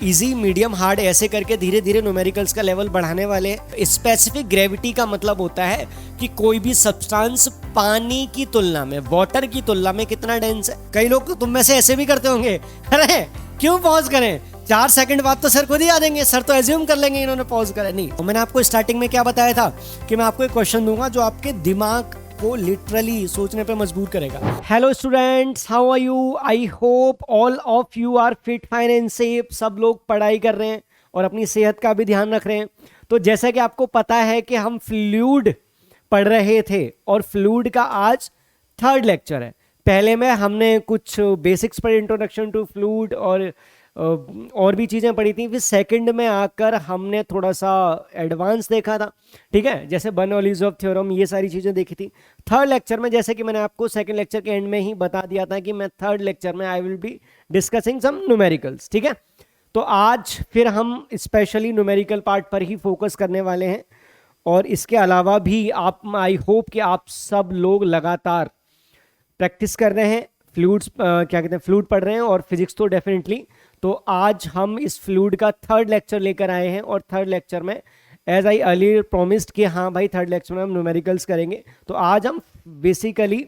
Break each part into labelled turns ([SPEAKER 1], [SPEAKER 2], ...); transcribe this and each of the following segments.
[SPEAKER 1] Easy, medium, hard ऐसे करके धीरे धीरे न्यूमेरिकल्स का लेवल बढ़ाने वाले हैं। स्पेसिफिक ग्रेविटी का मतलब होता है कि कोई भी सब्सटेंस पानी की तुलना में, वाटर की तुलना में कितना डेंस है। कई लोग तो तुम में से ऐसे भी करते होंगे, अरे क्यों पॉज करें, 4 सेकंड बाद तो सर खुद ही आ देंगे, सर तो एज्यूम कर लेंगे इन्होंने पॉज करा नहीं। तो मैंने आपको स्टार्टिंग में क्या बताया था कि मैं आपको एक क्वेश्चन दूंगा जो आपके दिमाग को लिटरली सोचने पे मजबूर करेगा। Hello students, how are you? I hope all of you are fit, fine and safe. सब लोग पढ़ाई कर रहे हैं और अपनी सेहत का भी ध्यान रख रहे हैं। तो जैसा कि आपको पता है कि हम फ्लूइड पढ़ रहे थे और फ्लूइड का आज 3rd लेक्चर है। पहले में हमने कुछ बेसिक्स पर, इंट्रोडक्शन टू फ्लूइड और भी चीज़ें पढ़ी थी। फिर सेकंड में आकर हमने थोड़ा सा एडवांस देखा था, ठीक है, जैसे बर्नौलीज़ थ्योरम, ये सारी चीज़ें देखी थी। 3rd लेक्चर में, जैसे कि मैंने आपको 2nd लेक्चर के एंड में ही बता दिया था कि मैं 3rd लेक्चर में I will be discussing some numericals, ठीक है। तो आज फिर हम स्पेशली न्यूमेरिकल पार्ट पर ही फोकस करने वाले हैं। और इसके अलावा भी आप, आई होप कि आप सब लोग लगातार प्रैक्टिस कर रहे हैं, फ्लूइड्स क्या कहते हैं, फ्लूइड पढ़ रहे हैं और फिजिक्स तो डेफिनेटली। तो आज हम इस फ्लूइड का 3rd लेक्चर लेकर आए हैं और 3rd लेक्चर में एज आई अर्लियर प्रॉमिस्ड कि हाँ भाई 3rd लेक्चर में हम न्यूमेरिकल्स करेंगे। तो आज हम बेसिकली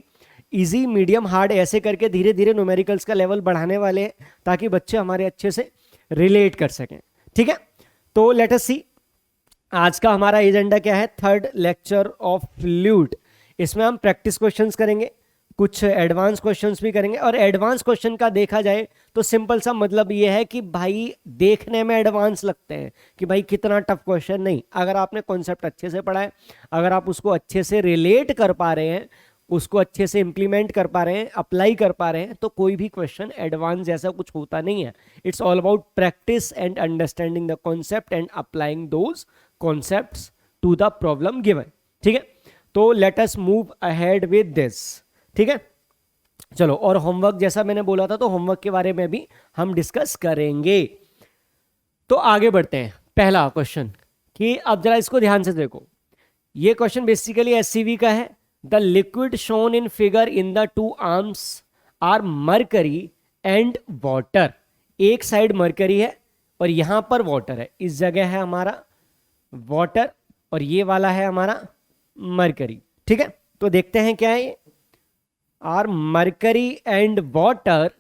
[SPEAKER 1] इजी, मीडियम, हार्ड ऐसे करके धीरे धीरे न्यूमेरिकल्स का लेवल बढ़ाने वाले हैं ताकि बच्चे हमारे अच्छे से रिलेट कर सकें, ठीक है। तो लेट अस सी आज का हमारा एजेंडा क्या है। 3rd लेक्चर ऑफ फ्लूइड, इसमें हम प्रैक्टिस क्वेश्चंस करेंगे, कुछ एडवांस क्वेश्चंस भी करेंगे। और एडवांस क्वेश्चन का देखा जाए तो सिंपल सा मतलब ये है कि भाई देखने में एडवांस लगते हैं कि भाई कितना टफ क्वेश्चन नहीं, अगर आपने कॉन्सेप्ट अच्छे से पढ़ा है, अगर आप उसको अच्छे से रिलेट कर पा रहे हैं, उसको अच्छे से इंप्लीमेंट कर पा रहे हैं, अप्लाई कर पा रहे हैं, तो कोई भी क्वेश्चन एडवांस जैसा कुछ होता नहीं है। It's all about practice and understanding the concept and applying those concepts to the problem given, ठीक है। तो let us move ahead with this, ठीक है। चलो, और होमवर्क जैसा मैंने बोला था तो होमवर्क के बारे में भी हम डिस्कस करेंगे। तो आगे बढ़ते हैं। पहला क्वेश्चन, कि अब जरा इसको ध्यान से देखो। ये क्वेश्चन बेसिकली एससीवी का है। The liquid shown in figure in the 2 arms are mercury and water. एक साइड मरकरी है और यहां पर वाटर है। इस जगह है हमारा वाटर और ये वाला है हमारा मरकरी, ठीक है। तो देखते हैं क्या है ये। are mercury and water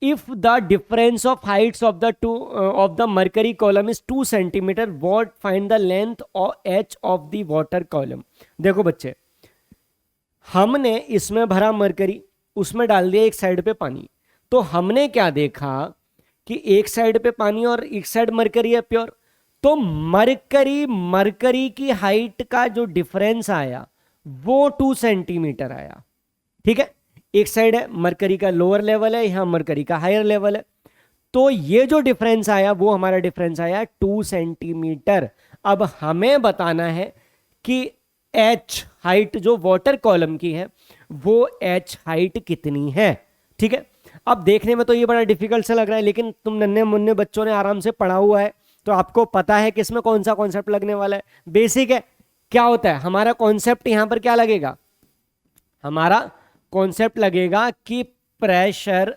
[SPEAKER 1] if the difference of heights of the mercury column is 2 centimeter, what find the length of h of the water column। देखो बच्चे, हमने इसमें भरा मरकरी, उसमें डाल दिया एक साइड पे पानी। तो हमने क्या देखा कि एक साइड पे पानी और एक साइड मरकरी है प्योर। तो मरकरी की हाइट का जो डिफरेंस आया वो 2 सेंटीमीटर आया, ठीक है। एक साइड है मरकरी का लोअर लेवल है, यहां मरकरी का हायर लेवल है। तो ये जो डिफरेंस आया वो हमारा डिफरेंस आया 2 सेंटीमीटर। अब हमें बताना है कि एच हाइट जो वाटर कॉलम की है वो एच हाइट कितनी है, ठीक है। अब देखने में तो ये बड़ा डिफिकल्ट सा लग रहा है, लेकिन तुम नन्हे मुन्ने बच्चों ने आराम से पढ़ा हुआ है तो आपको पता है कि इसमें कौन सा कॉन्सेप्ट लगने वाला है। बेसिक है। क्या होता है हमारा कॉन्सेप्ट, यहां पर क्या लगेगा, हमारा कॉन्सेप्ट लगेगा कि pressure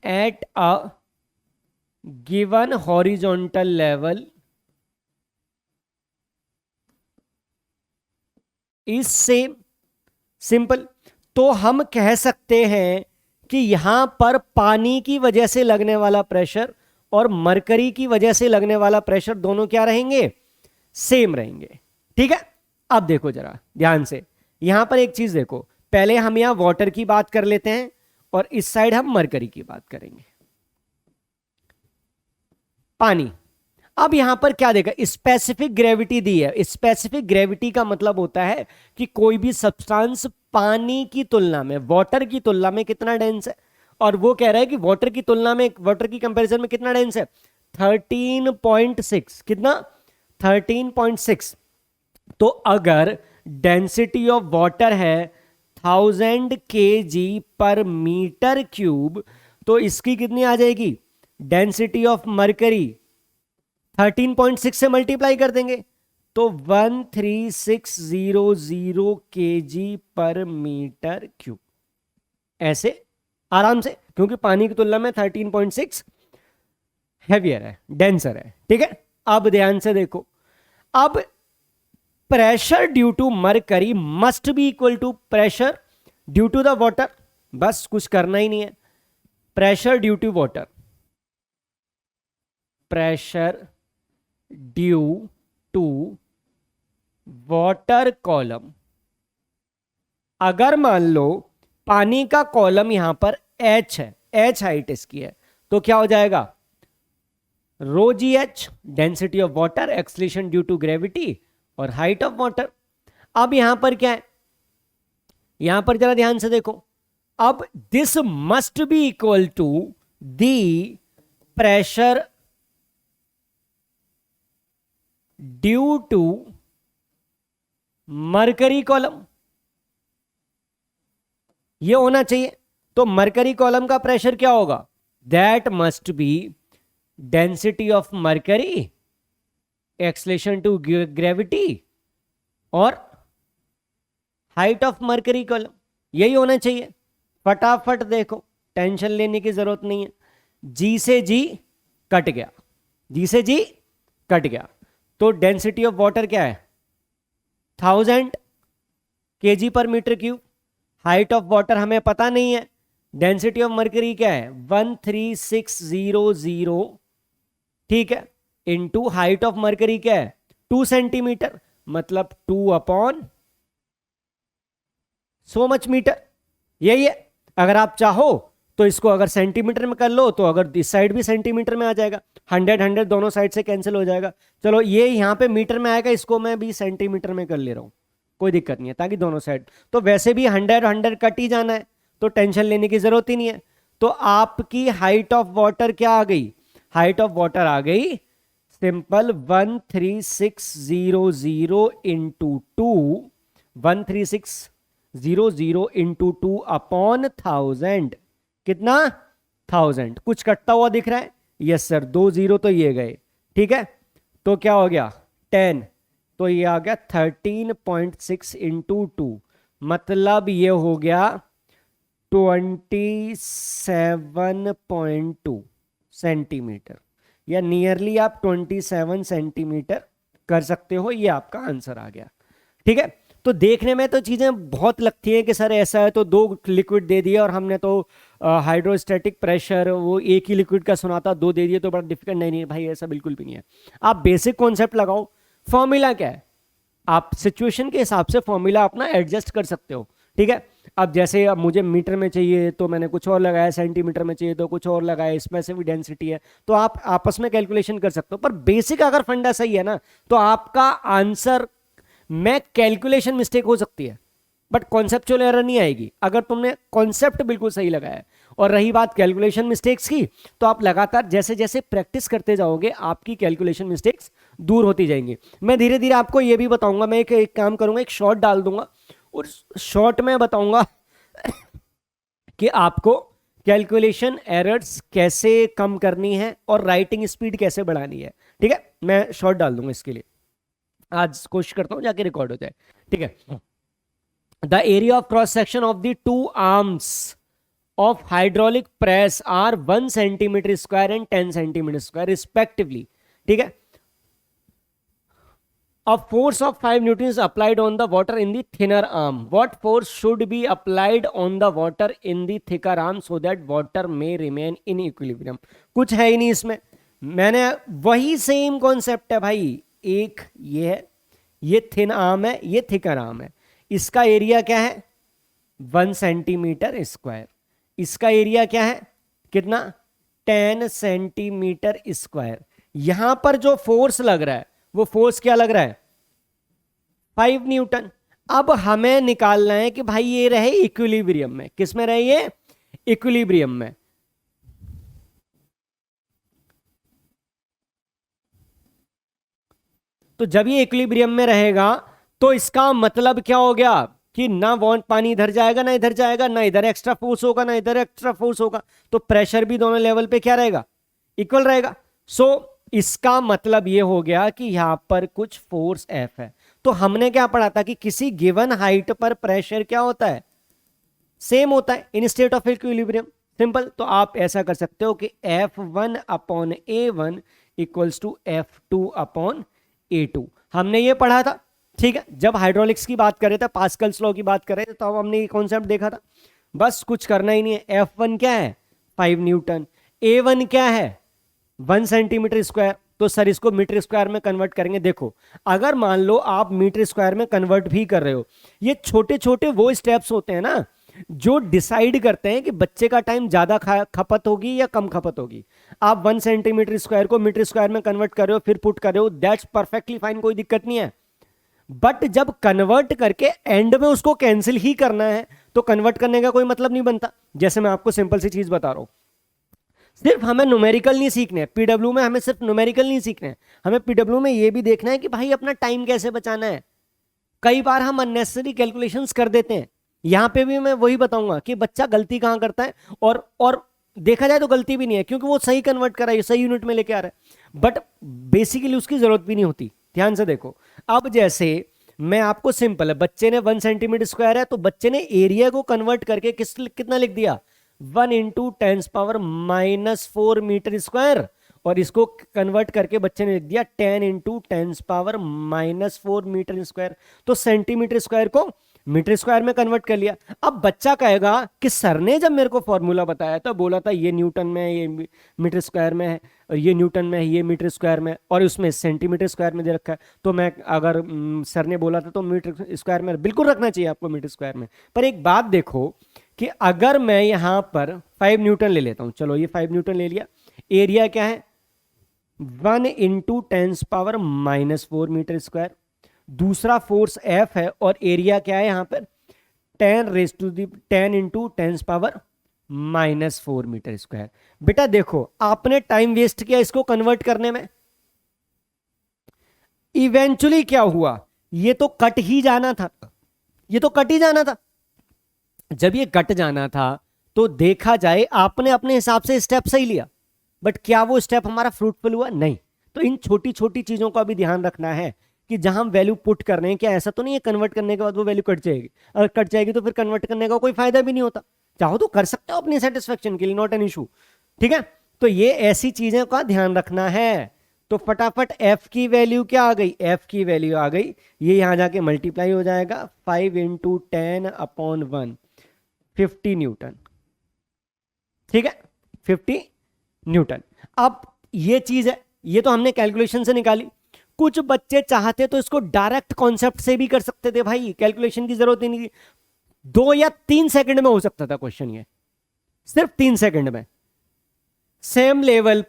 [SPEAKER 1] at a given horizontal level is same. Simple. तो हम कह सकते हैं कि यहां पर पानी की वजह से लगने वाला प्रेशर और मरकरी की वजह से लगने वाला प्रेशर दोनों क्या रहेंगे, सेम रहेंगे, ठीक है। अब देखो जरा ध्यान से, यहां पर एक चीज देखो, पहले हम यहां वाटर की बात कर लेते हैं और इस साइड हम मरकरी की बात करेंगे, पानी। अब यहां पर क्या देखा, स्पेसिफिक ग्रेविटी दी है। स्पेसिफिक ग्रेविटी का मतलब होता है कि कोई भी सब्सटेंस पानी की तुलना में, वाटर की तुलना में कितना डेंस है। और वो कह रहा है कि वाटर की तुलना में, वाटर की कंपैरिजन में कितना डेंस है, 13.6। कितना, 13.6। तो अगर डेंसिटी ऑफ वाटर है 1000 kg पर मीटर क्यूब, तो इसकी कितनी आ जाएगी, डेंसिटी ऑफ मरकरी 13.6 से मल्टीप्लाई कर देंगे तो 13600 kg पर मीटर क्यूब, ऐसे आराम से, क्योंकि पानी की तुलना में 13.6 हैवियर है, डेंसर है। ठीक है, अब ध्यान से देखो, अब pressure due to mercury must be equal to pressure due to the water, बस कुछ करना ही नहीं है। Pressure due to water, pressure due to water column, अगर मान लो पानी का कॉलम यहां पर H है, H हाइट इसकी है, तो क्या हो जाएगा, rho g h, density of water, acceleration due to gravity और हाइट ऑफ वाटर। अब यहां पर क्या है, यहां पर जरा ध्यान से देखो, अब this must be equal to the pressure due to mercury column, ये होना चाहिए। तो मरकरी कॉलम का प्रेशर क्या होगा, that must be density of mercury, acceleration to gravity और हाइट ऑफ मरकरी कॉलम, यही होना चाहिए। फटाफट देखो, टेंशन लेने की जरूरत नहीं है। जी से जी कट गया, जी से जी कट गया, तो डेंसिटी ऑफ वाटर क्या है 1000 kg पर metre cube, height of water हमें पता नहीं है, डेंसिटी ऑफ मरकरी क्या है 13600, ठीक है, इनटू हाइट ऑफ मरकरी क्या है 2 सेंटीमीटर, मतलब 2/so much मीटर, यही है। अगर आप चाहो तो इसको अगर सेंटीमीटर में कर लो, तो अगर इस साइड भी सेंटीमीटर में आ जाएगा, 100 दोनों साइड से कैंसिल हो जाएगा। चलो ये यहां पे मीटर में आएगा, इसको मैं भी सेंटीमीटर में कर ले रहा हूं, कोई दिक्कत नहीं है, ताकि दोनों साइड, तो वैसे भी 100 कट ही जाना है, तो टेंशन लेने की जरूरत ही नहीं है। तो आपकी हाइट ऑफ वाटर क्या आ गई, हाइट ऑफ वाटर आ गई सिंपल 13600 इंटू 2, 13600 इंटू 2 अपॉन 1000, कितना 1000, कुछ कटता हुआ दिख रहा है, यस सर, 2 0 तो ये गए, ठीक है, तो क्या हो गया 10, तो ये आ गया 13.6 इंटू 2, मतलब ये हो गया 27.2 सेंटीमीटर, या नियरली आप 27 सेंटीमीटर कर सकते हो, ये आपका आंसर आ गया। ठीक है, तो देखने में तो चीजें बहुत लगती हैं कि सर ऐसा है तो 2 लिक्विड दे दिए, और हमने तो हाइड्रोस्टैटिक प्रेशर वो एक ही लिक्विड का सुना था, 2 दे दिए तो बड़ा डिफिकल्ट, नहीं नहीं भाई ऐसा बिल्कुल भी नहीं है। आप बेसिक कॉन्सेप्ट लगाओ, फॉर्मूला क्या है, आप सिचुएशन के हिसाब से फॉर्मूला अपना एडजस्ट कर सकते हो। ठीक है, अब जैसे अब मुझे मीटर में चाहिए तो मैंने कुछ और लगाया, सेंटीमीटर में चाहिए तो कुछ और लगाया, इसमें से भी डेंसिटी है, तो आप आपस में कैलकुलेशन कर सकते हो। पर बेसिक अगर फंडा सही है ना, तो आपका आंसर में कैलकुलेशन मिस्टेक हो सकती है बट कॉन्सेप्चुअल एरर नहीं आएगी अगर तुमने कॉन्सेप्ट बिल्कुल सही लगाया है। और रही बात कैलकुलेशन मिस्टेक्स की, तो आप लगातार जैसे जैसे प्रैक्टिस करते जाओगे आपकी कैलकुलेशन मिस्टेक्स दूर होती जाएंगी। मैं धीरे धीरे आपको यह भी बताऊंगा, मैं एक काम करूंगा, एक शॉर्ट डाल दूंगा और शॉर्ट में बताऊंगा कि आपको कैलकुलेशन एरर्स कैसे कम करनी है और राइटिंग स्पीड कैसे बढ़ानी है। ठीक है, मैं शॉर्ट डाल दूंगा इसके लिए, आज कोशिश करता हूं जाके रिकॉर्ड हो जाए। ठीक है, the area of cross section of the 2 arms of hydraulic press are 1 centimetre square and 10 centimetre square respectively. ठीक है, a force of 5 newtons is applied on the water in the thinner arm. What force should be applied on the water in the thicker arm so that water may remain in equilibrium? कुछ है ही नहीं इसमें, मैंने वही same concept है भाई, एक ये है, ये थिन आर्म है, ये थिकर आर्म है, इसका एरिया क्या है 1 सेंटीमीटर स्क्वायर, इसका एरिया क्या है कितना 10 सेंटीमीटर स्क्वायर। यहां पर जो फोर्स लग रहा है वो फोर्स क्या लग रहा है 5 न्यूटन। अब हमें निकालना है कि भाई ये रहे इक्विलिब्रियम में, किस में रहे ये इक्विलिब्रियम में। तो जब ये इक्विलिब्रियम में रहेगा तो इसका मतलब क्या हो गया कि ना पानी इधर जाएगा ना इधर जाएगा, ना इधर एक्स्ट्रा फोर्स होगा ना इधर एक्स्ट्रा फोर्स होगा, तो प्रेशर भी दोनों लेवल पे क्या रहेगा इक्वल रहेगा। सो इसका मतलब ये हो गया कि यहां पर कुछ फोर्स एफ है। तो हमने क्या पढ़ा था कि किसी गिवन हाइट पर प्रेशर क्या होता है सेम होता है इन स्टेट ऑफ इक्विलिब्रियम। सिंपल। तो आप ऐसा कर सकते हो कि F1/A1 इक्वल्स टू F2/A2। हमने ये पढ़ा था, ठीक है, जब हाइड्रोलिक्स की बात कर रहे थे, पास्कल्स लॉ की बात कर रहे थे, तो अब हमने ये कॉन्सेप्ट देखा था। बस कुछ करना ही नहीं है। F1 क्या है? 5 न्यूटन। A1 क्या है? 1 सेंटीमीटर स्क्वायर। तो सर इसको मीटर स्क्वायर में कन्वर्ट करेंगे। देखो, अगर मान लो आप मीटर स्क्वायर में कन्वर्ट भी कर रहे हो, ये छोटे छोटे वो स्टेप्स होते हैं ना जो डिसाइड करते हैं कि बच्चे का टाइम ज्यादा खपत होगी या कम खपत होगी। आप 1 सेंटीमीटर स्क्वायर को मीटर स्क्वायर में कन्वर्ट कर रहे हो, फिर पुट कर रहे हो, दैट्स परफेक्टली फाइन, कोई दिक्कत नहीं है। बट जब कन्वर्ट करके एंड में उसको कैंसिल ही करना है, तो कन्वर्ट करने का कोई मतलब नहीं बनता। जैसे मैं आपको सिंपल सी चीज बता रहा हूं, सिर्फ हमें न्यूमेरिकल नहीं सीखने हैं पीडब्ल्यू में, हमें सिर्फ न्यूमेरिकल नहीं सीखने हैं, हमें पीडब्ल्यू में ये भी देखना है कि भाई अपना टाइम कैसे बचाना है। कई बार हम अननेसेसरी कैलकुलेशंस कर देते हैं। यहां पे भी मैं वही बताऊंगा कि बच्चा गलती कहां करता है, और देखा जाए तो गलती भी नहीं है, क्योंकि वो सही कन्वर्ट कर रहा है, सही यूनिट में लेके आ रहा है, बट बेसिकली उसकी जरूरत भी नहीं होती। ध्यान से देखो, अब जैसे मैं आपको सिंपल है, बच्चे ने 1 सेंटीमीटर स्क्वायर है, तो बच्चे ने एरिया को कन्वर्ट करके कितना लिख दिया? 1 इंटू 10⁻⁻4 मीटर स्क्वायर। और इसको कन्वर्ट करके बच्चे ने लिख दिया 10 इंटू 10⁻⁻4 मीटर स्क्वायर। तो सेंटीमीटर स्क्वायर को मीटर स्क्वायर में कन्वर्ट कर लिया। अब बच्चा कहेगा कि सर ने जब मेरे को फॉर्मूला बताया तो बोला था ये न्यूटन में है, ये मीटर स्क्वायर में है, और ये न्यूटन में है, ये मीटर स्क्वायर में, और उसमें सेंटीमीटर स्क्वायर में दे रखा है। तो मैं अगर सर ने बोला था तो मीटर स्क्वायर में बिल्कुल रखना चाहिए आपको, मीटर स्क्वायर में। पर एक बात देखो कि अगर मैं यहां पर 5 न्यूटन ले लेता हूं, चलो ये 5 न्यूटन ले लिया, एरिया क्या है? 1 इंटू 10⁻⁻4 मीटर स्क्वायर। दूसरा फोर्स F है, और एरिया क्या है यहां पर? 10 इंटू 10⁻⁻4 मीटर स्क्वायर। बेटा देखो, आपने टाइम वेस्ट किया इसको कन्वर्ट करने में। इवेंचुअली क्या हुआ? ये तो कट ही जाना था, ये तो कट ही जाना था। जब ये कट जाना था तो देखा जाए आपने अपने हिसाब से स्टेप सही लिया, बट क्या वो स्टेप हमारा फ्रूटफुल हुआ? नहीं। तो इन छोटी छोटी चीजों का भी ध्यान रखना है कि जहां हम वैल्यू पुट कर रहे हैं, क्या ऐसा तो नहीं है कन्वर्ट करने के बाद वो वैल्यू कट जाएगी? अगर कट जाएगी तो फिर कन्वर्ट करने का कोई फायदा भी नहीं होता। चाहो तो कर सकते हो अपनी सेटिस्फेक्शन के लिए, नॉट एन इशू, ठीक है। तो ये ऐसी चीजें का ध्यान रखना है। तो फटाफट एफ की वैल्यू क्या आ गई? एफ की वैल्यू आ गई, ये यहां जाके मल्टीप्लाई हो जाएगा, 5 इंटू 10/1, 50 न्यूटन, ठीक है, 50 न्यूटन। अब ये चीज है, ये तो हमने कैलकुलेशन से निकाली। कुछ बच्चे चाहते तो इसको डायरेक्ट कॉन्सेप्ट से भी कर सकते थे, भाई कैलकुलेशन की जरूरत ही नहीं थी। 2 या 3 सेकंड में हो सकता था क्वेश्चन, ये सिर्फ 3 सेकंड में। सेम लेवल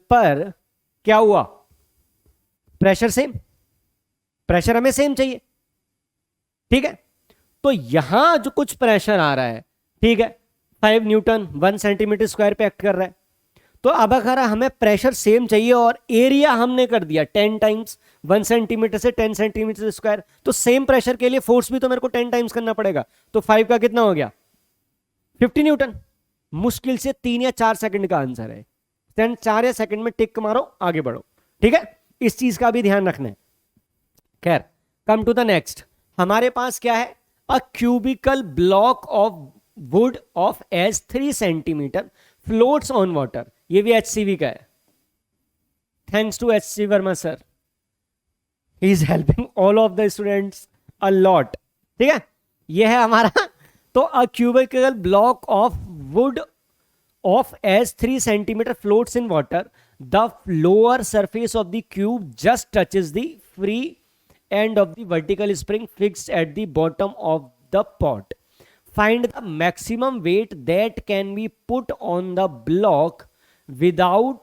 [SPEAKER 1] पर क्या हुआ? प्रेशर सेम, प्रेशर हमें सेम चाहिए, ठीक है। तो यहां जो कुछ प्रेशर आ रहा है, ठीक है, 5 न्यूटन 1 सेंटीमीटर स्क्वायर पे एक्ट कर रहा है। तो अब अगर हमें प्रेशर सेम चाहिए और एरिया हमने कर दिया 10 टाइम्स, 1 सेंटीमीटर से 10 सेंटीमीटर स्क्वायर, तो सेम प्रेशर के लिए फोर्स भी तो मेरे को 10 टाइम्स करना पड़ेगा। तो 5 का कितना हो गया? 50 न्यूटन। मुश्किल से 3 या 4 सेकंड का आंसर है। 4 या सेकंड में टिक मारो, आगे बढ़ो, ठीक है। इस चीज का भी ध्यान रखना है। खैर, कम टू द नेक्स्ट। हमारे पास क्या है? A cubical block of wood of edge 3 centimetre floats on water. ये भी HCV का है। Thanks to HC Verma sir, he is helping all of the students a lot, ठीक है। ये है हमारा। तो a cubical block of wood of edge 3 centimetre floats in water, the lower surface of the cube just touches the free end of the vertical spring fixed at the bottom of the pot. Find the maximum weight that can be put on the block without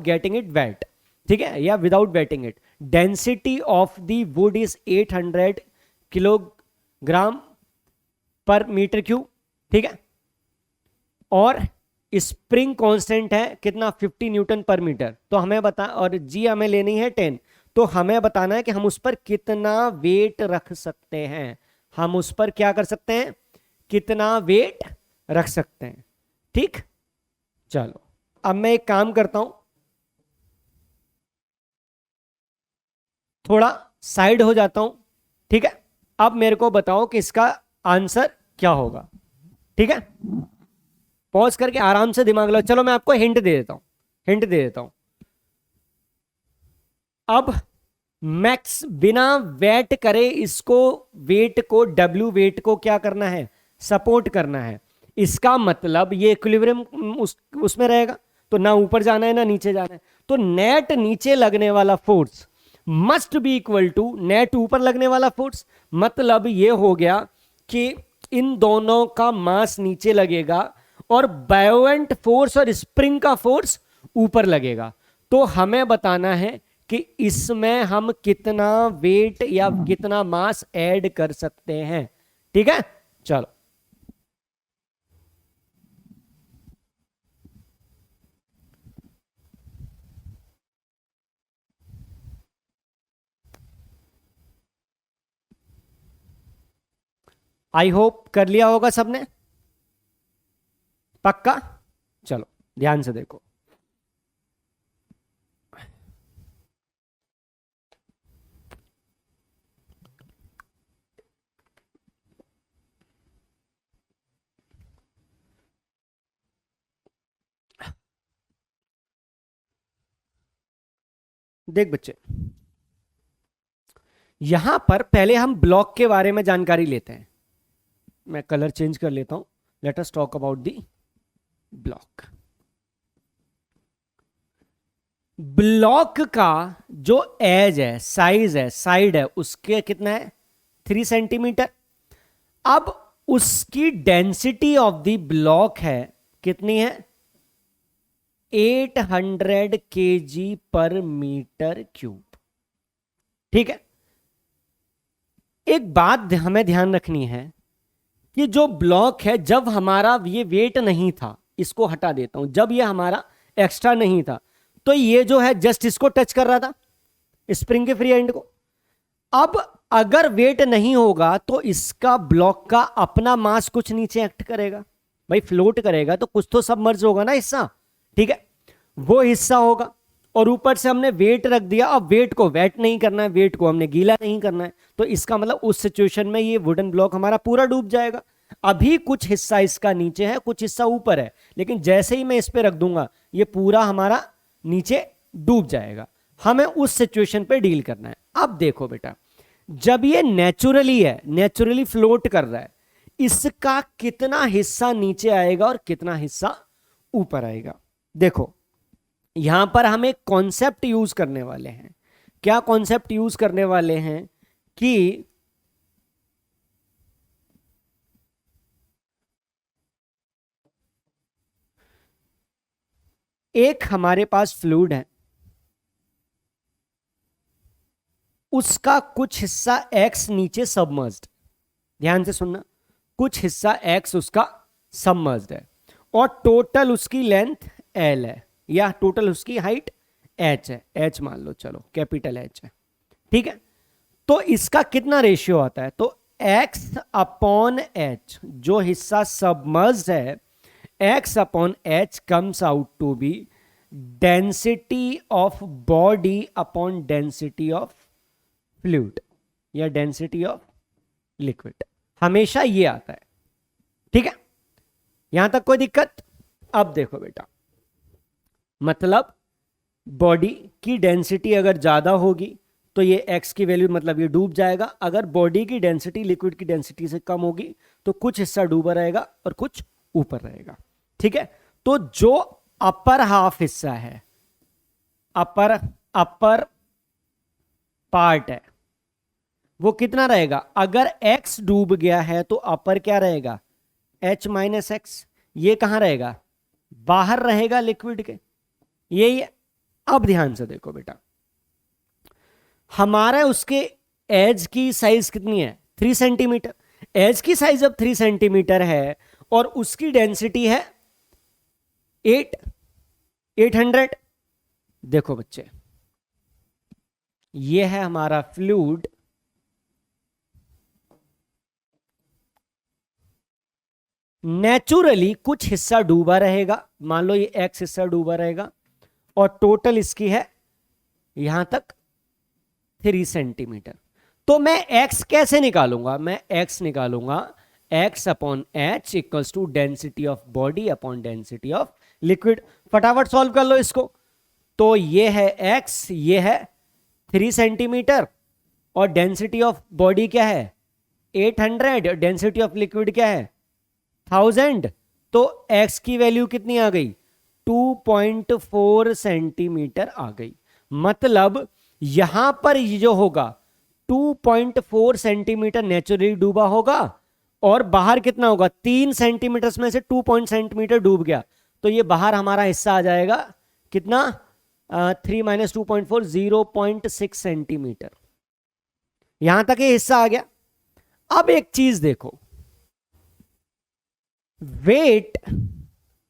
[SPEAKER 1] getting it wet, ठीक है, या without wetting it. Density of the wood is 800 kilogram पर metre cube, ठीक है। और spring constant है कितना? 50 Newton per metre. तो हमें बता, और जी हमें लेनी है 10, तो हमें बताना है कि हम उस पर कितना वेट रख सकते हैं। हम उस पर क्या कर सकते हैं? कितना वेट रख सकते हैं, ठीक। चलो अब मैं एक काम करता हूं, थोड़ा साइड हो जाता हूं, ठीक है। अब मेरे को बताओ कि इसका आंसर क्या होगा। ठीक है, पॉज करके आराम से दिमाग लगाओ। चलो मैं आपको हिंट दे देता हूं, हिंट दे देता हूं। अब मैक्स बिना वेट करे इसको, वेट को, डब्ल्यू वेट को क्या करना है, सपोर्ट करना है। इसका मतलब ये इक्विलिब्रियम उसमें रहेगा, तो ना ऊपर जाना है ना नीचे जाना है। तो नेट नीचे लगने वाला force must be equal to net ऊपर लगने वाला फोर्स। मतलब ये हो गया कि इन दोनों का मास नीचे लगेगा और बायोवेंट फोर्स और स्प्रिंग का फोर्स ऊपर लगेगा। तो हमें बताना है कि इसमें हम कितना वेट या कितना मास ऐड कर सकते हैं। ठीक है, चलो आई होप कर लिया होगा सबने, पक्का। चलो ध्यान से देखो, देख बच्चे, यहां पर पहले हम ब्लॉक के बारे में जानकारी लेते हैं। मैं कलर चेंज कर लेता हूं। Let us talk about the block. Block का जो एज है, साइज है, साइड है, उसके कितना है, 3 सेंटीमीटर। अब उसकी डेंसिटी ऑफ द ब्लॉक है कितनी है, 800 kg पर मीटर क्यूब। ठीक है, एक बात हमें ध्यान रखनी है कि जो ब्लॉक है, जब हमारा ये वेट नहीं था, इसको हटा देता हूं, जब ये हमारा एक्स्ट्रा नहीं था, तो ये जो है जस्ट इसको टच कर रहा था, स्प्रिंग के फ्री एंड को। अब अगर वेट नहीं होगा तो इसका ब्लॉक का अपना मास कुछ नीचे एक्ट करेगा, भाई फ्लोट करेगा, तो कुछ तो सबमर्ज होगा ना हिस्सा। ठीक है, वो हिस्सा होगा, और ऊपर से हमने वेट रख दिया। अब वेट को वेट नहीं करना है, वेट को हमने गीला नहीं करना है, तो इसका मतलब उस सिचुएशन में ये वुडन ब्लॉक हमारा पूरा डूब जाएगा। अभी कुछ हिस्सा इसका नीचे है, कुछ हिस्सा ऊपर है, लेकिन जैसे ही मैं इस पे रख दूंगा ये पूरा हमारा नीचे डूब जाएगा। हमें उस सिचुएशन पे डील करना है। अब देखो बेटा, जब ये नेचुरली है, नेचुरली फ्लोट कर रहा है, इसका कितना हिस्सा नीचे आएगा और कितना हिस्सा ऊपर आएगा। देखो यहां पर हम एक कॉन्सेप्ट यूज करने वाले हैं। क्या कॉन्सेप्ट यूज करने वाले हैं कि एक हमारे पास फ्लूइड है, उसका कुछ हिस्सा एक्स नीचे सबमर्ज्ड, ध्यान से सुनना, कुछ हिस्सा एक्स उसका सबमर्ज्ड है, और टोटल उसकी लेंथ एल है, या टोटल उसकी हाइट एच है, एच मान लो, चलो कैपिटल एच है। ठीक है, तो इसका कितना रेशियो आता है, तो एक्स अपॉन एच, जो हिस्सा सबमर्ज्ड है, x upon h comes out to be density of body upon density of fluid, या डेंसिटी ऑफ लिक्विड, हमेशा ये आता है। ठीक है, यहां तक कोई दिक्कत। अब देखो बेटा, मतलब बॉडी की डेंसिटी अगर ज्यादा होगी तो ये x की वैल्यू, मतलब ये डूब जाएगा। अगर बॉडी की डेंसिटी लिक्विड की डेंसिटी से कम होगी तो कुछ हिस्सा डूबा रहेगा और कुछ ऊपर रहेगा। ठीक है, तो जो अपर हाफ हिस्सा है, अपर अपर पार्ट है, वो कितना रहेगा, अगर x डूब गया है तो अपर क्या रहेगा, h माइनस एक्स। ये कहां रहेगा, बाहर रहेगा लिक्विड के, यही है। अब ध्यान से देखो बेटा, हमारा उसके एज की साइज कितनी है, 3 सेंटीमीटर। एज की साइज अब 3 सेंटीमीटर है और उसकी डेंसिटी है 800। देखो बच्चे, ये है हमारा फ्लूइड, नेचुरली कुछ हिस्सा डूबा रहेगा, मान लो ये एक्स हिस्सा डूबा रहेगा, और टोटल इसकी है यहां तक 3 सेंटीमीटर। तो मैं x कैसे निकालूंगा, मैं x निकालूंगा x upon h equals to density of body upon density of liquid. फटाफट सॉल्व कर लो इसको। तो ये है x, ये है 3 सेंटीमीटर, और डेंसिटी ऑफ बॉडी क्या है 800, डेंसिटी ऑफ लिक्विड क्या है 1000। तो x की वैल्यू कितनी आ गई 2.4 सेंटीमीटर आ गई। मतलब यहां पर ये जो होगा 2.4 सेंटीमीटर नेचुरली डूबा होगा, और बाहर कितना होगा 3 सेंटीमीटर में से 2 सेंटीमीटर डूब गया, तो ये बाहर हमारा हिस्सा आ जाएगा कितना 3 माइनस 2.4 0.6 सेंटीमीटर। यहां तक ये हिस्सा आ गया। अब एक चीज देखो, वेट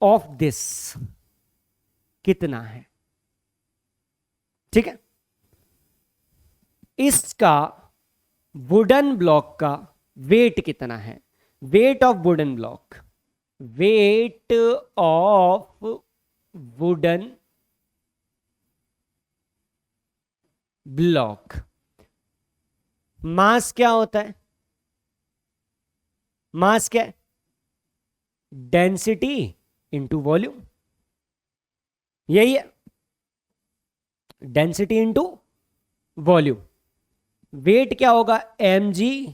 [SPEAKER 1] ऑफ दिस कितना है, ठीक है। इसका वुडन ब्लॉक का वेट कितना है, weight of wooden block, weight of wooden block. Mass क्या होता है, मास क्या है डेंसिटी इंटू वॉल्यूम, यही है डेंसिटी इंटू वॉल्यूम। वेट क्या होगा mg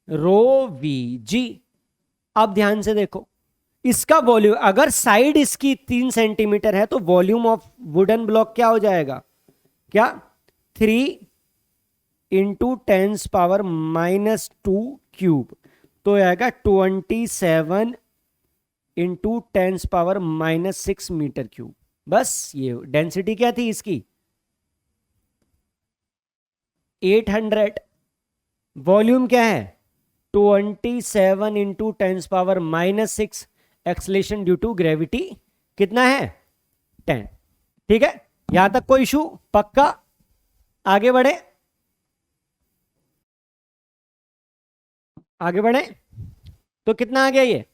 [SPEAKER 1] रो vg। अब ध्यान से देखो, इसका वॉल्यूम अगर साइड इसकी 3 सेंटीमीटर है तो वॉल्यूम ऑफ वुडन ब्लॉक क्या हो जाएगा, क्या 3 इंटू 10⁻⁻2 क्यूब, तो आएगा 27 इंटू 10⁻⁻6 मीटर क्यूब। बस ये डेंसिटी क्या थी इसकी 800, वॉल्यूम क्या है 27 into 10⁻⁻6, acceleration due to gravity कितना है 10। ठीक है, यहां तक कोई इशू पक्का, आगे बढ़े, आगे बढ़े। तो कितना आ गया ये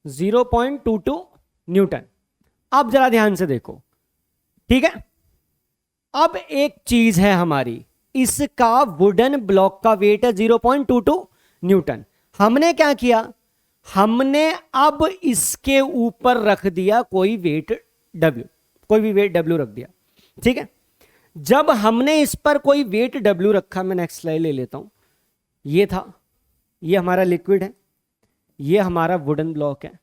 [SPEAKER 1] 0.22 न्यूटन। अब जरा ध्यान से देखो, ठीक है। अब एक चीज है हमारी, इसका वुडन ब्लॉक का वेट है 0.22 न्यूटन। हमने क्या किया, हमने अब इसके ऊपर रख दिया कोई वेट W, कोई भी वेट W रख दिया, ठीक है। जब हमने इस पर कोई वेट W रखा, मैं नेक्स्ट स्लाइड ले लेता हूं, ये था, ये हमारा लिक्विड है, ये हमारा वुडन ब्लॉक है।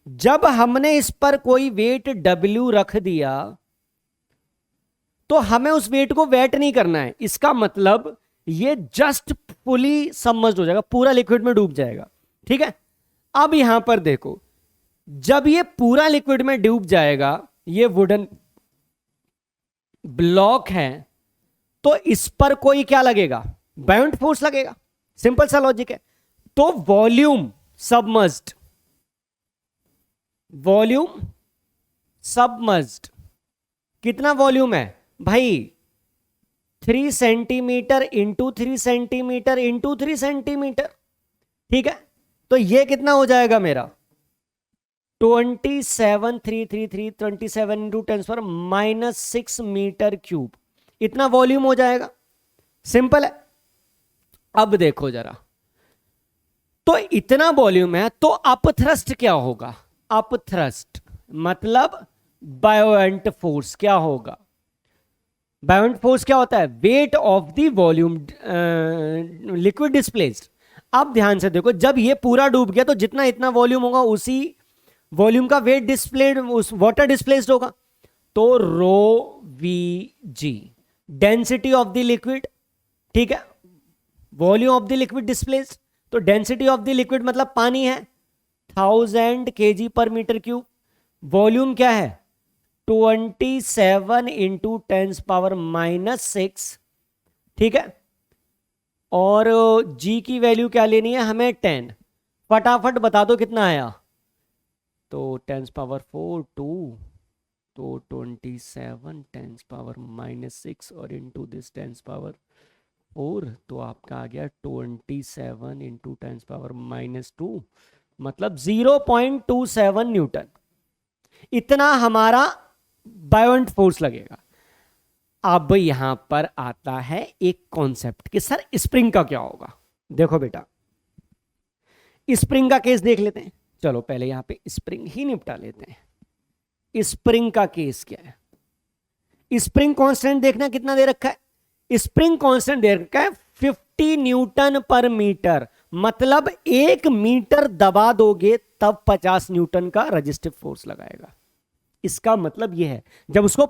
[SPEAKER 1] जब हमने इस पर कोई वेट W रख दिया तो हमें उस वेट को वेट नहीं करना है, इसका मतलब ये जस्ट फुली सबमर्ज्ड हो जाएगा, पूरा लिक्विड में डूब जाएगा, ठीक है। अब यहां पर देखो, जब ये पूरा लिक्विड में डूब जाएगा, ये वुडन ब्लॉक है, तो इस पर कोई क्या लगेगा बाउंड फोर्स लगेगा, सिंपल सा लॉजिक है। तो वॉल्यूम सबमर्ज्ड, वॉल्यूम सबमर्ज्ड कितना वॉल्यूम है भाई 3 centimetre into 3 centimetre into 3 centimetre, ठीक है। तो ये कितना हो जाएगा मेरा 27 इंटू 10⁻⁻6 मीटर क्यूब, इतना वॉल्यूम हो जाएगा, सिंपल है। अब देखो जरा, तो इतना वॉल्यूम है, तो अपथ्रस्ट क्या होगा, अपथ्रस्ट मतलब बायोएंट फोर्स क्या होगा, बायोएंट फोर्स क्या होता है weight of the volume liquid displaced. अब ध्यान से देखो, जब ये पूरा डूब गया तो जितना इतना वॉल्यूम होगा उसी वॉल्यूम का वेट डिस्प्लेड, उस वाटर डिस्प्लेस्ड होगा, तो rho V g density of the liquid, ठीक है, volume of the liquid displaced. तो डेंसिटी ऑफ द लिक्विड मतलब पानी है 1000 kg पर मीटर क्यूब, वॉल्यूम क्या है 27 इंटू 10⁻⁻6, ठीक है। और जी की वैल्यू क्या लेनी है हमें 10, फटाफट बता दो कितना आया, तो 10⁻4 2, तो 27 10⁻⁻6 और इंटू दिस 10⁻⁻ 4 तो आपका आ गया 27 इंटू 10⁻⁻², मतलब 0.27 न्यूटन, इतना हमारा बायोंट फोर्स लगेगा। अब यहां पर आता है एक कॉन्सेप्ट कि सर स्प्रिंग का क्या होगा। देखो बेटा, स्प्रिंग का केस देख लेते हैं। चलो पहले यहां पे स्प्रिंग ही निपटा लेते हैं। स्प्रिंग का केस क्या है? स्प्रिंग कांस्टेंट देखना कितना दे रखा है। स्प्रिंग कांस्टेंट दे रखा है 50 न्यूटन पर मीटर, मतलब 1 मीटर दबा दोगे तब 50 न्यूटन का रेजिस्टिव फोर्स लगाएगा। इसका मतलब यह है जब उसको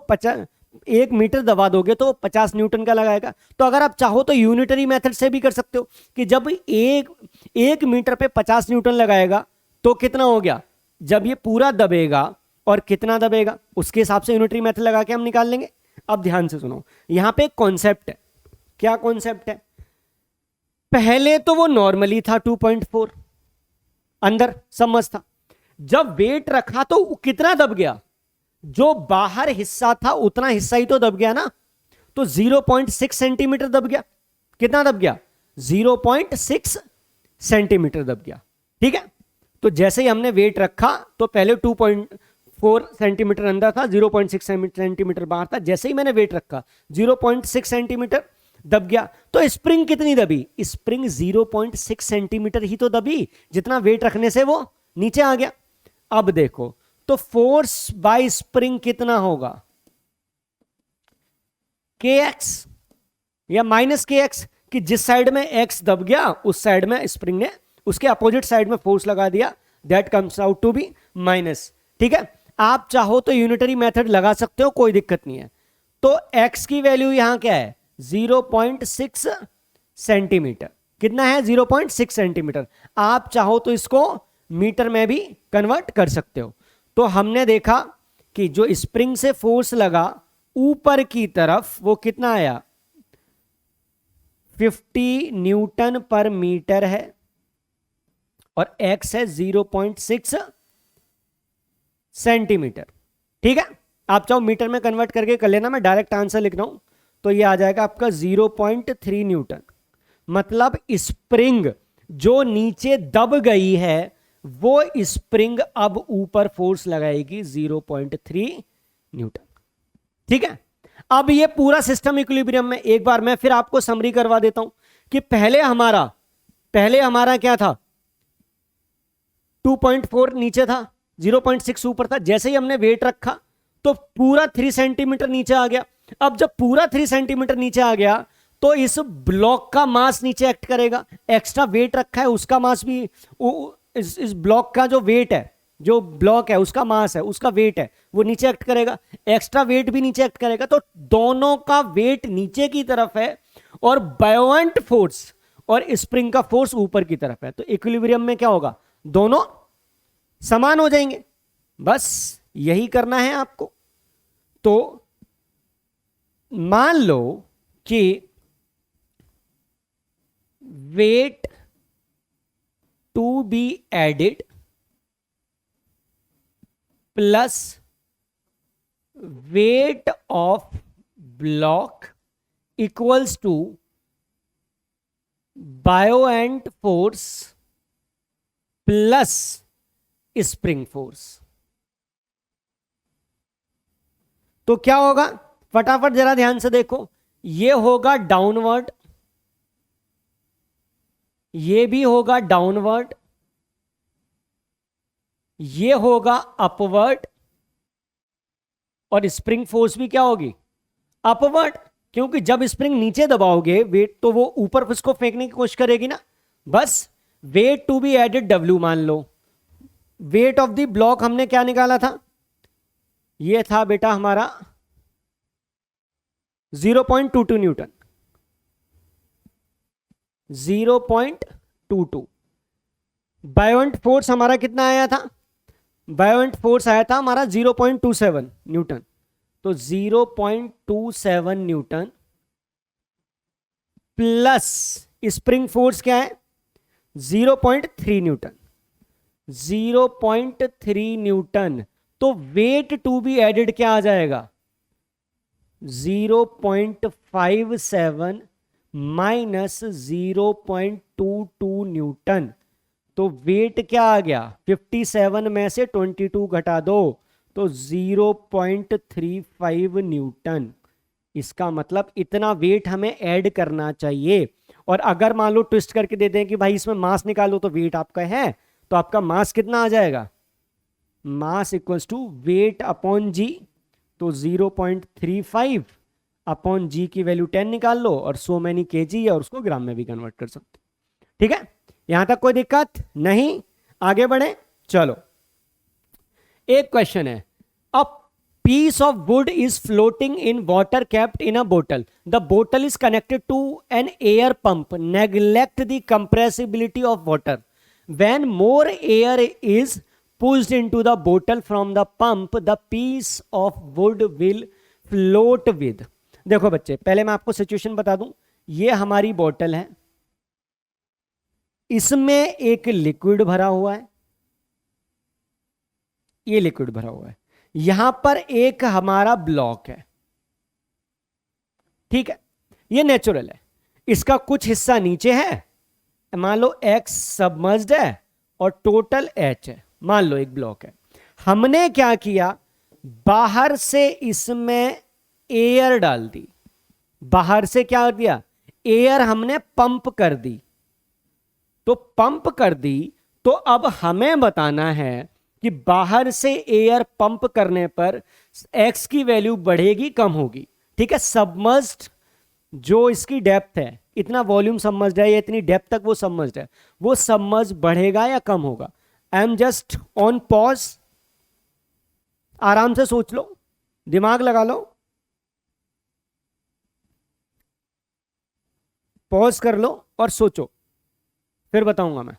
[SPEAKER 1] 1 मीटर दबा दोगे तो 50 न्यूटन का लगाएगा। तो अगर आप चाहो तो यूनिटरी मेथड से भी कर सकते हो कि जब 1 मीटर पे 50 न्यूटन लगाएगा तो कितना हो गया, जब ये पूरा दबेगा और कितना दबेगा उसके हिसाब से यूनिटरी मेथड लगा के हम निकाल लेंगे। अब ध्यान से सुनो, यहां पे एक कॉन्सेप्ट है। क्या कॉन्सेप्ट है? पहले तो वो नॉर्मली था 2.4, अंदर समझ था। जब वेट रखा तो कितना दब गया, जो बाहर हिस्सा था उतना हिस्सा ही तो दब गया ना, तो 0.6 सेंटीमीटर दब गया। कितना दब गया? 0.6 सेंटीमीटर दब गया। ठीक है, तो जैसे ही हमने वेट रखा तो पहले 2.4 सेंटीमीटर अंदर था, 0.6 सेंटीमीटर बाहर था। जैसे ही मैंने वेट रखा 0.6 सेंटीमीटर दब गया। तो स्प्रिंग कितनी दबी? स्प्रिंग 0.6 सेंटीमीटर ही तो दबी, जितना वेट रखने से वो नीचे आ गया। अब देखो तो फोर्स बाय स्प्रिंग कितना होगा? kx या माइनस kx, कि जिस साइड में x दब गया उस साइड में स्प्रिंग ने उसके अपोजिट साइड में फोर्स लगा दिया, that comes out to be minus. ठीक है, आप चाहो तो यूनिटरी मेथड लगा सकते हो, कोई दिक्कत नहीं है। तो x की वैल्यू यहां क्या है? 0.6 सेंटीमीटर। कितना है? 0.6 सेंटीमीटर। आप चाहो तो इसको मीटर में भी कन्वर्ट कर सकते हो। तो हमने देखा कि जो स्प्रिंग से फोर्स लगा ऊपर की तरफ वो कितना आया? 50 न्यूटन पर मीटर है और x है 0.6 सेंटीमीटर। ठीक है, आप चाहो मीटर में कन्वर्ट करके कर लेना, मैं डायरेक्ट आंसर लिख रहा हूं। तो ये आ जाएगा आपका 0.3 न्यूटन। मतलब स्प्रिंग जो नीचे दब गई है वो स्प्रिंग अब ऊपर फोर्स लगाएगी 0.3 न्यूटन। ठीक है, अब ये पूरा सिस्टम इक्विलिब्रियम में। एक बार मैं फिर आपको समरी करवा देता हूं कि पहले हमारा क्या था? 2.4 नीचे था, 0.6 ऊपर था। जैसे ही हमने वेट रखा तो पूरा 3 सेंटीमीटर नीचे आ गया। अब जब पूरा 3 सेंटीमीटर नीचे आ गया तो इस ब्लॉक का मास नीचे एक्ट करेगा। एक्स्ट्रा वेट रखा है उसका मास भी, इस ब्लॉक का जो वेट है, जो ब्लॉक है उसका मास है, उसका वेट है, वो नीचे एक्ट करेगा। एक्स्ट्रा वेट भी नीचे एक्ट करेगा। तो दोनों का वेट नीचे की तरफ है और बायोंट फोर्स और स्प्रिंग का फोर्स ऊपर की तरफ है। तो इक्विलिब्रियम में क्या होगा? दोनों समान हो जाएंगे। बस यही करना है आपको। तो मान लो कि weight to be added plus weight of block equals to buoyant force plus spring force. तो क्या होगा? फटाफट जरा ध्यान से देखो। ये होगा डाउनवर्ड, ये भी होगा डाउनवर्ड, ये होगा अपवर्ड, और स्प्रिंग फोर्स भी क्या होगी? अपवर्ड, क्योंकि जब स्प्रिंग नीचे दबाओगे वेट तो वो ऊपर उसको फेंकने की कोशिश करेगी ना। बस weight to be added W मान लो। वेट ऑफ द ब्लॉक हमने क्या निकाला था? ये था बेटा हमारा 0.22 न्यूटन, 0.22। बायोंट फोर्स हमारा कितना आया था? बायोंट फोर्स आया था हमारा 0.27 न्यूटन। तो 0.27 न्यूटन प्लस स्प्रिंग फोर्स क्या है? 0.3 न्यूटन, 0.3 न्यूटन। तो वेट टू बी एडेड क्या आ जाएगा? 0.57 माइनस 0.22 न्यूटन। तो वेट क्या आ गया, 57 में से 22 घटा दो तो 0.35 न्यूटन। इसका मतलब इतना वेट हमें ऐड करना चाहिए। और अगर मान लो ट्विस्ट करके दे दें कि भाई इसमें मास निकालो, तो वेट आपका है तो आपका मास कितना आ जाएगा, मास इक्वल्स टू वेट अपॉन जी। तो 0.35 अपॉन जी की वैल्यू 10 निकाल लो और सो मैनी केजी है, और उसको ग्राम में भी कन्वर्ट कर सकते। ठीक है, यहां तक कोई दिक्कत नहीं, आगे बढ़े। चलो, एक क्वेश्चन है, अ piece of wood is floating in water kept in a bottle. The bottle is connected to an air pump. Neglect the compressibility of water. When more air is pushed into the bottle from the pump, the piece of wood will float with. देखो बच्चे, पहले मैं आपको situation बता दूं। ये हमारी बोतल है, इसमें एक लिक्विड भरा हुआ है, ये लिक्विड भरा हुआ है, यहां पर एक हमारा ब्लॉक है। ठीक है, ये नेचुरल है, इसका कुछ हिस्सा नीचे है, मान लो x सबमर्ज्ड है और टोटल h है, मान लो एक ब्लॉक है। हमने क्या किया, बाहर से इसमें एयर डाल दी, बाहर से क्या दिया, एयर हमने पंप कर दी। तो पंप कर दी, तो अब हमें बताना है कि बाहर से एयर पंप करने पर x की वैल्यू बढ़ेगी कम होगी। ठीक है, सबमर्ज्ड जो इसकी डेप्थ है, इतना वॉल्यूम सबमर्ज्ड है या इतनी डेप्थ तक वो सबमर्ज्ड है, वो सबमर्ज बढ़ेगा या कम होगा। आई एम जस्ट ऑन पॉज, आराम से सोच लो, दिमाग लगा लो, पॉज कर लो और सोचो, फिर बताऊंगा मैं।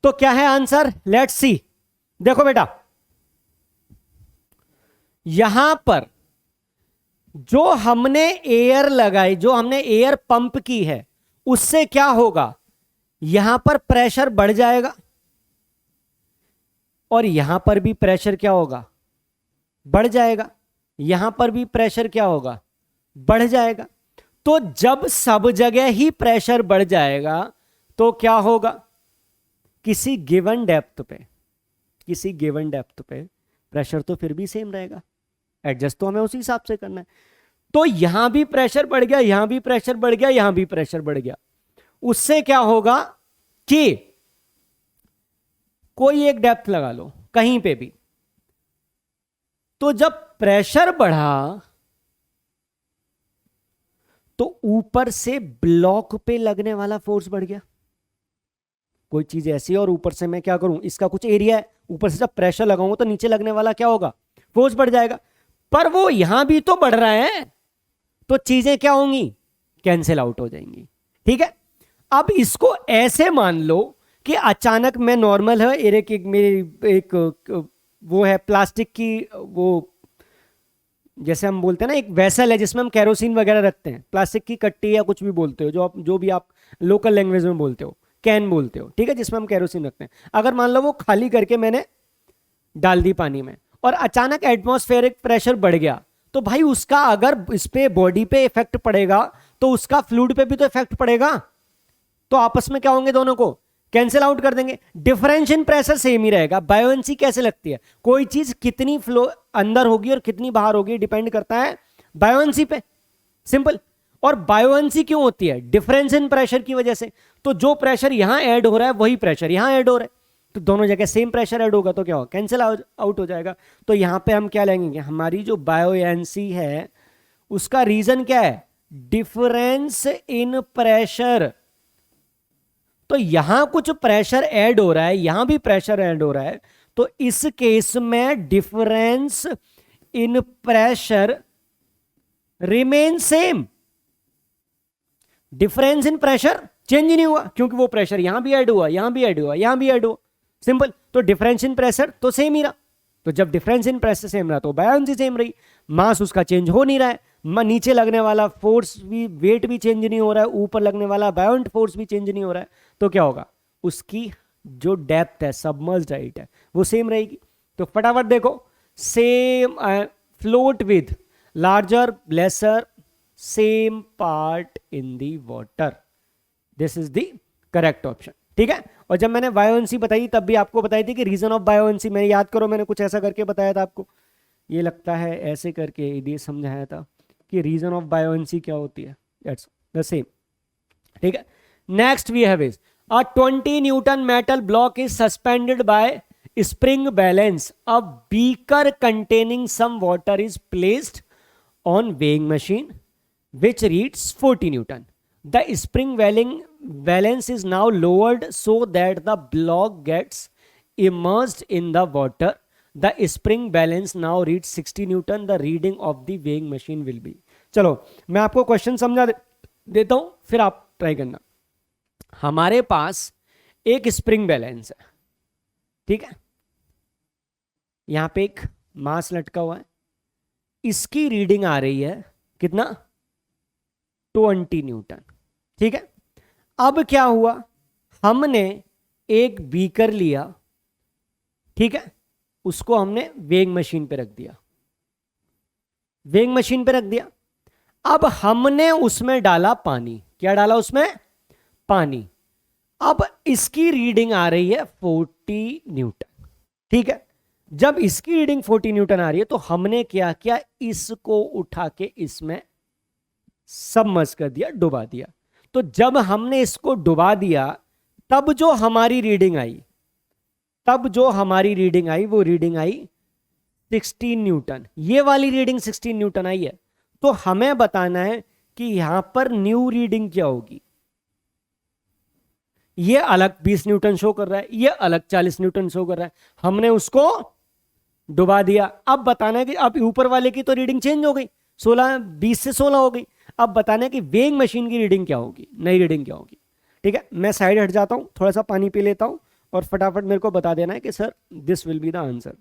[SPEAKER 1] तो क्या है आंसर, लेट्स सी। देखो बेटा, यहां पर जो हमने एयर लगाई, जो हमने एयर पंप की है, उससे क्या होगा, यहां पर प्रेशर बढ़ जाएगा और यहां पर भी प्रेशर क्या होगा, बढ़ जाएगा, यहां पर भी प्रेशर क्या होगा, बढ़ जाएगा। तो जब सब जगह ही प्रेशर बढ़ जाएगा तो क्या होगा, किसी गिवन डेप्थ पे, किसी गिवन डेप्थ पे प्रेशर तो फिर भी सेम रहेगा, एडजस्ट तो हमें उसी हिसाब से करना है। तो यहां भी प्रेशर बढ़ गया, यहां भी प्रेशर बढ़ गया, यहां भी प्रेशर बढ़ गया, उससे क्या होगा कि कोई एक डेप्थ लगा लो कहीं पे भी, तो जब प्रेशर बढ़ा तो ऊपर से ब्लॉक पे लगने वाला फोर्स बढ़ गया। कोई चीज ऐसी है और ऊपर से मैं क्या करूं, इसका कुछ एरिया है, ऊपर से जब प्रेशर लगाऊंगा तो नीचे लगने वाला क्या होगा, फोर्स बढ़ जाएगा। पर वो यहां भी तो बढ़ रहा है, तो चीजें क्या होंगी, कैंसिल आउट हो जाएंगी। ठीक है, अब इसको ऐसे मान लो कि अचानक मैं नॉर्मल है, मेरी एक वो है प्लास्टिक की, वो जैसे हम बोलते हैं ना, एक वेसल है जिसमें हम कैरोसिन वगैरह रखते हैं, प्लास्टिक की कट्टी या कुछ भी बोलते हो, जो भी आप लोकल लैंग्वेज में बोलते हो, कैन बोलते हो। ठीक है, जिसमें हम कैरोसिन रखते हैं। अगर मान लो वो खाली करके मैंने डाल दी पानी में और अचानक एटमॉस्फेरिक प्रेशर बढ़ गया, तो भाई उसका अगर इस पे बॉडी पे इफेक्ट पड़ेगा तो उसका फ्लूइड पे भी तो इफेक्ट पड़ेगा। तो आपस में क्या होंगे, दोनों को कैंसिल आउट कर देंगे, डिफरेंस इन प्रेशर सेम ही रहेगा। बायोएंसी कैसे लगती है, कोई चीज कितनी फ्लो अंदर होगी और कितनी बाहर होगी डिपेंड करता है बायोएंसी पे, सिंपल। और बायोएंसी क्यों होती है, डिफरेंस इन प्रेशर की वजह से। तो जो प्रेशर यहां ऐड हो रहा है वही प्रेशर यहां ऐड हो रहा है, तो दोनों जगह सेम प्रेशर ऐड होगा, तो क्या होगा, कैंसिल आउट हो जाएगा। तो यहां पे हम क्या लेंगे, हमारी जो बायोएंसी है उसका रीजन क्या है, डिफरेंस इन प्रेशर। तो यहां कुछ प्रेशर ऐड हो रहा है, यहां भी प्रेशर ऐड हो रहा है, तो इस केस में difference in pressure remain same. Difference in pressure change नहीं हुआ, क्योंकि वो प्रेशर यहां भी ऐड हुआ, यहां भी ऐड हुआ, यहां भी ऐड हुआ, सिंपल। तो डिफरेंस इन प्रेशर तो सेम ही रहा। तो जब डिफरेंस इन प्रेशर सेम रहा तो बायोएनर्जी सेम रही, मास उसका चेंज हो नहीं रहा है, नीचे लगने वाला फोर्स भी, वेट भी चेंज नहीं हो रहा है, ऊपर लगने वाला बायोंट फोर्स भी चेंज नहीं हो रहा है, तो क्या होगा, उसकी जो डेप्थ है, सबमर्ज्ड हाइट है, वो सेम रहेगी। तो फटाफट देखो, same float with larger lesser same part in the water. This is the correct option. ठीक है, और जब मैंने बायोएनसी बताई तब भी आपको बताई थी कि रीजन ऑफ बायोएनसी, मैंने याद करो मैंने कुछ ऐसा करके बताया था आपको, ये लगता है ऐसे करके ये समझाया था कि रीजन ऑफ बायोएनसी क्या होती है, दैट्स द सेम। ठीक है, next we have is a 20 newton metal block is suspended by spring balance, a beaker containing some water is placed on weighing machine which reads 40 newton. The spring balance is now lowered so that the block gets immersed in the water. The spring balance now reads 60 newton. The reading of the weighing machine will be, चलो मैं आपको question समझा देता हूं फिर आप try करना। हमारे पास एक स्प्रिंग बैलेंस है, ठीक है, यहां पे एक मास लटका हुआ है, इसकी रीडिंग आ रही है कितना, 20 न्यूटन। ठीक है, अब क्या हुआ, हमने एक बीकर लिया, ठीक है, उसको हमने वेइंग मशीन पे रख दिया, वेइंग मशीन पे रख दिया। अब हमने उसमें डाला पानी, क्या डाला उसमें, पानी। अब इसकी रीडिंग आ रही है 40 न्यूटन। ठीक है, जब इसकी रीडिंग 40 न्यूटन आ रही है तो हमने क्या किया, इसको उठा के इसमें सबमर्ज कर दिया, डुबा दिया। तो जब हमने इसको डुबा दिया तब जो हमारी रीडिंग आई, वो रीडिंग आई 16 न्यूटन। ये वाली रीडिंग 16 न्यूटन आई है। तो हमें बताना है कि यहां पर न्यू रीडिंग क्या होगी। ये अलग 20 न्यूटन शो कर रहा है, ये अलग 40 न्यूटन शो कर रहा है, हमने उसको डुबा दिया। अब बताना है कि अब ऊपर वाले की तो रीडिंग चेंज हो गई, 20 से 16 हो गई। अब बताना है कि वेइंग मशीन की रीडिंग क्या होगी, नई रीडिंग क्या होगी। ठीक है, मैं साइड हट जाता हूं, थोड़ा सा पानी पी लेता हूं और फटाफट मेरे को बता देना है कि sir this will be the answer.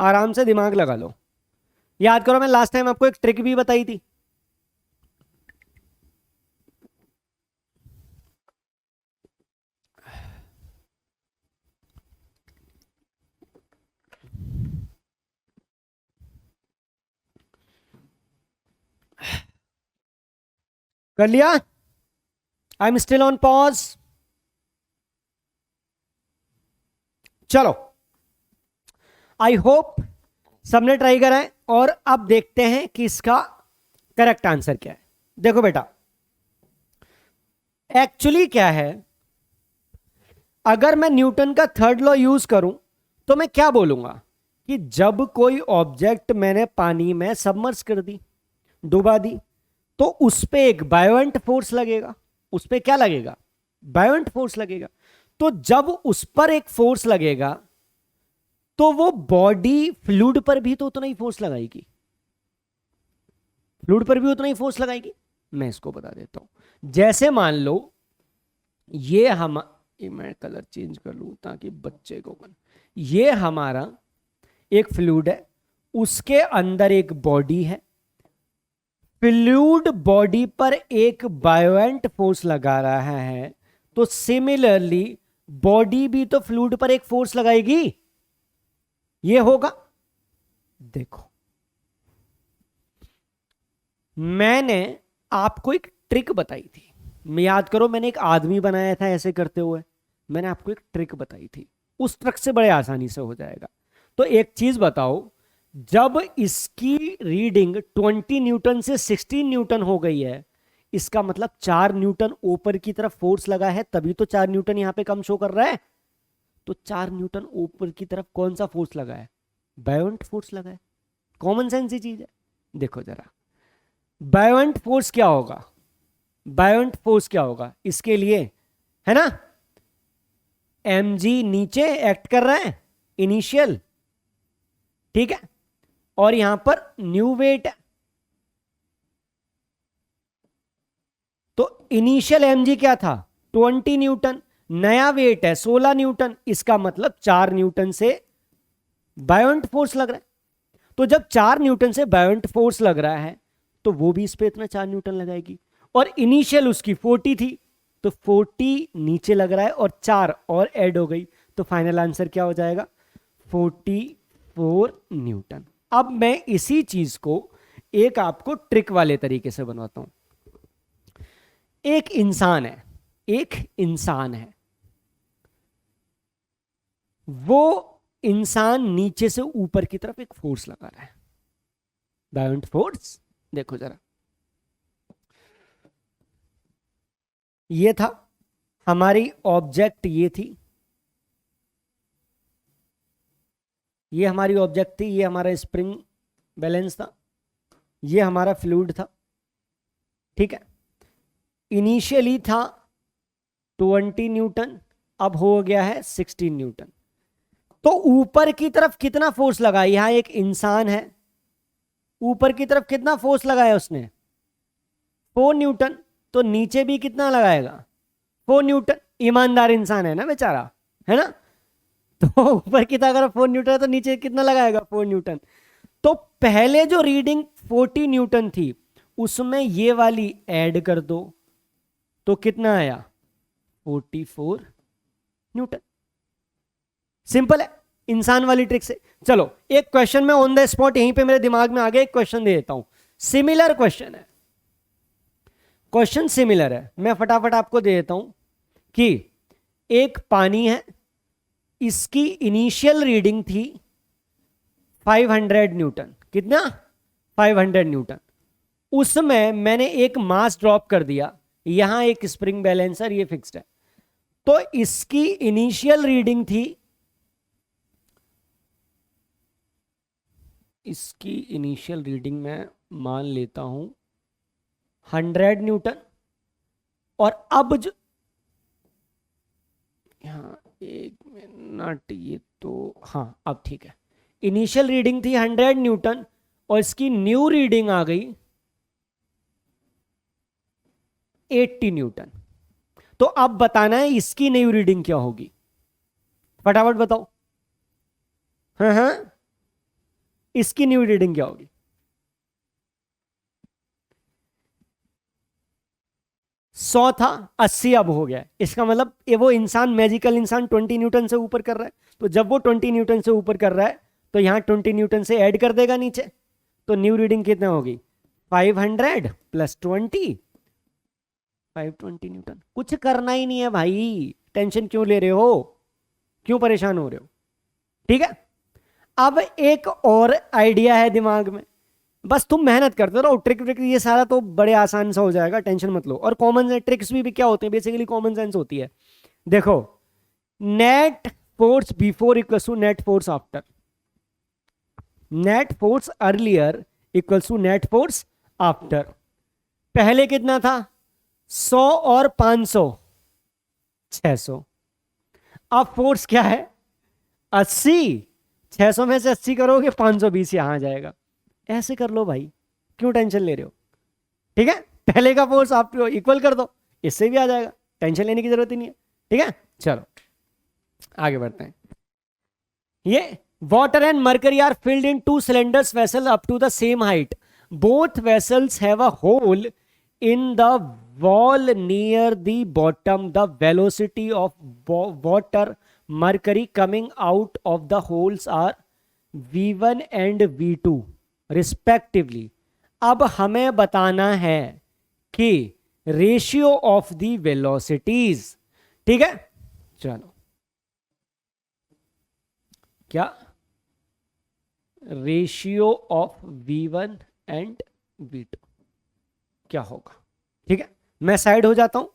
[SPEAKER 1] आराम से दिमाग लगा लो, याद करो मैं लास्ट टाइम आपको एक ट्रिक भी बताई थी। कर लिया, I am still on pause. चलो, आई होप सबने ट्राई करा है और अब देखते हैं कि इसका करेक्ट आंसर क्या है। देखो बेटा, एक्चुअली क्या है, अगर मैं न्यूटन का थर्ड लॉ यूज करूं तो मैं क्या बोलूंगा कि जब कोई ऑब्जेक्ट मैंने पानी में सबमर्ज कर दी, डुबा दी, तो उस पे एक बायोएंट फोर्स लगेगा। उस पे क्या लगेगा, बायोएंट फोर्स लगेगा। तो जब उस पर एक फोर्स लगेगा तो वो बॉडी फ्लूइड पर भी तो उतना ही फोर्स लगाएगी, फ्लूइड पर भी उतना ही फोर्स लगाएगी। मैं इसको बता देता हूं। जैसे मान लो मैं कलर चेंज कर लूं ताकि बच्चे को ये हमारा एक फ्लूइड है, उसके अंदर एक बॉडी है, फ्लूइड बॉडी पर एक बायोएंट फोर्स लगा रहा है, तो सिमिलरली बॉडी भी तो फ्लूइड पर एक फोर्स लगाएगी, ये होगा। देखो, मैंने आपको एक ट्रिक बताई थी, याद करो मैंने एक आदमी बनाया था ऐसे करते हुए, मैंने आपको एक ट्रिक बताई थी, उस ट्रिक से बड़े आसानी से हो जाएगा। तो एक चीज बताओ, जब इसकी रीडिंग 20 न्यूटन से 16 न्यूटन हो गई है, इसका मतलब 4 न्यूटन ऊपर की तरफ फोर्स लगा है, तभी तो 4 न्यूटन यहां पे कम शो कर रहा है। तो 4 न्यूटन ऊपर की तरफ कौन सा फोर्स लगा है, बायोएंट फोर्स लगा है। कॉमन सेंस ही चीज है। देखो जरा, बायोएंट फोर्स क्या होगा, बायोएंट फोर्स क्या होगा इसके लिए, है ना, mg नीचे एक्ट कर रहा है इनिशियल, ठीक है, और यहां पर न्यू वेट है। तो इनिशियल mg क्या था, 20 न्यूटन, नया वेट है 16 न्यूटन, इसका मतलब 4 न्यूटन से बायोएंट फोर्स लग रहा है। तो जब 4 न्यूटन से बायोएंट फोर्स लग रहा है तो वो भी इस पे इतना 4 न्यूटन लगाएगी, और इनिशियल उसकी 40 थी, तो 40 नीचे लग रहा है और 4 और ऐड हो गई, तो फाइनल आंसर क्या हो जाएगा, न्यूटन। अब मैं इसी चीज को एक आपको ट्रिक वाले तरीके से बनवाता हूं। एक इंसान है, वो इंसान नीचे से ऊपर की तरफ एक फोर्स लगा रहा है, बायोंट फोर्स। देखो जरा, ये था हमारी ऑब्जेक्ट, ये हमारी ऑब्जेक्ट थी, ये हमारा स्प्रिंग बैलेंस था, ये हमारा फ्लूइड था, ठीक है। इनिशियली था 20 न्यूटन, अब हो गया है 16 न्यूटन। तो ऊपर की तरफ कितना फोर्स लगा, यहां एक इंसान है, ऊपर की तरफ कितना फोर्स लगाया उसने, 4 न्यूटन। तो नीचे भी कितना लगाएगा, 4 न्यूटन। ईमानदार इंसान है ना बेचारा, है ना। तो ऊपर की तरफ अगर 4 न्यूटन है तो नीचे कितना लगाएगा, 4 न्यूटन। तो पहले जो रीडिंग 40 न्यूटन थी उसमें ये वाली ऐड कर दो, तो कितना आया, 44 न्यूटन। सिंपल है, इंसान वाली ट्रिक से। चलो एक क्वेश्चन में ऑन द स्पॉट यहीं पे मेरे दिमाग में आ गया, एक क्वेश्चन दे देता हूं। सिमिलर क्वेश्चन है, क्वेश्चन सिमिलर है, मैं फटाफट आपको दे देता हूं कि एक पानी है, इसकी इनिशियल रीडिंग थी 500 न्यूटन। कितना, 500 न्यूटन। उसमें मैंने एक मास ड्रॉप कर दिया, यहां एक स्प्रिंग बैलेंसर, ये फिक्स्ड है। तो इसकी इनिशियल रीडिंग थी, इसकी इनिशियल रीडिंग मैं मान लेता हूं 100 न्यूटन। और अब जो, हाँ एक मिनट, ये तो हाँ अब ठीक है, इनिशियल रीडिंग थी 100 न्यूटन और इसकी न्यू रीडिंग आ गई 80 न्यूटन। तो अब बताना है इसकी न्यू रीडिंग क्या होगी, फटाफट बताओ। हाँ, इसकी न्यू रीडिंग क्या होगी, 100 था, 80 अब हो गया। इसका मतलब ये वो इंसान, मैजिकल इंसान 20 न्यूटन से ऊपर कर रहा है। तो जब वो 20 न्यूटन से ऊपर कर रहा है तो यहां 20 न्यूटन से ऐड कर देगा नीचे, तो न्यू रीडिंग कितना होगी, 500 प्लस 20, 520 न्यूटन। कुछ करना ही नहीं है भाई, टेंशन क्यों ले रहे हो, क्यों परेशान हो रहे हो, ठीक है। अब एक और आइडिया है दिमाग में, बस तुम मेहनत करते रहो, ट्रिक ट्रिक ये सारा तो बड़े आसान सा हो जाएगा, टेंशन मत लो। और कॉमन ट्रिक्स भी क्या होते हैं, बेसिकली कॉमन सेंस होती है। देखो, net force before equals to net force after, net force earlier equals to net force after. पहले कितना था, 100 और 500, 600। अब फोर्स क्या है, 80। 600 में से 80 करोगे 520 यहां आ जाएगा। ऐसे कर लो भाई, क्यों टेंशन ले रहे हो, ठीक है। पहले का फोर्स आप इक्वल कर दो, इससे भी आ जाएगा, टेंशन लेने की जरूरत ही नहीं है, ठीक है। चलो आगे बढ़ते हैं। ये water and mercury are filled in 2 cylinders vessel up to the same height, both vessels have a hole in the wall near the bottom. The velocity of water mercury coming out of the holes are v1 and v2 respectively. अब हमें बताना है कि ratio of the velocities, ठीक है। चलो, क्या ratio of v1 and v2 क्या होगा, ठीक है। मैं साइड हो जाता हूं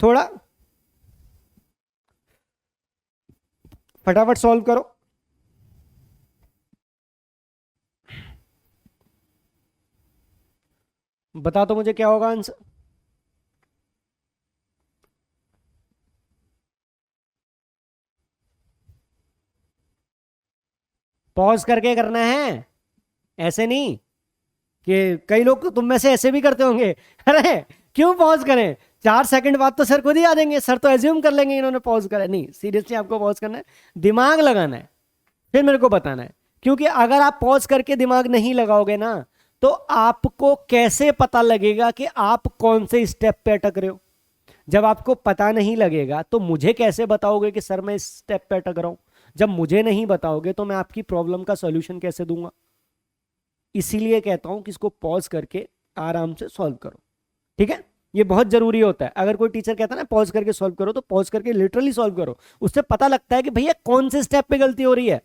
[SPEAKER 1] थोड़ा, फटाफट सॉल्व करो। बता दो मुझे क्या होगा आंसर। पॉज करके करना है, ऐसे नहीं कि कई लोग तो तुम में से ऐसे भी करते होंगे, अरे क्यों पॉज करें, 4 सेकंड बाद तो सर खुद ही आ देंगे, सर तो एज्यूम कर लेंगे इन्होंने पॉज करा। नहीं, सीरियसली आपको पॉज करना है, दिमाग लगाना है, फिर मेरे को बताना है। क्योंकि अगर आप पॉज करके दिमाग नहीं लगाओगे ना, तो आपको कैसे पता लगेगा कि आप कौन से स्टेप पे अटक रहे हो। जब आपको पता नहीं लगेगा तो मुझे कैसे बताओगे कि सर मैं इस स्टेप पे अटक रहा हूं। जब मुझे नहीं बताओगे तो मैं आपकी प्रॉब्लम का सॉल्यूशन कैसे दूंगा? इसीलिए कहता हूं कि इसको पॉज करके आराम से सॉल्व करो, ठीक है? ये बहुत जरूरी होता है। अगर कोई टीचर कहता है ना पॉज करके सॉल्व करो, तो पॉज करके लिटरली सॉल्व करो। उससे पता लगता है कि भैया कौन से स्टेप पे गलती हो रही है।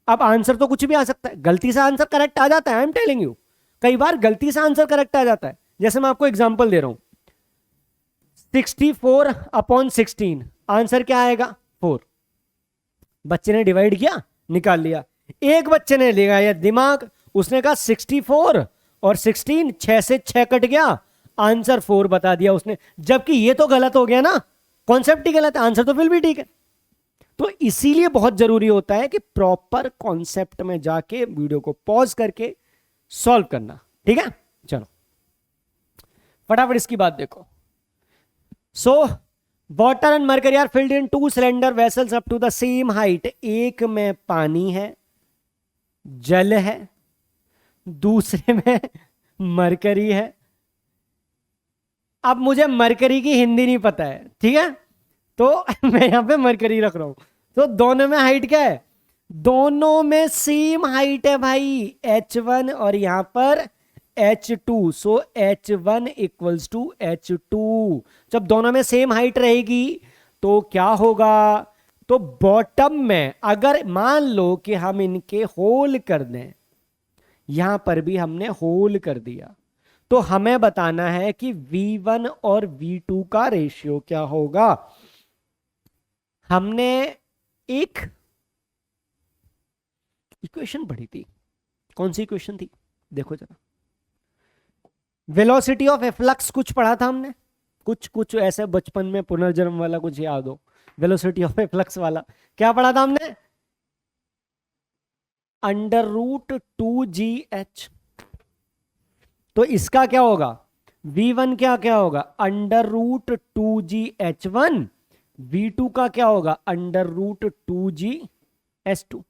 [SPEAKER 1] अब आंसर तो कुछ भी आ सकता है, गलती से आंसर करेक्ट आ जाता है, आई एम टेलिंग यू। कई बार गलती से आंसर करेक्ट आ जाता है। जैसे मैं आपको एग्जांपल दे रहा हूं, 64/16, आंसर क्या आएगा? 4। बच्चे ने डिवाइड किया, निकाल लिया। एक बच्चे ने लगाया दिमाग, उसने कहा 64 और 16, 6 से 6 कट गया, आंसर 4 बता दिया उसने। जबकि ये तो गलत हो गया ना, कॉन्सेप्ट ही गलत है, आंसर तो फिर भी ठीक है। तो इसीलिए बहुत जरूरी होता है कि प्रॉपर कॉन्सेप्ट में जाके वीडियो को पॉज करके सॉल्व करना, ठीक है? चलो फटाफट इसकी बात देखो। So water and mercury are filled in 2 cylinder vessels up to the same height. एक में पानी है, जल है, दूसरे में मरकरी है। अब मुझे मरकरी की हिंदी नहीं पता है, ठीक है? तो मैं यहां पे मरकरी रख रहा हूं। तो दोनों में हाइट क्या है? दोनों में सेम हाइट है भाई, H1 और यहां पर H2। So H1 equals to H2। जब दोनों में सेम हाइट रहेगी तो क्या होगा? तो बॉटम में अगर मान लो कि हम इनके होल कर दें, यहां पर भी हमने होल कर दिया, तो हमें बताना है कि V1 और V2 का रेशियो क्या होगा। हमने एक इक्वेशन पढ़ी थी, कौन सी इक्वेशन थी? देखो जरा, वेलोसिटी ऑफ एफ्लक्स कुछ पढ़ा था हमने, कुछ ऐसे बचपन में पुनर्जन्म वाला कुछ याद हो, वेलोसिटी ऑफ एफ्लक्स वाला क्या पढ़ा था हमने? √2gh। तो इसका क्या होगा? V1 क्या होगा? √2gh1। V2 का क्या होगा? √2gh2।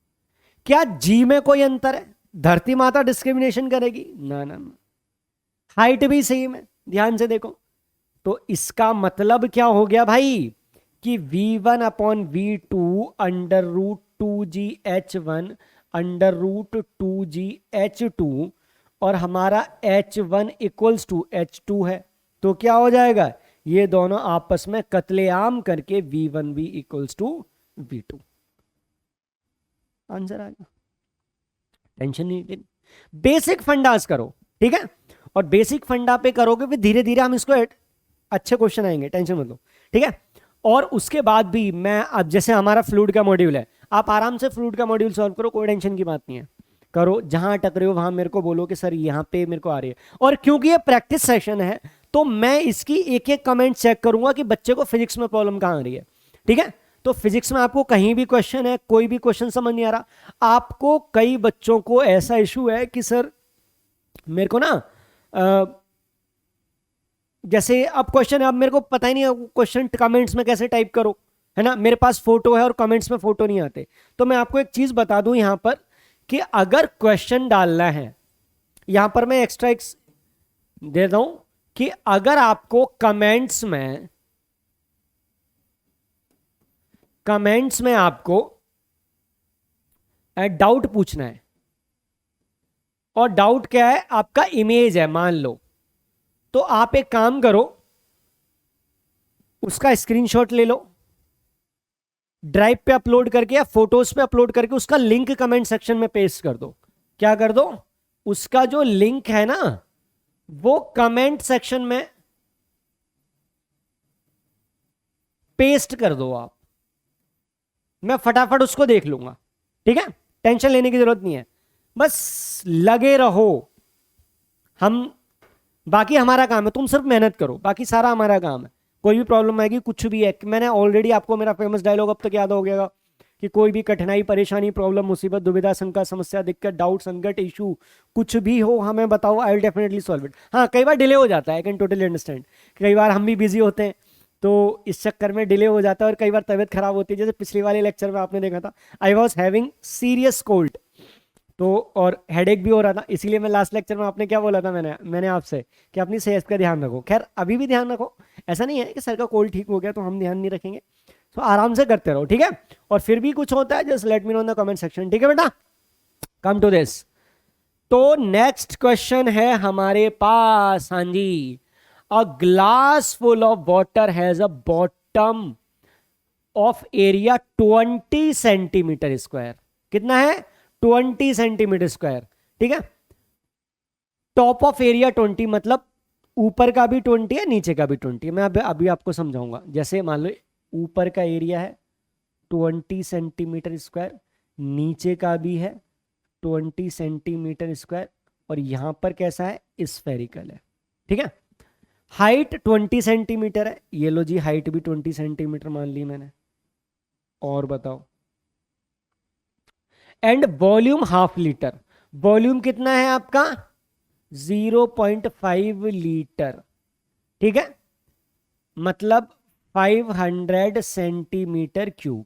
[SPEAKER 1] क्या जी में कोई अंतर है? धरती माता डिस्क्रिमिनेशन करेगी? ना ना ना, हाइट भी सेम है, ध्यान से देखो। तो इसका मतलब क्या हो गया भाई कि V1/V2 √2gh1 √2gh2 और हमारा H1 इक्वल्स टू H2 है। तो क्या हो जाएगा? ये दोनों आपस में कत्लेआम करके V1 भी इक्वल्स टू V2। आंसर आ गया, टेंशन नहीं लेनी। बेसिक फंडास करो, ठीक है? और बेसिक फंडा पे करोगे फिर धीरे धीरे हम इसको अच्छे क्वेश्चन आएंगे, टेंशन मत लो, ठीक है? और उसके बाद भी मैं अब जैसे हमारा फ्लूइड का मॉड्यूल है, आप आराम से फ्लूइड का मॉड्यूल सॉल्व करो, कोई टेंशन की बात नहीं है। करो, जहां अटक रहे हो वहां मेरे को बोलो कि सर यहां पे मेरे को आ रही है। और क्योंकि ये प्रैक्टिस सेशन है तो मैं इसकी एक एक कमेंट चेक करूंगा कि बच्चे को फिजिक्स में प्रॉब्लम कहां आ रही है, ठीक है? तो फिजिक्स में आपको कहीं भी क्वेश्चन है, कोई भी क्वेश्चन समझ नहीं आ रहा, आपको कई बच्चों को ऐसा इशू है कि सर मेरे को ना जैसे अब क्वेश्चन है, अब मेरे को पता ही नहीं क्वेश्चन कमेंट्स में कैसे टाइप करो, है ना? मेरे पास फोटो है और कमेंट्स में फोटो नहीं आते। तो मैं आपको एक चीज बता दूं यहां पर कि अगर क्वेश्चन डालना है, यहां पर मैं एक्स्ट्रा दे दूं कि अगर आपको कमेंट्स में आपको डाउट पूछना है, और डाउट क्या है? आपका इमेज है मान लो, तो आप एक काम करो, उसका स्क्रीनशॉट ले लो, ड्राइव पे अपलोड करके या फोटोज पे अपलोड करके उसका लिंक कमेंट सेक्शन में पेस्ट कर दो। क्या कर दो? उसका जो लिंक है ना वो कमेंट सेक्शन में पेस्ट कर दो आप, मैं फटाफट उसको देख लूंगा, ठीक है? टेंशन लेने की जरूरत नहीं है, बस लगे रहो। हम बाकी हमारा काम है, तुम सिर्फ मेहनत करो, बाकी सारा हमारा काम है। कोई भी प्रॉब्लम आएगी, कुछ भी है, मैंने ऑलरेडी आपको मेरा फेमस डायलॉग अब तक याद हो गया कि कोई भी कठिनाई, परेशानी, प्रॉब्लम, मुसीबत, दुविधा, शंका, समस्या, दिक्कत, डाउट, संकट, इशू कुछ भी हो हमें बताओ, I will definitely solve it. हाँ, कई बार डिले हो जाता है, आई कैन टोटली अंडरस्टैंड। कई बार हम भी बिजी होते हैं तो इस चक्कर में डिले हो जाता है, और कई बार तबीयत खराब होती है। जैसे पिछले वाले लेक्चर में आपने देखा था, I was having serious cold, तो और हेडेक भी हो रहा था। इसीलिए मैं लास्ट लेक्चर में आपने क्या बोला था, मैंने आपसे कि अपनी सेहत का ध्यान रखो। खैर अभी भी ध्यान रखो, ऐसा नहीं है कि सर का कोल्ड ठीक हो गया तो हम ध्यान नहीं रखेंगे। तो आराम से करते रहो, ठीक है। और फिर भी कुछ होता है just let me know in the comment section, ठीक है बेटा। कम टू दिस, तो नेक्स्ट क्वेश्चन है हमारे पास, हाँ जी। A glass full of water has a bottom of area 20 centimetre square. कितना है? 20 सेंटीमीटर स्क्वायर, ठीक है। टॉप ऑफ एरिया 20 मतलब ऊपर का भी 20 है, नीचे का भी 20 है। मैं अभी आपको समझाऊंगा। जैसे मान लो ऊपर का एरिया है 20 सेंटीमीटर स्क्वायर, नीचे का भी है 20 सेंटीमीटर स्क्वायर, और यहां पर कैसा है? स्फेरिकल है, ठीक है। हाइट 20 सेंटीमीटर है, ये लो जी, हाइट भी 20 सेंटीमीटर मान ली मैंने। और बताओ, and volume half litre. Volume कितना है आपका? 0.5 लीटर, ठीक है। मतलब 500 सेंटीमीटर क्यूब।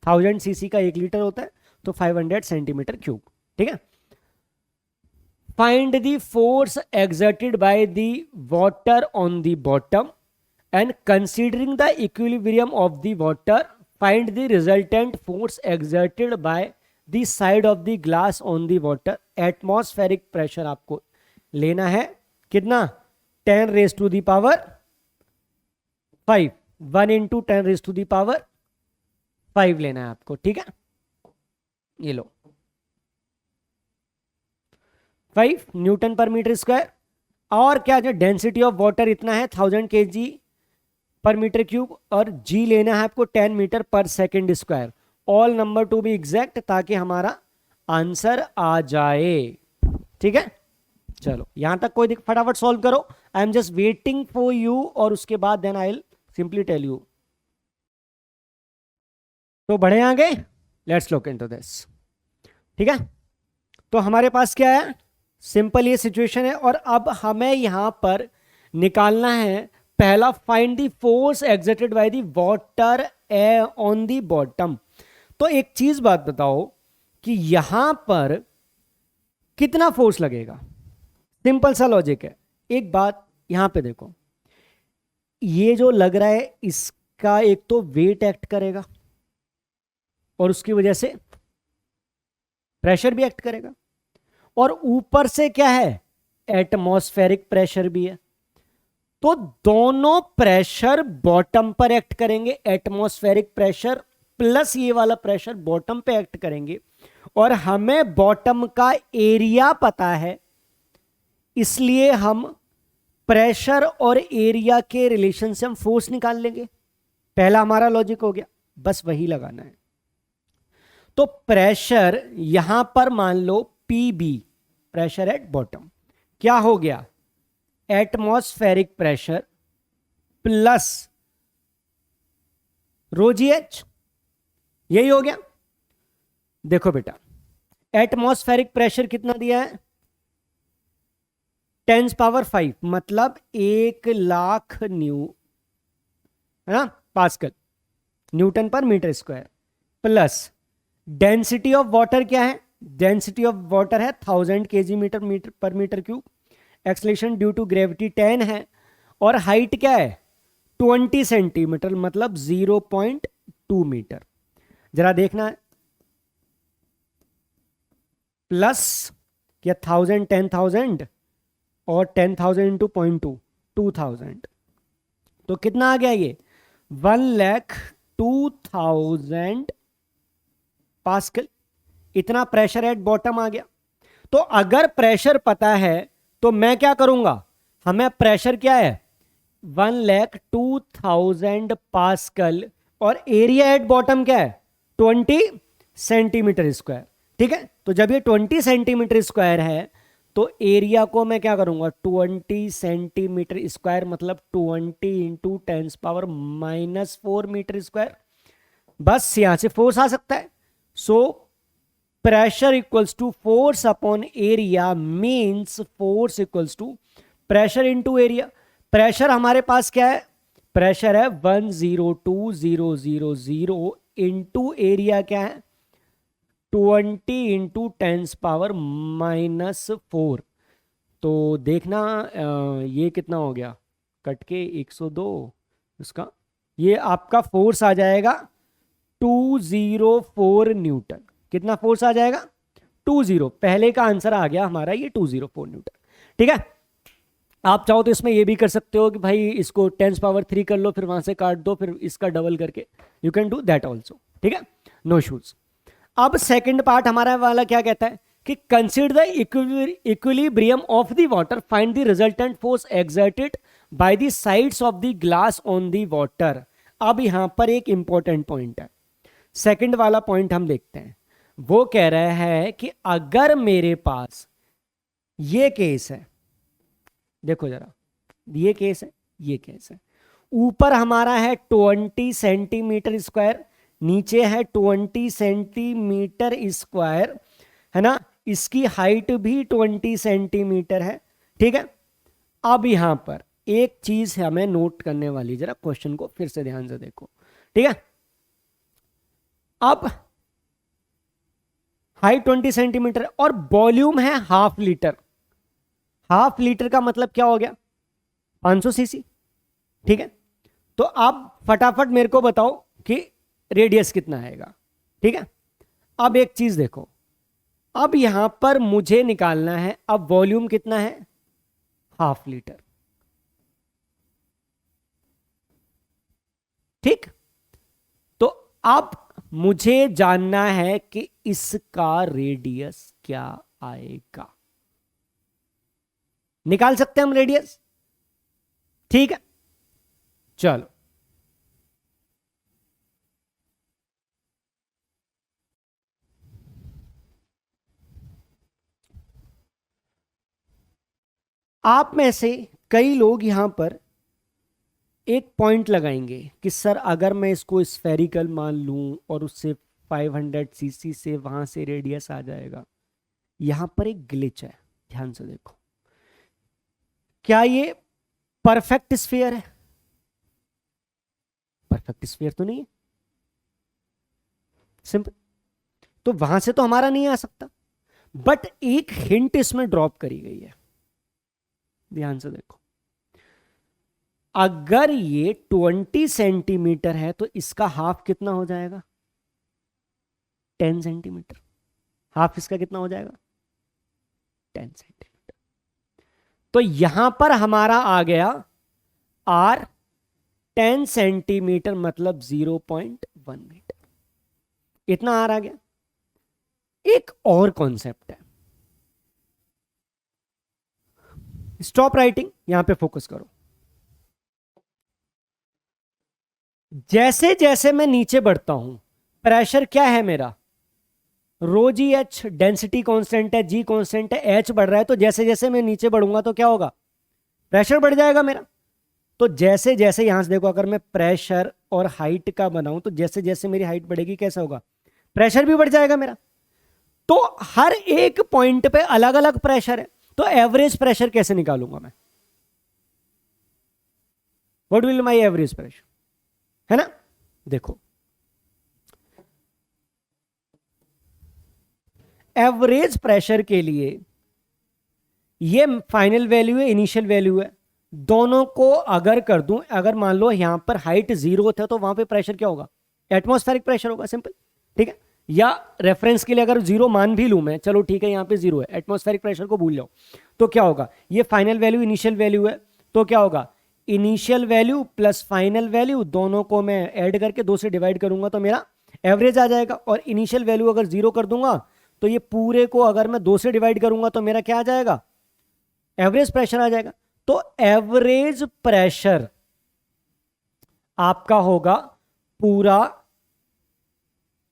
[SPEAKER 1] 1000 सीसी का 1 लीटर होता है, तो 500 सेंटीमीटर क्यूब, ठीक है। Find the force exerted by the water on the bottom and considering the equilibrium of the water find the resultant force exerted by the side of the glass on the water। Atmospheric pressure आपको लेना है कितना? 10 raise to the power 5, 1 into 10 raise to the power 5 लेना है आपको, ठीक है। ये लो 5 न्यूटन पर मीटर स्क्वायर। और क्या जो डेंसिटी ऑफ वाटर इतना है 1000 kg पर मीटर क्यूब, और जी लेना है आपको 10 मीटर पर second square. All number to be exact, ताकि हमारा आंसर आ जाए, ठीक है। चलो यहां तक कोई फटाफट सॉल्व करो। I am just waiting for you, और उसके बाद then I will simply tell you. तो बढ़े आगे, लेट्स लुक इनटू दिस, ठीक है। तो हमारे पास क्या है? सिंपल ये सिचुएशन है, और अब हमें यहां पर निकालना है पहला, find the force exerted by the water on the bottom. तो एक चीज बात बताओ कि यहां पर कितना फोर्स लगेगा? सिंपल सा लॉजिक है। एक बात यहां पे देखो, ये जो लग रहा है इसका एक तो वेट एक्ट करेगा, और उसकी वजह से प्रेशर भी एक्ट करेगा, और ऊपर से क्या है? एटमॉस्फेरिक प्रेशर भी है। तो दोनों प्रेशर बॉटम पर एक्ट करेंगे, एटमॉस्फेरिक प्रेशर प्लस ये वाला प्रेशर बॉटम पे एक्ट करेंगे। और हमें बॉटम का एरिया पता है, इसलिए हम प्रेशर और एरिया के रिलेशन से हम फोर्स निकाल लेंगे। पहला हमारा लॉजिक हो गया, बस वही लगाना है। तो प्रेशर यहां पर मान लो PB, प्रेशर एट बॉटम, क्या हो गया? एटमॉस्फेरिक प्रेशर प्लस ρgh, यही हो गया। देखो बेटा, एटमॉस्फेरिक प्रेशर कितना दिया है? 10 पावर 5, मतलब 1,00,000 है ना, pascal, newton per metre square. Plus density of water क्या है? डेंसिटी ऑफ वाटर है 1000 kg पर metre cube. Acceleration due to gravity 10 है, और हाइट क्या है? 20 सेंटीमीटर, मतलब 0.2 मीटर। जरा देखना है, प्लस क्या 1000 10,000 और 10,000 इंटू 0.2 2000, तो कितना आ गया ये? 1,02,000 पास्कल। इतना प्रेशर एट बॉटम आ गया। तो अगर प्रेशर पता है तो मैं क्या करूंगा? हमें प्रेशर क्या है? 1,02,000 पास्कल, और एरिया एट बॉटम क्या है? 20 सेंटीमीटर स्क्वायर, ठीक है। तो जब ये 20 सेंटीमीटर स्क्वायर है, तो एरिया को मैं क्या करूंगा? 20 सेंटीमीटर स्क्वायर, मतलब 20 इंटू 10⁻⁻4 मीटर स्क्वायर। बस यहां से फोर्स आ सकता है। So pressure equals to force upon area, means force equals to pressure into area. Pressure हमारे पास क्या है? प्रेशर है 102,000 इंटू एरिया क्या है? 20 इंटू 10⁻⁻4। तो देखना ये कितना हो गया? कट के 102, उसका ये आपका फोर्स आ जाएगा 204 न्यूटन। कितना फोर्स आ जाएगा? 20। पहले का आंसर आ गया हमारा ये 204 न्यूटन। ठीक है, आप चाहो तो इसमें ये भी कर सकते हो कि भाई इसको 10⁻³ कर लो, फिर वहां से काट दो, फिर इसका डबल करके, you can do that also. ठीक है, नो इश्यूज। अब सेकंड पार्ट हमारा वाला क्या कहता है कि consider the equilibrium of the water, find the resultant force exerted by the sides of the glass on the water. अब यहां पर एक इंपॉर्टेंट पॉइंट है, सेकंड वाला पॉइंट हम देखते हैं। वो कह रहा है कि अगर मेरे पास ये केस है, देखो जरा, ये केस है, ये केस है, ऊपर हमारा है 20 सेंटीमीटर स्क्वायर, नीचे है 20 सेंटीमीटर स्क्वायर, है ना, इसकी हाइट भी 20 सेंटीमीटर है। ठीक है, अब यहां पर एक चीज हमें नोट करने वाली, जरा क्वेश्चन को फिर से ध्यान से देखो। ठीक है, अब हाइट 20 सेंटीमीटर और वॉल्यूम है 1/2 लीटर। 1/2 लीटर का मतलब क्या हो गया? 500 सीसी। ठीक है, तो आप फटाफट मेरे को बताओ कि रेडियस कितना आएगा। ठीक है, अब एक चीज देखो, अब यहां पर मुझे निकालना है, अब वॉल्यूम कितना है? 1/2 लीटर। ठीक, तो अब मुझे जानना है कि इसका रेडियस क्या आएगा। निकाल सकते हैं हम रेडियस? ठीक है, चलो आप में से कई लोग यहां पर एक पॉइंट लगाएंगे कि सर अगर मैं इसको स्फेरिकल मान लूं और उससे 500 सीसी से वहां से रेडियस आ जाएगा। यहां पर एक ग्लिच है, ध्यान से देखो। क्या ये परफेक्ट स्फीयर है? परफेक्ट स्फीयर तो नहीं है, सिंपल। तो वहां से तो हमारा नहीं आ सकता, बट एक हिंट इसमें ड्रॉप करी गई है, ध्यान से देखो। अगर ये 20 सेंटीमीटर है तो इसका हाफ कितना हो जाएगा? 10 सेंटीमीटर। हाफ इसका कितना हो जाएगा? 10 सेंटीमीटर। तो यहां पर हमारा आ गया आर 10 सेंटीमीटर मतलब 0.1 मीटर। इतना आर आ गया। एक और कॉन्सेप्ट है, स्टॉप राइटिंग, यहां पे फोकस करो। जैसे जैसे मैं नीचे बढ़ता हूं, प्रेशर क्या है मेरा? रो जी एच, डेंसिटी कांस्टेंट है, जी कांस्टेंट है, एच बढ़ रहा है। तो जैसे जैसे मैं नीचे बढ़ूंगा तो क्या होगा? प्रेशर बढ़ जाएगा मेरा। तो जैसे जैसे यहां से देखो, अगर मैं प्रेशर और हाइट का बनाऊं तो जैसे जैसे मेरी हाइट बढ़ेगी कैसा होगा? प्रेशर भी बढ़ जाएगा मेरा। तो हर एक पॉइंट पे अलग अलग प्रेशर है, तो एवरेज प्रेशर कैसे निकालूंगा मैं? What will my average pressure, है ना? देखो, एवरेज प्रेशर के लिए ये फाइनल वैल्यू है, इनिशियल वैल्यू है, दोनों को अगर कर दूं, अगर मान लो यहां पर हाइट 0 था तो वहां पे प्रेशर क्या होगा? एटमॉस्फेरिक प्रेशर होगा, सिंपल। ठीक है, या रेफरेंस के लिए अगर 0 मान भी लूं मैं, चलो ठीक है, यहां पे 0 है, एटमॉस्फेरिक प्रेशर को भूल जाओ, तो क्या होगा? ये फाइनल वैल्यू इनिशियल वैल्यू है, तो क्या होगा? Initial value plus final value दोनों को मैं ऐड करके 2 से डिवाइड करूंगा तो मेरा एवरेज आ जाएगा। और इनिशियल वैल्यू अगर 0 कर दूंगा तो ये पूरे को अगर मैं 2 से डिवाइड करूंगा तो मेरा क्या आ जाएगा? एवरेज प्रेशर आ जाएगा। तो एवरेज प्रेशर आपका होगा पूरा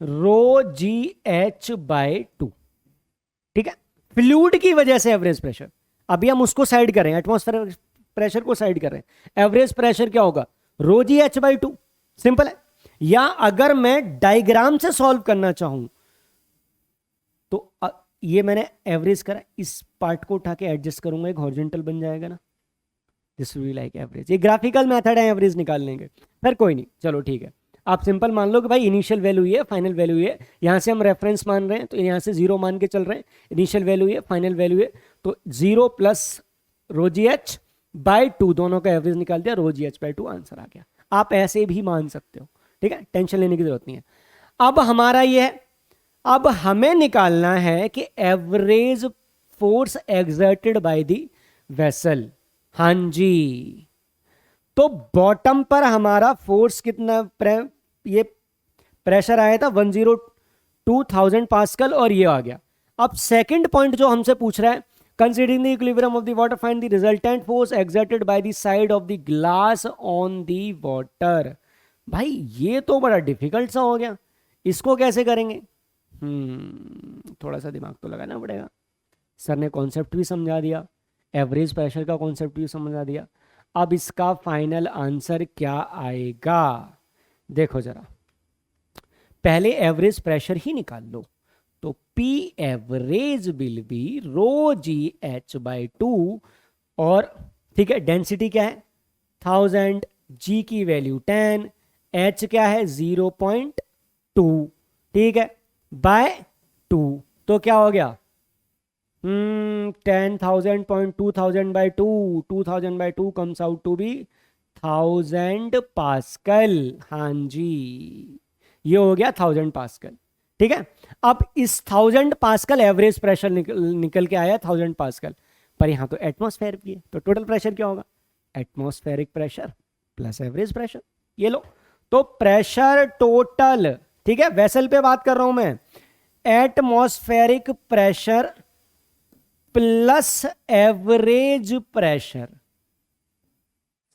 [SPEAKER 1] रो जी एच बाय 2। ठीक है, फ्लूइड की वजह से एवरेज प्रेशर, अभी हम उसको साइड कर रहे हैं, एटमॉस्फेरिक प्रेशर को साइड कर रहे हैं। एवरेज प्रेशर क्या होगा? रो जी एच बाय 2, सिंपल है। या अगर मैं डायग्राम से सॉल्व करना चाहूं तो ये मैंने एवरेज करा, इस पार्ट को उठा के एडजस्ट करूंगा, एक हॉरिजॉन्टल बन जाएगा ना, this will be like average. ये ग्राफिकल मेथड है एवरेज निकालने के, फिर कोई नहीं, चलो ठीक है। आप सिंपल मान लो कि भाई इनिशियल वैल्यू ये, फाइनल वैल्यू ये, यहां से हम रेफरेंस मान रहे हैं तो यहां से 0 मान के चल रहे हैं, इनिशियल वैल्यू ये, फाइनल वैल्यू ये, तो 0 plus rho g h by 2 दोनों का एवरेज निकाल दिया, rho g h by 2 answer आ गया। आप ऐसे भी मान सकते हो, ठीक है, टेंशन लेने की जरूरत नहीं है। अब हमारा ये है, अब हमें निकालना है कि average force exerted by the vessel. हाँ जी, तो बॉटम पर हमारा फोर्स कितना ये प्रेशर आया था 102,000 पास्कल और ये आ गया। अब सेकंड पॉइंट जो हमसे पूछ रहा है, considering the equilibrium of the water find the resultant force exerted by the side of the glass on the water. भाई ये तो बड़ा डिफिकल्ट सा हो गया, इसको कैसे करेंगे? थोड़ा सा दिमाग तो लगाना पड़ेगा। सर ने कॉन्सेप्ट भी समझा दिया, एवरेज प्रेशर का कॉन्सेप्ट भी समझा दिया, अब इसका फाइनल आंसर क्या आएगा? देखो जरा, पहले एवरेज प्रेशर ही निकाल लो, तो P average will be rho g h by 2, और ठीक है डेंसिटी क्या है 1000, G की वैल्यू 10, H क्या है 0.2, ठीक है, बाय 2, तो क्या हो गया 10,000.2000 by 2, 2000 by 2 comes out to be 1000 pascal. हाँ जी, ये हो गया 1000 पास्कल, ठीक है। अब इस 1000 पास्कल एवरेज प्रेशर निकल के आया 1000 पास्कल, पर यहाँ तो एटमॉस्फेयर भी है, तो टोटल प्रेशर क्या होगा? Atmospheric pressure plus average pressure. ये लो, तो प्रेशर टोटल, ठीक है, वेसल पे बात कर रहा हूं मैं, atmospheric pressure plus average pressure.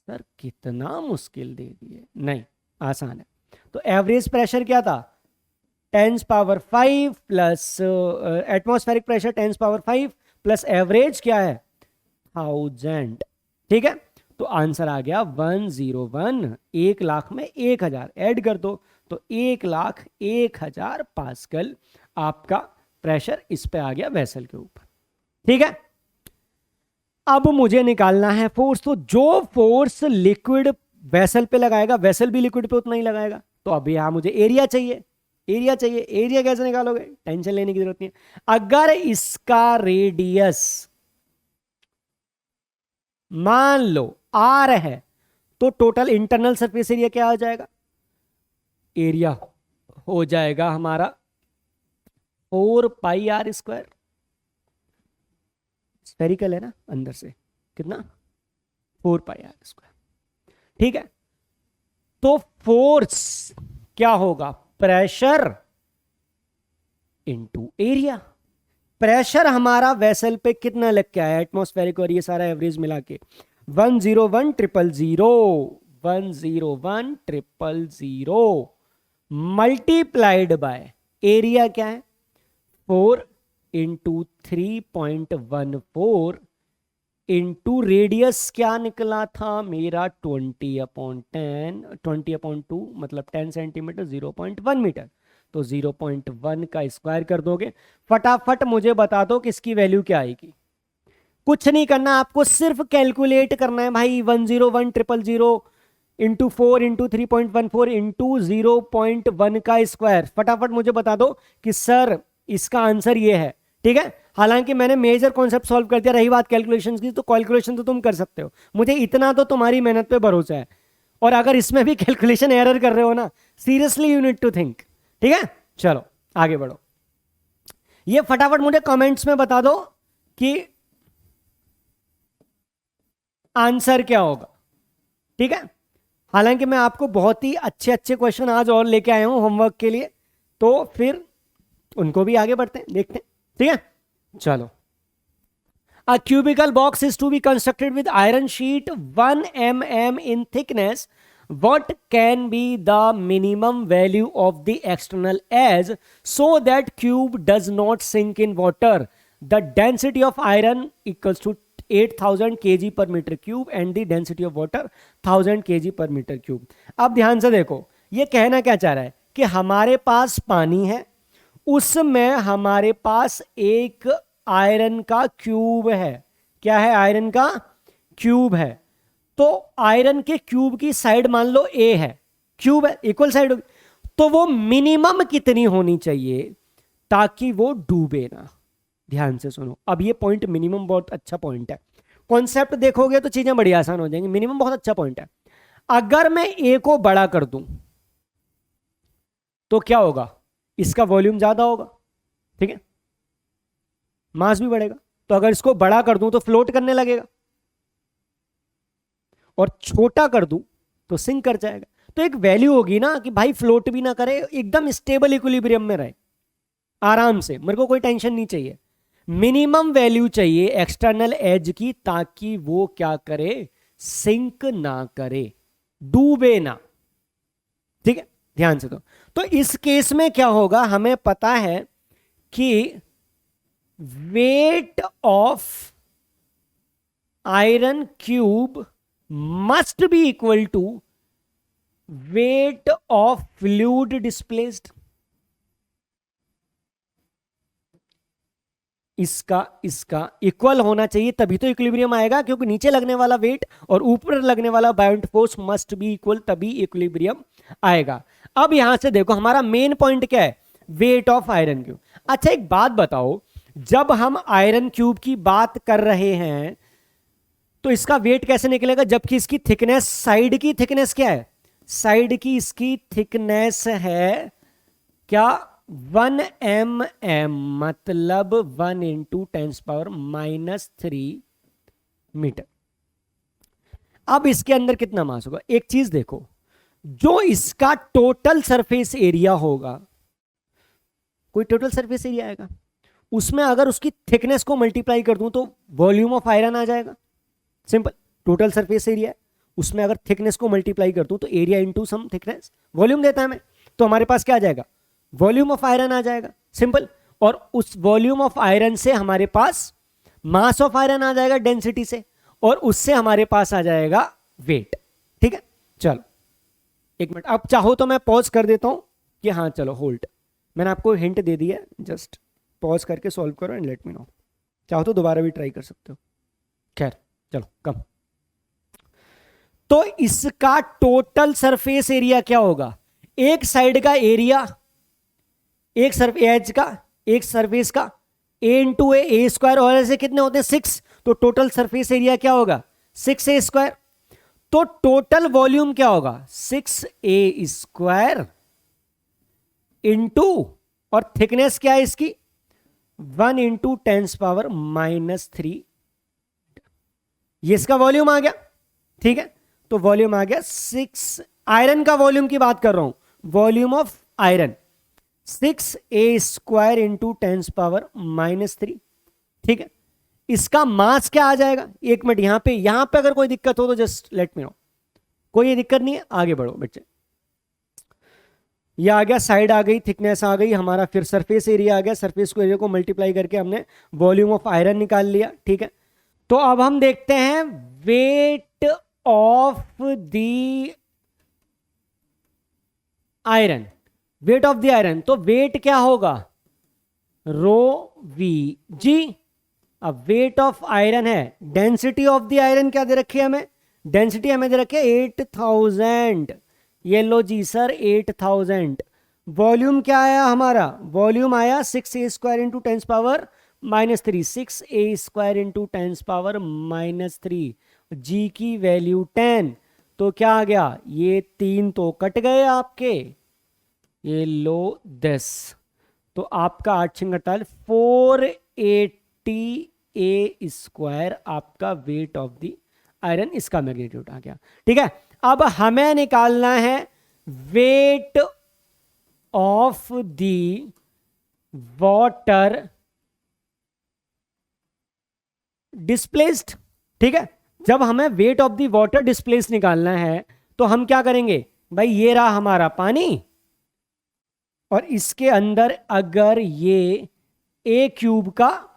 [SPEAKER 1] Sir कितना मुश्किल दे दिए, नहीं आसान है। तो एवरेज प्रेशर क्या था 10⁵ plus atmospheric pressure 10⁵ plus average क्या है 1000, ठीक है। तो आंसर आ गया 101, 1 लाख में 1000 ऐड कर दो, तो 1,01,000 पास्कल आपका प्रेशर इस पे आ गया वेसल के ऊपर, ठीक है। अब मुझे निकालना है फोर्स, तो जो फोर्स लिक्विड वेसल पे लगाएगा, वेसल भी लिक्विड पे उतना ही लगाएगा, तो अब यहां मुझे एरिया चाहिए, एरिया चाहिए। एरिया कैसे निकालोगे, टेंशन लेने की जरूरत नहीं है। अगर इसका रेडियस मान लो आर है, तो टोटल इंटरनल सरफेस एरिया क्या आ जाएगा? एरिया हो जाएगा हमारा 4πr²। स्फेरिकल है ना, अंदर से कितना 4πr², ठीक है। तो फोर्स क्या होगा, प्रेशर इनटू एरिया। प्रेशर हमारा वेसल पे कितना लग के आया एटमॉस्फेरिक और ये सारा एवरेज मिला के 101,000 मल्टीप्लाइड बाय एरिया क्या है 4 इंटू 3.14 इंटू रेडियस क्या निकला था मेरा 20/2 मतलब 10 सेंटीमीटर 0.1 मीटर, तो 0.1 का स्क्वायर कर दोगे। फटाफट मुझे बता दो कि इसकी वैल्यू क्या आएगी। कुछ नहीं करना, आपको सिर्फ कैलकुलेट करना है भाई, 101,000 इंटू 4 इंटू 3.14 इंटू 0.1 का स्क्वायर। फटाफट मुझे बता दो कि सर इसका आंसर ये है, ठीक है। हालांकि मैंने मेजर कॉन्सेप्ट सॉल्व कर दिया, रही बात कैलकुलेशंस की, तो कैलकुलेशन तो तुम कर सकते हो, मुझे इतना तो तुम्हारी मेहनत पे भरोसा है। और अगर इसमें भी कैलकुलेशन एरर कर रहे हो ना, seriously you need to think, ठीक है। चलो आगे बढ़ो, ये फटाफट मुझे कमेंट्स में बता दो कि आंसर क्या होगा, ठीक है। हालांकि मैं आपको बहुत ही अच्छे अच्छे क्वेश्चन आज और लेके आया हूं होमवर्क के लिए, तो फिर उनको भी आगे बढ़ते हैं, देखते हैं, ठीक है। चलो, a cubical box is to be constructed with iron sheet 1 mm in thickness. What can be the minimum value of the external edge so that cube does not sink in water? The density of iron equals to 8000 kg per meter cube and the density of water 1000 kg per meter cube. अब ध्यान से देखो, ये कहना क्या चाह रहा है कि हमारे पास पानी है, उसमें हमारे पास एक आयरन का क्यूब है। क्या है, आयरन का क्यूब है। तो आयरन के क्यूब की साइड मान लो ए है, क्यूब है, इक्वल साइड होगी, तो वो मिनिमम कितनी होनी चाहिए ताकि वो डूबे ना। ध्यान से सुनो, अब ये पॉइंट मिनिमम बहुत अच्छा पॉइंट है, कॉन्सेप्ट देखोगे तो चीजें बड़ी आसान हो जाएंगी। मिनिमम बहुत अच्छा पॉइंट है। अगर मैं ए को बड़ा कर दूं तो क्या होगा, इसका वॉल्यूम ज्यादा होगा, ठीक है, मास भी बढ़ेगा। तो अगर इसको बड़ा कर दूं तो फ्लोट करने लगेगा, और छोटा कर दूं तो सिंक कर जाएगा। तो एक वैल्यू होगी ना कि भाई फ्लोट भी ना करे, एकदम स्टेबल इक्विलिब्रियम में रहे, आराम से, मेरे को कोई टेंशन नहीं चाहिए। मिनिमम वैल्यू चाहिए एक्सटर्नल एज की, ताकि वो क्या करे, सिंक ना करे, डूबे ना, ठीक है, ध्यान से। तो इस केस में क्या होगा, हमें पता है कि weight of iron cube must be equal to weight of fluid displaced. इसका इक्वल होना चाहिए, तभी तो इक्विलिब्रियम आएगा, क्योंकि नीचे लगने वाला वेट और ऊपर लगने वाला बायोंट फोर्स मस्ट बी इक्वल, तभी इक्विलिब्रियम आएगा। अब यहां से देखो हमारा मेन पॉइंट क्या है, वेट ऑफ आयरन क्यूब। अच्छा एक बात बताओ, जब हम आयरन क्यूब की बात कर रहे हैं तो इसका वेट कैसे निकलेगा, जबकि इसकी थिकनेस, साइड की थिकनेस क्या है, साइड की इसकी थिकनेस है क्या, 1 mm, मतलब 1 × 10⁻³ मीटर। अब इसके अंदर कितना मास होगा, एक चीज देखो, जो इसका टोटल सरफेस एरिया होगा, कोई टोटल सरफेस एरिया आएगा, उसमें अगर उसकी थिकनेस को मल्टीप्लाई कर दूं तो वॉल्यूम ऑफ आयरन आ जाएगा। सिंपल, टोटल सरफेस एरिया है, उसमें अगर थिकनेस को मल्टीप्लाई कर दूं तो area into sum thickness, volume देता है हमें, तो हमारे पास क्या आ जाएगा, वॉल्यूम ऑफ आयरन आ जाएगा, सिंपल। और उस वॉल्यूम ऑफ आयरन से हमारे पास मास ऑफ आयरन आ जाएगा डेंसिटी से, और उससे हमारे पास आ जाएगा वेट, ठीक है। चलो एक मिनट, अब चाहो तो मैं पॉज कर देता हूं कि हाँ चलो होल्ड, मैंने आपको हिंट दे दिया, जस्ट पॉज करके सॉल्व करो एंड लेट मी नो, चाहो तो दोबारा भी ट्राई कर सकते हो। खैर चलो कम। तो इसका टोटल सरफेस एरिया क्या होगा, एक साइड का एरिया, एक एज का, एक सरफेस का, a × a² और ऐसे कितने होते हैं 6, तो टोटल सरफेस एरिया क्या होगा 6a²। तो टोटल वॉल्यूम क्या होगा 6a² इंटू, और थिकनेस क्या है इसकी 1 × 10⁻³ ये इसका वॉल्यूम आ गया, ठीक है। तो वॉल्यूम आ गया 6, आयरन का वॉल्यूम की बात कर रहा हूं, वॉल्यूम ऑफ आयरन 6a² × 10⁻³ ठीक है। इसका मास क्या आ जाएगा, एक मिनट, यहां पे अगर कोई दिक्कत हो तो जस्ट लेट मी नो, कोई दिक्कत नहीं है, आगे बढ़ो बच्चे। ये आ गया, साइड आ गई, थिकनेस आ गई हमारा, फिर सरफेस एरिया आ गया, सरफेस को एरिया को मल्टीप्लाई करके हमने वॉल्यूम ऑफ आयरन निकाल लिया, ठीक है। तो अब हम देखते हैं wait of the iron, wait of the iron, तो वेट क्या होगा ρVg। अब वेट ऑफ आयरन है, डेंसिटी ऑफ द आयरन क्या दे रखी है हमें, डेंसिटी हमें दे रखी है 8000, ये लो जी सर 8000। वॉल्यूम क्या आया हमारा, वॉल्यूम आया 6a² × 10⁻³ 6a² × 10⁻³ जी की वैल्यू 10, तो क्या आ गया, ये 3 तो कट गए आपके, ये लो 10, तो आपका 8×48 480a² आपका वेट ऑफ द आयरन, इसका मैग्नीट्यूड आ गया, ठीक है। अब हमें निकालना है weight of the water displaced, ठीक है। जब हमें wait of the water displaced निकालना है तो हम क्या करेंगे भाई, ये रहा हमारा पानी, और इसके अंदर अगर ये a³ का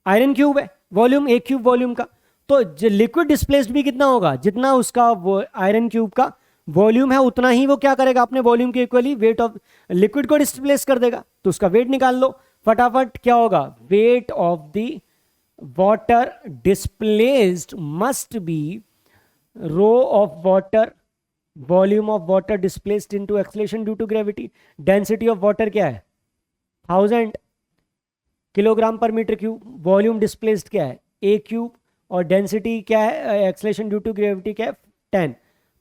[SPEAKER 1] आयरन क्यूब है, वॉल्यूम a³ वॉल्यूम का, तो लिक्विड डिस्प्लेस्ड भी कितना होगा, जितना उसका वो आयरन क्यूब का वॉल्यूम है उतना ही वो क्या करेगा, अपने वॉल्यूम के इक्वली वेट ऑफ लिक्विड को डिस्प्लेस कर देगा, तो उसका वेट निकाल लो फटाफट, क्या होगा, weight of the water displaced must be rho of water, volume of water displaced into acceleration due to gravity. Density of water क्या है 1000 kg/m³, वॉल्यूम डिस्प्लेस्ड क्या है a³ और डेंसिटी क्या है, एक्सेलरेशन ड्यू टू ग्रेविटी क्या है 10,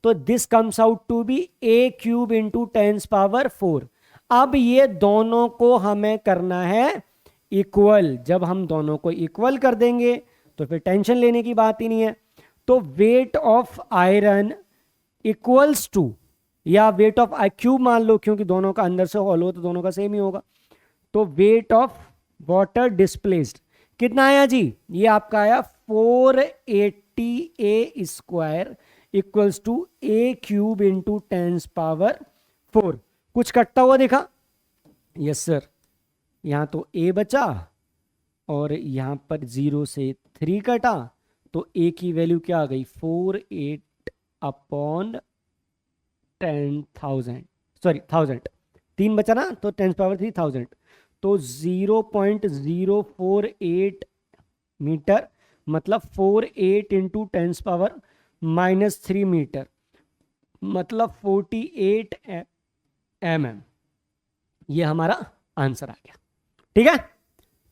[SPEAKER 1] तो this comes out to be a cube into 10⁴। अब ये दोनों को हमें करना है इक्वल। जब हम दोनों को इक्वल कर देंगे तो फिर टेंशन लेने की बात ही नहीं है। तो weight of iron equals to, या वेट ऑफ क्यूब मान लो क्योंकि दोनों का अंदर से हॉल हो तो दोनों का सेम ही होगा। तो वेट ऑफ वाटर डिस्प्लेस्ड कितना आया जी? ये आपका आया 480 A² equals to A cube into 10⁴। कुछ कटता हुआ देखा? यस सर, यहां तो a बचा और यहां पर 0 से 3 कटा, तो a की वैल्यू क्या आ गई? 48/10,000, सॉरी 1000, 3 बचा ना, तो 10⁻³ 1000, तो 0.048 मीटर, मतलब 48 इंटू 10⁻³ मीटर, मतलब 48 mm। ये हमारा आंसर आ गया। ठीक है,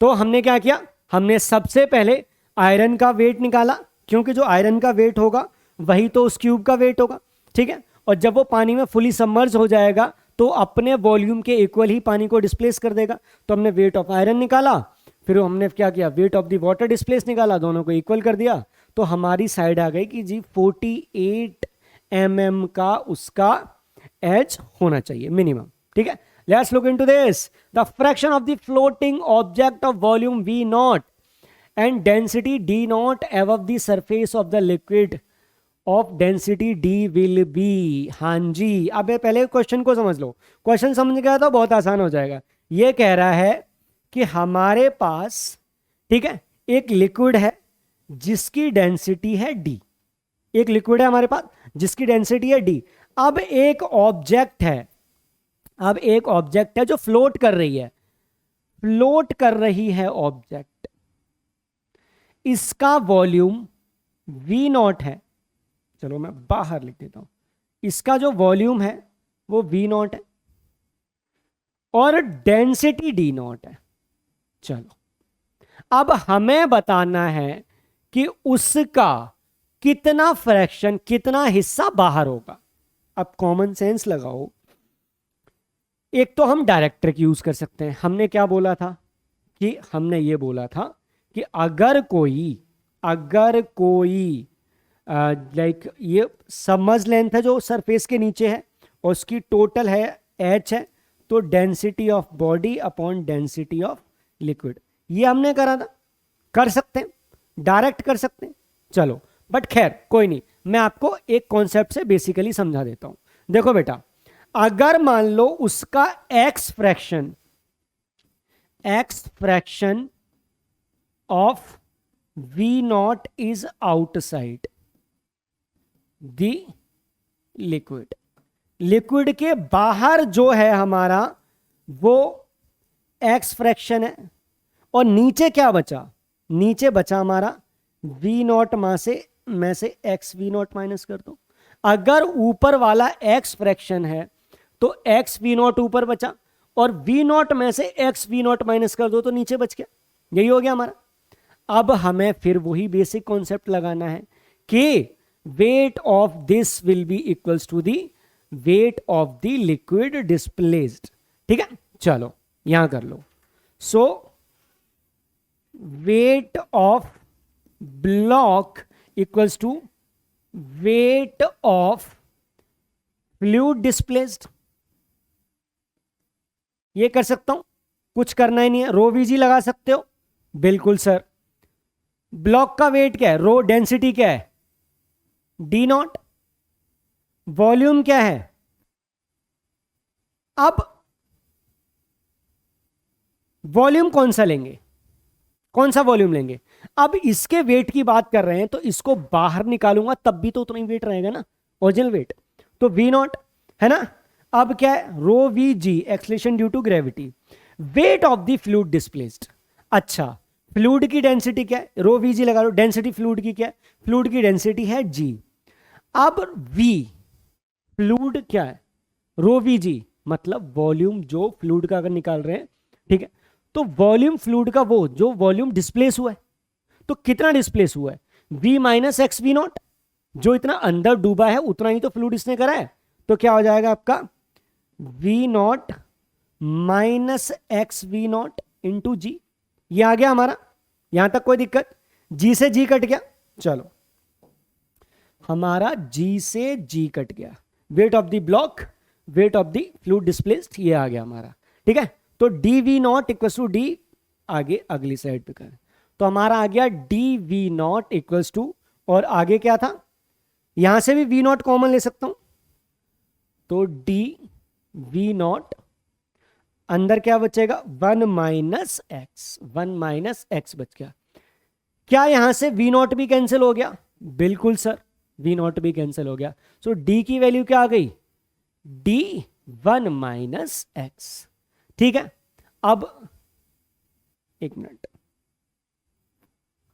[SPEAKER 1] तो हमने क्या किया? हमने सबसे पहले आयरन का वेट निकाला, क्योंकि जो आयरन का वेट होगा वही तो उस क्यूब का वेट होगा। ठीक है, और जब वो पानी में फुली सबमर्ज हो जाएगा तो अपने वॉल्यूम के इक्वल ही पानी को डिस्प्लेस कर देगा। तो हमने वेट ऑफ आयरन निकाला, फिर हमने क्या किया? Wait of the water displace निकाला, दोनों को इक्वल कर दिया, तो हमारी साइड आ गई कि जी 48 mm का उसका एज होना चाहिए मिनिमम। ठीक है, let's look into this. The fraction of the floating object of volume V0 and density D0 above the surface of the liquid of density D will be। हाँ जी, अब पहले क्वेश्चन को समझ लो। क्वेश्चन समझ गया तो बहुत आसान हो जाएगा। ये कह रहा है कि हमारे पास, ठीक है, एक लिक्विड है जिसकी डेंसिटी है D। एक लिक्विड है हमारे पास जिसकी डेंसिटी है D। अब एक ऑब्जेक्ट है, अब एक ऑब्जेक्ट है जो फ्लोट कर रही है, फ्लोट कर रही है ऑब्जेक्ट। इसका वॉल्यूम V0 है, चलो मैं बाहर लिख देता हूं। इसका जो वॉल्यूम है वो V0 है और डेंसिटी D0 है। चलो, अब हमें बताना है कि उसका कितना फ्रैक्शन, कितना हिस्सा बाहर होगा। अब कॉमन सेंस लगाओ। एक तो हम डायरेक्ट ट्रिक यूज कर सकते हैं। हमने क्या बोला था? कि हमने ये बोला था कि अगर कोई लाइक ये समझ लेंथ है जो सरफेस के नीचे है और उसकी टोटल है h है, तो density of body upon density of liquid. ये हमने करा था, कर सकते हैं, डायरेक्ट कर सकते हैं। चलो, बट खैर कोई नहीं, मैं आपको एक कॉन्सेप्ट से बेसिकली समझा देता हूं। देखो बेटा, अगर मान लो उसका x fraction of V0 is outside the liquid, liquid के बाहर जो है हमारा वो x फ्रैक्शन है, और नीचे क्या बचा? नीचे बचा हमारा V0 में से x V0 माइनस कर दो। अगर ऊपर वाला x फ्रैक्शन है तो x V0 ऊपर बचा, और V0 में से x V0 माइनस कर दो तो नीचे बच गया। यही हो गया हमारा। अब हमें फिर वही बेसिक कॉन्सेप्ट लगाना है कि weight of this will be equals to the weight of the liquid displaced. ठीक है, चलो यहां कर लो। So weight of block equals to weight of fluid displaced. ये कर सकता हूं, कुछ करना ही नहीं है। रो वीजी लगा सकते हो, बिल्कुल सर। ब्लॉक का वेट क्या है? रो डेंसिटी क्या है? D0। वॉल्यूम क्या है? अब वॉल्यूम कौन सा लेंगे? कौन सा वॉल्यूम लेंगे? अब इसके वेट की बात कर रहे हैं तो इसको बाहर निकालूंगा तब भी तो उतना ही वेट रहेगा ना, ओरिजिनल वेट। तो V0 है ना। अब क्या है? Rho V g, acceleration due to gravity, weight of the fluid displaced. अच्छा, फ्लूइड की डेंसिटी क्या है? रो वी जी लगा लो। डेंसिटी फ्लूइड की क्या है? फ्लूइड की डेंसिटी है G। अब V फ्लूइड क्या है? रो वी जी, मतलब वॉल्यूम जो फ्लूइड का अगर निकाल रहे हैं, ठीक है, तो वॉल्यूम फ्लूइड का वो जो वॉल्यूम डिस्प्लेस हुआ है, तो कितना डिस्प्लेस हुआ है? V माइनस एक्स V0, जो इतना अंदर डूबा है उतना ही तो फ्लूइड इसने करा है, तो क्या हो जाएगा आपका V naught minus X V naught into g. ये आ गया हमारा, यहां तक कोई दिक्कत? जी से जी कट गया, चलो हमारा जी से जी कट गया। Weight of the block, weight of the fluid displaced, ये आ गया हमारा, ठीक है। तो D V naught equals to D, आगे अगली साइड पे करें तो हमारा आ गया D V naught equals to, और आगे क्या था, यहां से भी वी नॉट कॉमन ले सकता हूं, तो डी वी नॉट, अंदर क्या बचेगा 1 माइनस एक्स, 1 माइनस एक्स बच गया। क्या यहां से वी नॉट भी कैंसिल हो गया? बिल्कुल सर, वी नॉट भी कैंसिल हो गया। सो डी की वैल्यू क्या आ गई, डी 1 माइनस एक्स, ठीक है। अब एक मिनट,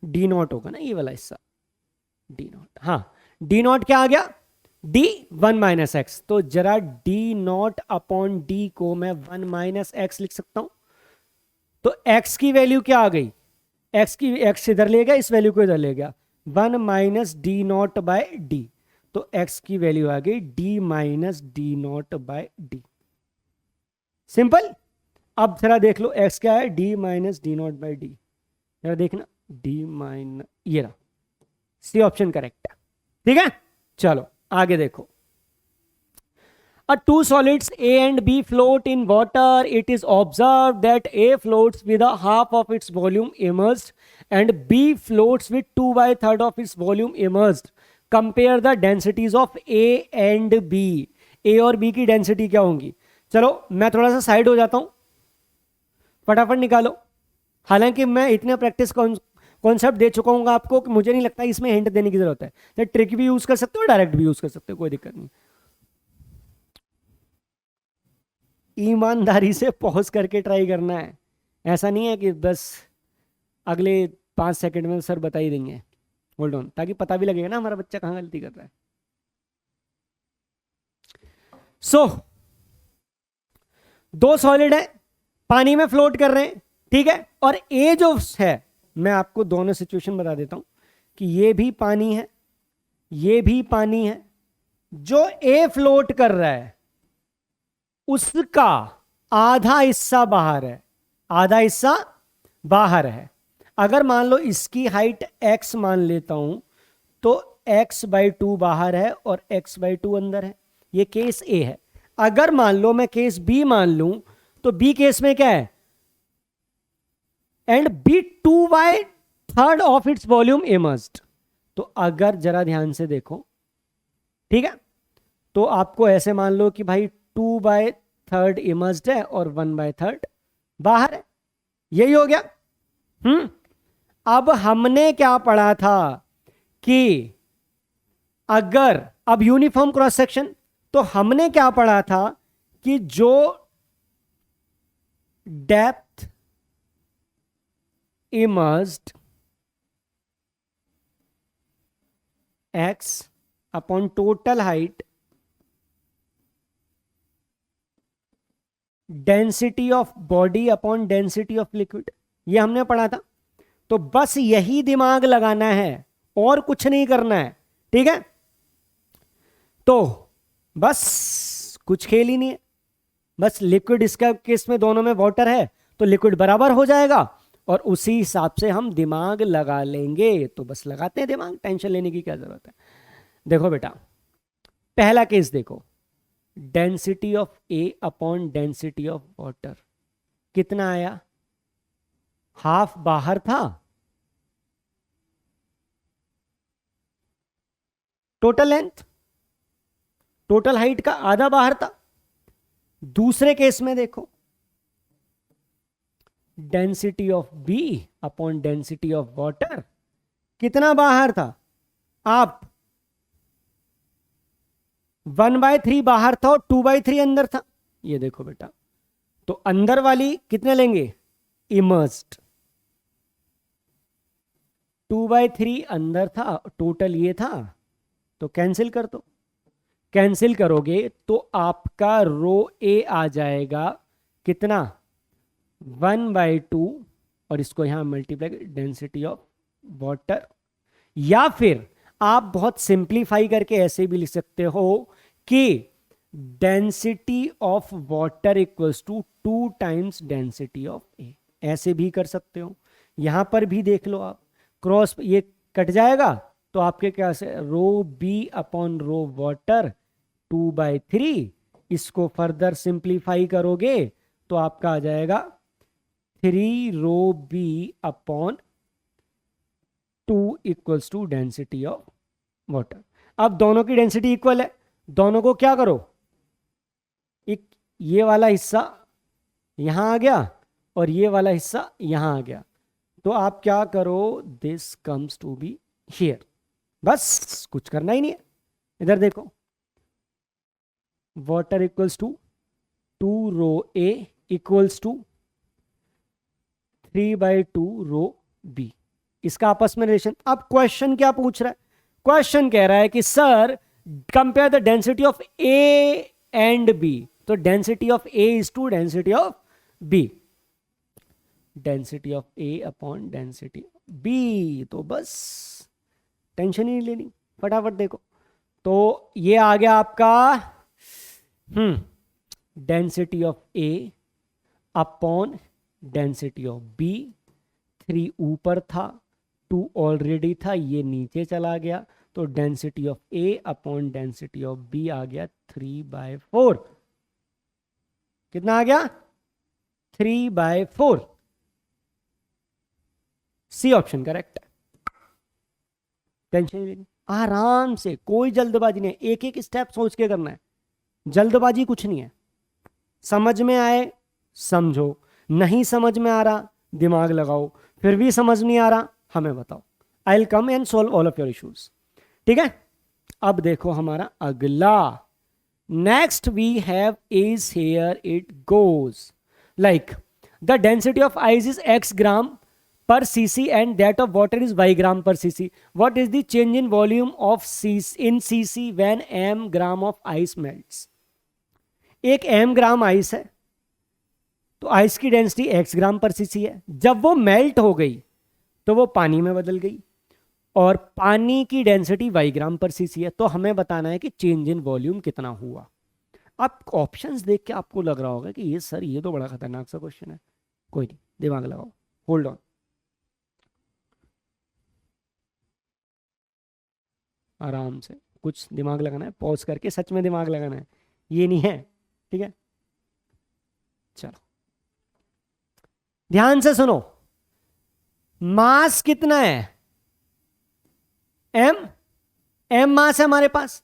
[SPEAKER 1] डी नॉट होगा ना ये वाला हिस्सा, डी नॉट, हाँ डी नॉट क्या आ गया, डी 1 माइनस एक्स। तो जरा डी नॉट अपॉन डी को मैं 1 माइनस एक्स लिख सकता हूं। तो एक्स की वैल्यू क्या आ गई, एक्स इधर ले गया, इस वैल्यू को इधर ले गया, 1 minus D naught by D, तो एक्स की वैल्यू आ गई D minus D naught by D. Simple. अब जरा देख लो एक्स क्या है, D minus D naught by D, जरा देखना डी माइनस, ये रहा, सी ऑप्शन करेक्ट है, ठीक है। चलो आगे देखो, A two solids A and B float in water. It is observed that A floats with a half of its volume immersed and B floats with 2/3 of its volume immersed. Compare the densities of A and B. A और B की density क्या होंगी? चलो मैं थोड़ा सा side हो जाता हूं, फटाफट निकालो। हालांकि मैं इतने प्रैक्टिस कॉन्सेप्ट दे चुका हूँ आपको कि मुझे नहीं लगता इसमें हिंट देने की जरूरत है। तो ट्रिक भी यूज कर सकते हो, डायरेक्ट भी यूज कर सकते हो, कोई दिक्कत नहीं। ईमानदारी से पॉज करके ट्राई करना है, ऐसा नहीं है कि बस अगले 5 सेकंड में सर बता ही देंगे। होल्ड ऑन, ताकि पता भी लगेगा ना हमारा बच्चा कहाँ गलती कर रहा है। सो दो सॉलिड है, पानी में फ्लोट कर रहे हैं, ठीक है। और ए जो है, मैं आपको दोनों सिचुएशन बता देता हूं कि ये भी पानी है, ये भी पानी है। जो ए फ्लोट कर रहा है उसका आधा हिस्सा बाहर है, आधा हिस्सा बाहर है। अगर मान लो इसकी हाइट x मान लेता हूं तो x/2 बाहर है और x/2 अंदर है। ये केस ए है। अगर मान लो मैं केस बी मान लूं तो बी केस में क्या है, and B 2/3 of its volume immersed. तो अगर जरा ध्यान से देखो, ठीक है, तो आपको ऐसे मान लो कि भाई 2/3 इमर्स्ड है और 1/3 बाहर है, यही हो गया। अब हमने क्या पढ़ा था कि अगर, अब यूनिफॉर्म क्रॉस सेक्शन, तो हमने क्या पढ़ा था कि जो depth immersed x upon total height density of body upon density of liquid, ये हमने पढ़ा था। तो बस यही दिमाग लगाना है और कुछ नहीं करना है, ठीक है। तो बस कुछ खेल ही नहीं है, बस लिक्विड, इसका केस में दोनों में वाटर है तो लिक्विड बराबर हो जाएगा और उसी हिसाब से हम दिमाग लगा लेंगे। तो बस लगाते हैं दिमाग, टेंशन लेने की क्या जरूरत है। देखो बेटा, पहला केस देखो, density of A upon density of water कितना आया, हाफ बाहर था, टोटल लेंथ, टोटल हाइट का आधा बाहर था। दूसरे केस में देखो, density of B upon density of water कितना बाहर था, आप 1/3 बाहर था और 2/3 अंदर था। ये देखो बेटा, तो अंदर वाली कितने लेंगे, इमर्स्ड, 2/3 अंदर था, टोटल ये था, तो कैंसिल कर दो। कैंसिल करोगे तो आपका रो ए आ जाएगा कितना, 1/2, और इसको यहां मल्टीप्लाई डेंसिटी ऑफ वाटर। या फिर आप बहुत सिंप्लीफाई करके ऐसे भी लिख सकते हो कि density of water equals to 2 times density of A, ऐसे भी कर सकते हो। यहां पर भी देख लो आप, क्रॉस ये कट जाएगा तो आपके क्या से रो बी अपॉन रो वाटर 2/3, इसको फर्दर सिंप्लीफाई करोगे तो आपका आ जाएगा 3 rho B upon 2 equals to density of water. अब दोनों की डेंसिटी इक्वल है, दोनों को क्या करो, एक ये वाला हिस्सा यहां आ गया और ये वाला हिस्सा यहां आ गया, तो आप क्या करो, this comes to be here, बस कुछ करना ही नहीं है। इधर देखो, water equals to 2 rho A equals to 3/2 rho B, इसका आपस में रिलेशन। अब क्वेश्चन क्या पूछ रहा है, क्वेश्चन कह रहा है कि sir compare the density of A and B, तो density of A is to density of B, density of A upon density B, तो बस टेंशन ही नहीं लेनी, फटाफट देखो। तो ये आ गया आपका density of A upon density of B, 3 ऊपर था 2 ऑलरेडी था, ये नीचे चला गया, तो density of A upon density of B आ गया 3/4। कितना आ गया, 3/4। सी ऑप्शन करेक्ट है। टेंशन नहीं, आराम से, कोई जल्दबाजी नहीं, एक एक स्टेप सोच के करना है, जल्दबाजी कुछ नहीं है। समझ में आए समझो, नहीं समझ में आ रहा दिमाग लगाओ, फिर भी समझ नहीं आ रहा हमें बताओ, I will come and solve all of your issues. ठीक है, अब देखो हमारा अगला, next we have is here it goes like the density of ice is x gram per cc and that of water is y gram per cc. What is the change in volume of cc when m gram of ice melts? एक m gram ice है तो ice की density x ग्राम पर cc है, जब वो melt हो गई तो वो पानी में बदल गई और पानी की डेंसिटी y ग्राम पर cc है, तो हमें बताना है कि चेंज इन वॉल्यूम कितना हुआ। आप ऑप्शंस देख के आपको लग रहा होगा कि ये सर ये तो बड़ा खतरनाक सा क्वेश्चन है, कोई नहीं, दिमाग लगाओ, होल्ड ऑन, आराम से, कुछ दिमाग लगाना है, पॉज करके सच में दिमाग लगाना है, ये नहीं है, ठीक है। चलो ध्यान से सुनो, मास कितना है, m मास है हमारे पास।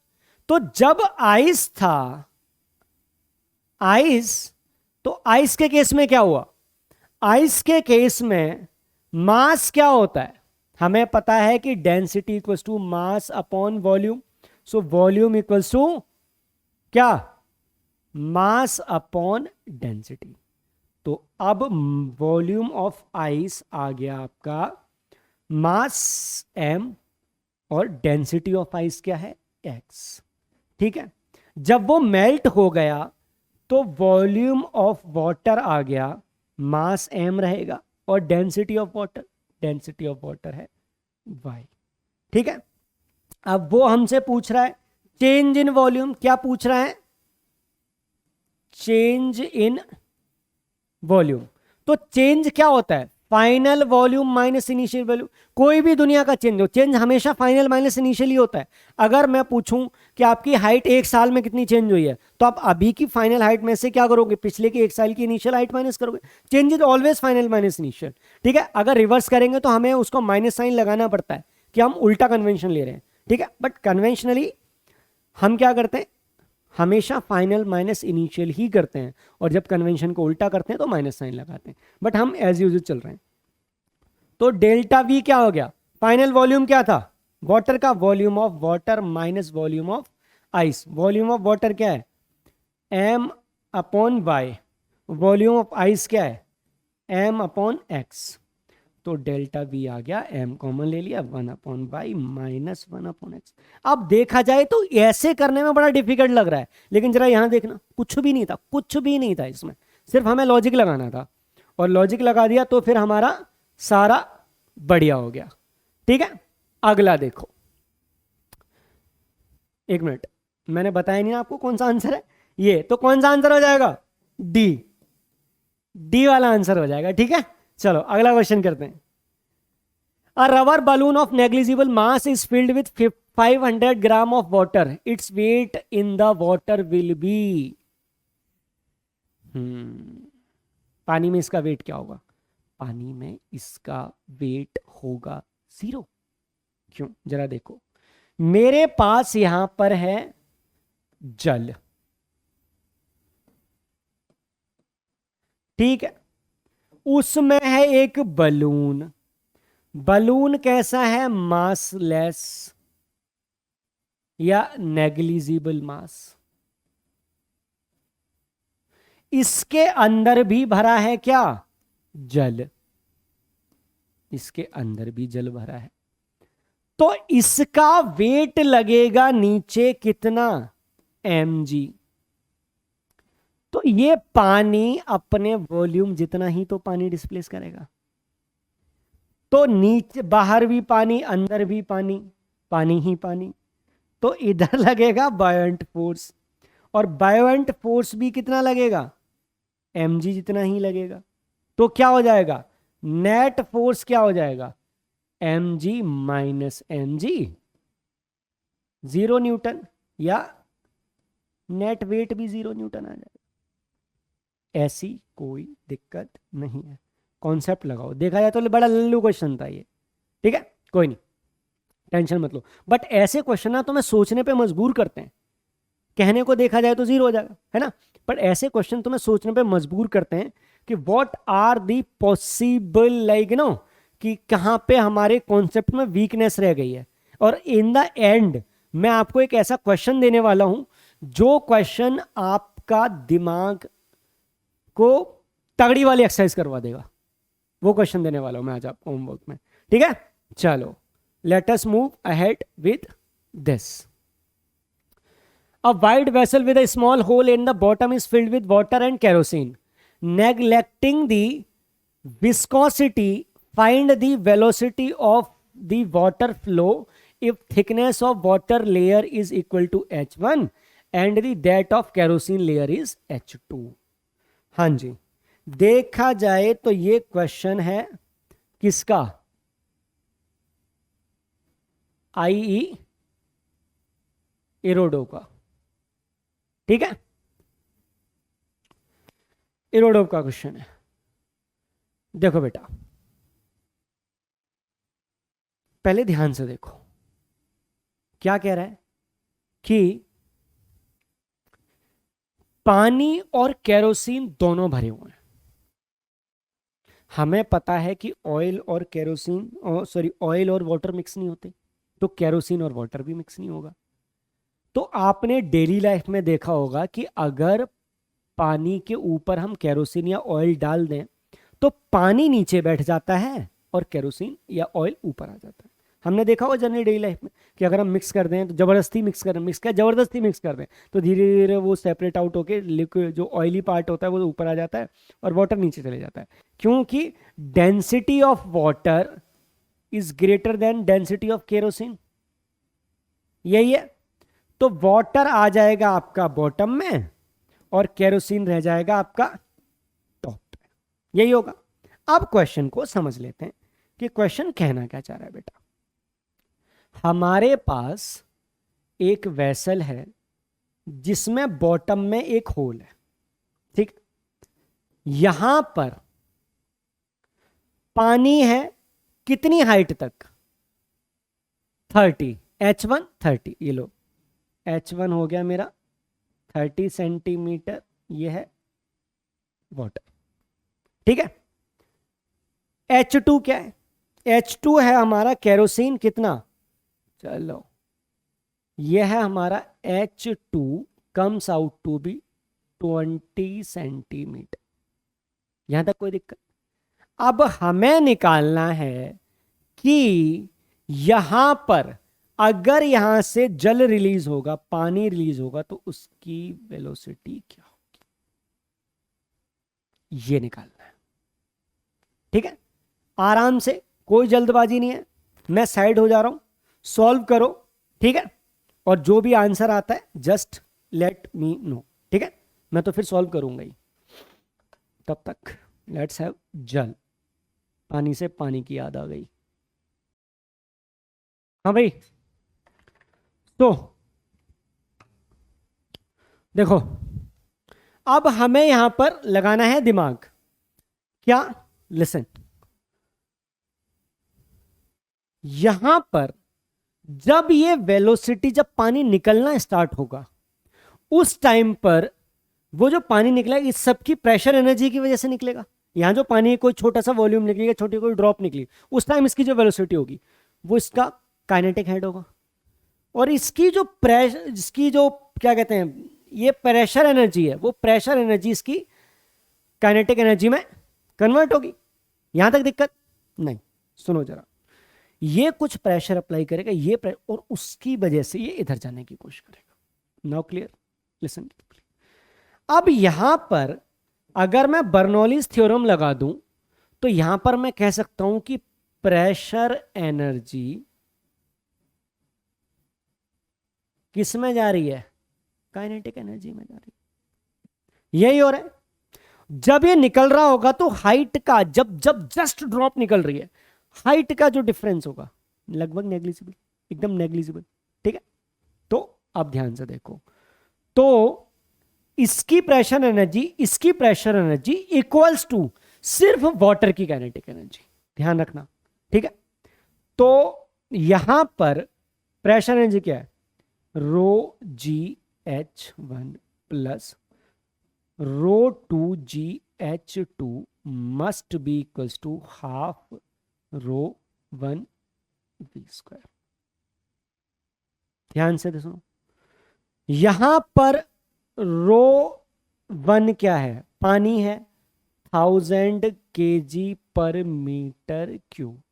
[SPEAKER 1] तो जब आइस था, आइस, तो आइस के केस में क्या हुआ, आइस के केस में मास क्या होता है, हमें पता है कि density equals to mass upon volume, so volume equals to क्या, मास अपॉन डेंसिटी। तो अब वॉल्यूम ऑफ आइस आ गया आपका मास m और डेंसिटी ऑफ आइस क्या है x, ठीक है। जब वो मेल्ट हो गया तो वॉल्यूम ऑफ वाटर आ गया, मास m रहेगा और density of water, density of water है y, ठीक है। अब वो हमसे पूछ रहा है चेंज इन वॉल्यूम, क्या पूछ रहा है, चेंज इन वॉल्यूम। तो चेंज क्या होता है, final volume minus initial volume. कोई भी दुनिया का चेंज हो, चेंज हमेशा फाइनल माइनस इनिशियल ही होता है। अगर मैं पूछूं कि आपकी हाइट एक साल में कितनी चेंज हुई है, तो आप अभी की फाइनल हाइट में से क्या करोगे, पिछले के एक साल की इनिशियल हाइट माइनस करोगे। Change is always final minus initial, ठीक है। अगर रिवर्स करेंगे तो हमें उसको माइनस साइन लगाना पड़ता है कि हम उल्टा कन्वेंशन ले रहे हैं, ठीक है। बट कन्वेंशनली हम क्या करते हैं, हमेशा फाइनल माइनस इनिशियल ही करते हैं, और जब कन्वेंशन को उल्टा करते हैं तो माइनस साइन लगाते हैं, बट हम एज यूजुअल चल रहे हैं। तो डेल्टा वी क्या हो गया, फाइनल वॉल्यूम क्या था वाटर का, volume of water minus volume of ice. Volume of water क्या है m upon y, volume of ice क्या है m अपॉन x। तो डेल्टा वी आ गया, m कॉमन ले लिया, 1/y माइनस 1/x। अब देखा जाए तो ऐसे करने में बड़ा डिफिकल्ट लग रहा है, लेकिन जरा यहां देखना, कुछ भी नहीं था, कुछ भी नहीं था इसमें, सिर्फ हमें लॉजिक लगाना था, और लॉजिक लगा दिया तो फिर हमारा सारा बढ़िया हो गया, ठीक है। अगला देखो, एक मिनट, मैंने बताया नहीं ना आपको कौन सा आंसर है ये, तो कौन सा आंसर हो जाएगा? डी, डी वाला आंसर हो जाएगा। ठीक है, चलो अगला क्वेश्चन करते हैं। अ rubber balloon of negligible mass is filled with 500 gram of water. Its weight in the water will be, पानी में इसका वेट क्या होगा? पानी में इसका वेट होगा 0। क्यों? जरा देखो, मेरे पास यहां पर है जल, ठीक है, उसमें है एक बलून। बलून कैसा है? मासलेस या नेग्लिजिबल मास। इसके अंदर भी भरा है क्या? जल। इसके अंदर भी जल भरा है, तो इसका वेट लगेगा नीचे कितना? mg। तो ये पानी अपने वॉल्यूम जितना ही तो पानी डिस्प्लेस करेगा, तो नीचे बाहर भी पानी, अंदर भी पानी, पानी ही पानी, तो इधर लगेगा बायोंट फोर्स, और बायोंट फोर्स भी कितना लगेगा? mg जितना ही लगेगा। तो क्या हो जाएगा? नेट फोर्स क्या हो जाएगा? mg माइनस mg, 0 न्यूटन, या नेट वेट भी 0 न्यूटन आ जाएगा। ऐसी कोई दिक्कत नहीं है, कॉन्सेप्ट लगाओ। देखा जाए तो बड़ा लल्लू क्वेश्चन था ये, ठीक है, कोई नहीं, टेंशन मत लो। बट ऐसे क्वेश्चन ना तो मैं सोचने पे मजबूर करते हैं। कहने को देखा जाए तो 0 हो जाएगा, है ना, बट ऐसे क्वेश्चन तुम्हें सोचने पे मजबूर करते हैं कि what are the possible, like no, कि कहां पे हमारे कॉन्सेप्ट में वीकनेस रह गई है। और इन द एंड मैं आपको एक ऐसा क्वेश्चन देने वाला हूं जो क्वेश्चन आपका दिमाग को तगड़ी वाली एक्सरसाइज करवा देगा। वो क्वेश्चन देने वाला हूं मैं आज आपको होमवर्क में, ठीक है। चलो, late us move ahead with this. A wide vessel with a small hole in the bottom is filled with water and kerosene. Neglecting the viscosity, find the velocity of the water flow if thickness of water layer is equal to H1 and the that of kerosene layer is H2. हाँ जी, देखा जाए तो ये question है किसका? IE इरोडो का, ठीक है, इरोडोव का क्वेश्चन है। देखो बेटा, पहले ध्यान से देखो क्या कह रहा है कि पानी और केरोसिन दोनों भरे हुए हैं। हमें पता है कि ऑयल और केरोसिन, सॉरी, ऑयल और वाटर मिक्स नहीं होते, तो केरोसिन और वाटर भी मिक्स नहीं होगा। तो आपने डेली लाइफ में देखा होगा कि अगर पानी के ऊपर हम केरोसिन या ऑयल डाल दें तो पानी नीचे बैठ जाता है और केरोसिन या ऑयल ऊपर आ जाता है। हमने देखा होगा जनरली डेली लाइफ में कि अगर हम मिक्स कर दें तो जबरदस्ती जबरदस्ती मिक्स कर दें तो धीरे धीरे वो सेपरेट आउट होके लिक्विड जो ऑयली पार्ट होता है वो ऊपर आ जाता है और वाटर नीचे चले जाता है, क्योंकि density of water is greater than density of kerosene. यही है, तो वाटर आ जाएगा आपका बॉटम में और केरोसिन रह जाएगा आपका टॉप पे। यही होगा। अब क्वेश्चन को समझ लेते हैं कि क्वेश्चन कहना क्या चाह रहा है बेटा। हमारे पास एक वेसल है जिसमें बॉटम में एक होल है, ठीक, यहां पर पानी है कितनी हाइट तक? 30, H1 30, ये लो H1 हो गया मेरा 30 सेंटीमीटर, ये है वाटर, ठीक है। H2 क्या है? H2 है हमारा केरोसिन, कितना? चलो, यह है हमारा H2 comes out to be 20 centimetre. यहां तक कोई दिक्कत? अब हमें निकालना है कि यहां पर अगर यहां से जल रिलीज होगा, पानी रिलीज होगा, तो उसकी वेलोसिटी क्या होगी, ये निकालना है, ठीक है। आराम से, कोई जल्दबाजी नहीं है, मैं साइड हो जा रहा हूं, सॉल्व करो, ठीक है, और जो भी आंसर आता है जस्ट लेट मी नो, ठीक है? मैं तो फिर सॉल्व करूंगा ही। तब तक लेट्स हैव जल। पानी से पानी की याद आ गई। हाँ भाई, तो देखो, अब हमें यहां पर लगाना है दिमाग। क्या? लिसन, यहां पर जब ये वेलोसिटी, जब पानी निकलना स्टार्ट होगा, उस टाइम पर वो जो पानी निकलेगा इस सब की प्रेशर एनर्जी की वजह से निकलेगा। यहां जो पानी कोई छोटा सा वॉल्यूम निकलेगा, छोटी कोई ड्रॉप निकली, उस टाइम इसकी जो वेलोसिटी होगी वो इसका काइनेटिक हेड होगा। और इसकी जो प्रेशर, इसकी जो क्या कहते हैं, ये प्रेशर एनर्जी है, वो प्रेशर एनर्जी इसकी काइनेटिक एनर्जी में कन्वर्ट होगी। यहां तक दिक्कत नहीं? सुनो जरा, ये कुछ प्रेशर अप्लाई करेगा, ये और उसकी वजह से ये इधर जाने की कोशिश करेगा। Now clear? लिसन। अब यहां पर अगर मैं बर्नौलीज थ्योरम लगा दूं तो यहां पर मैं कह सकता हूं कि प्रेशर एनर्जी किस में जा रही है? काइनेटिक एनर्जी में जा रही है। यही हो रहा है। जब ये निकल रहा होगा तो हाइट का, जब जब जस्ट ड्रॉप निकल रही है, हाइट का जो डिफरेंस होगा लगभग नेग्लिजिबल, एकदम नेग्लिजिबल, ठीक है? तो अब ध्यान से देखो, तो इसकी प्रेशर एनर्जी, इसकी प्रेशर एनर्जी इक्वल्स टू सिर्फ वाटर की काइनेटिक एनर्जी। ध्यान रखना, ठीक है? तो यहां पर प्रेशर एनर्जी क्या है? Rho g h one plus rho two g h two must be equals to half rho one v square. ध्यान से सुनो, यहां पर रो वन क्या है? पानी है, 1000 kg पर मीटर क्यूब।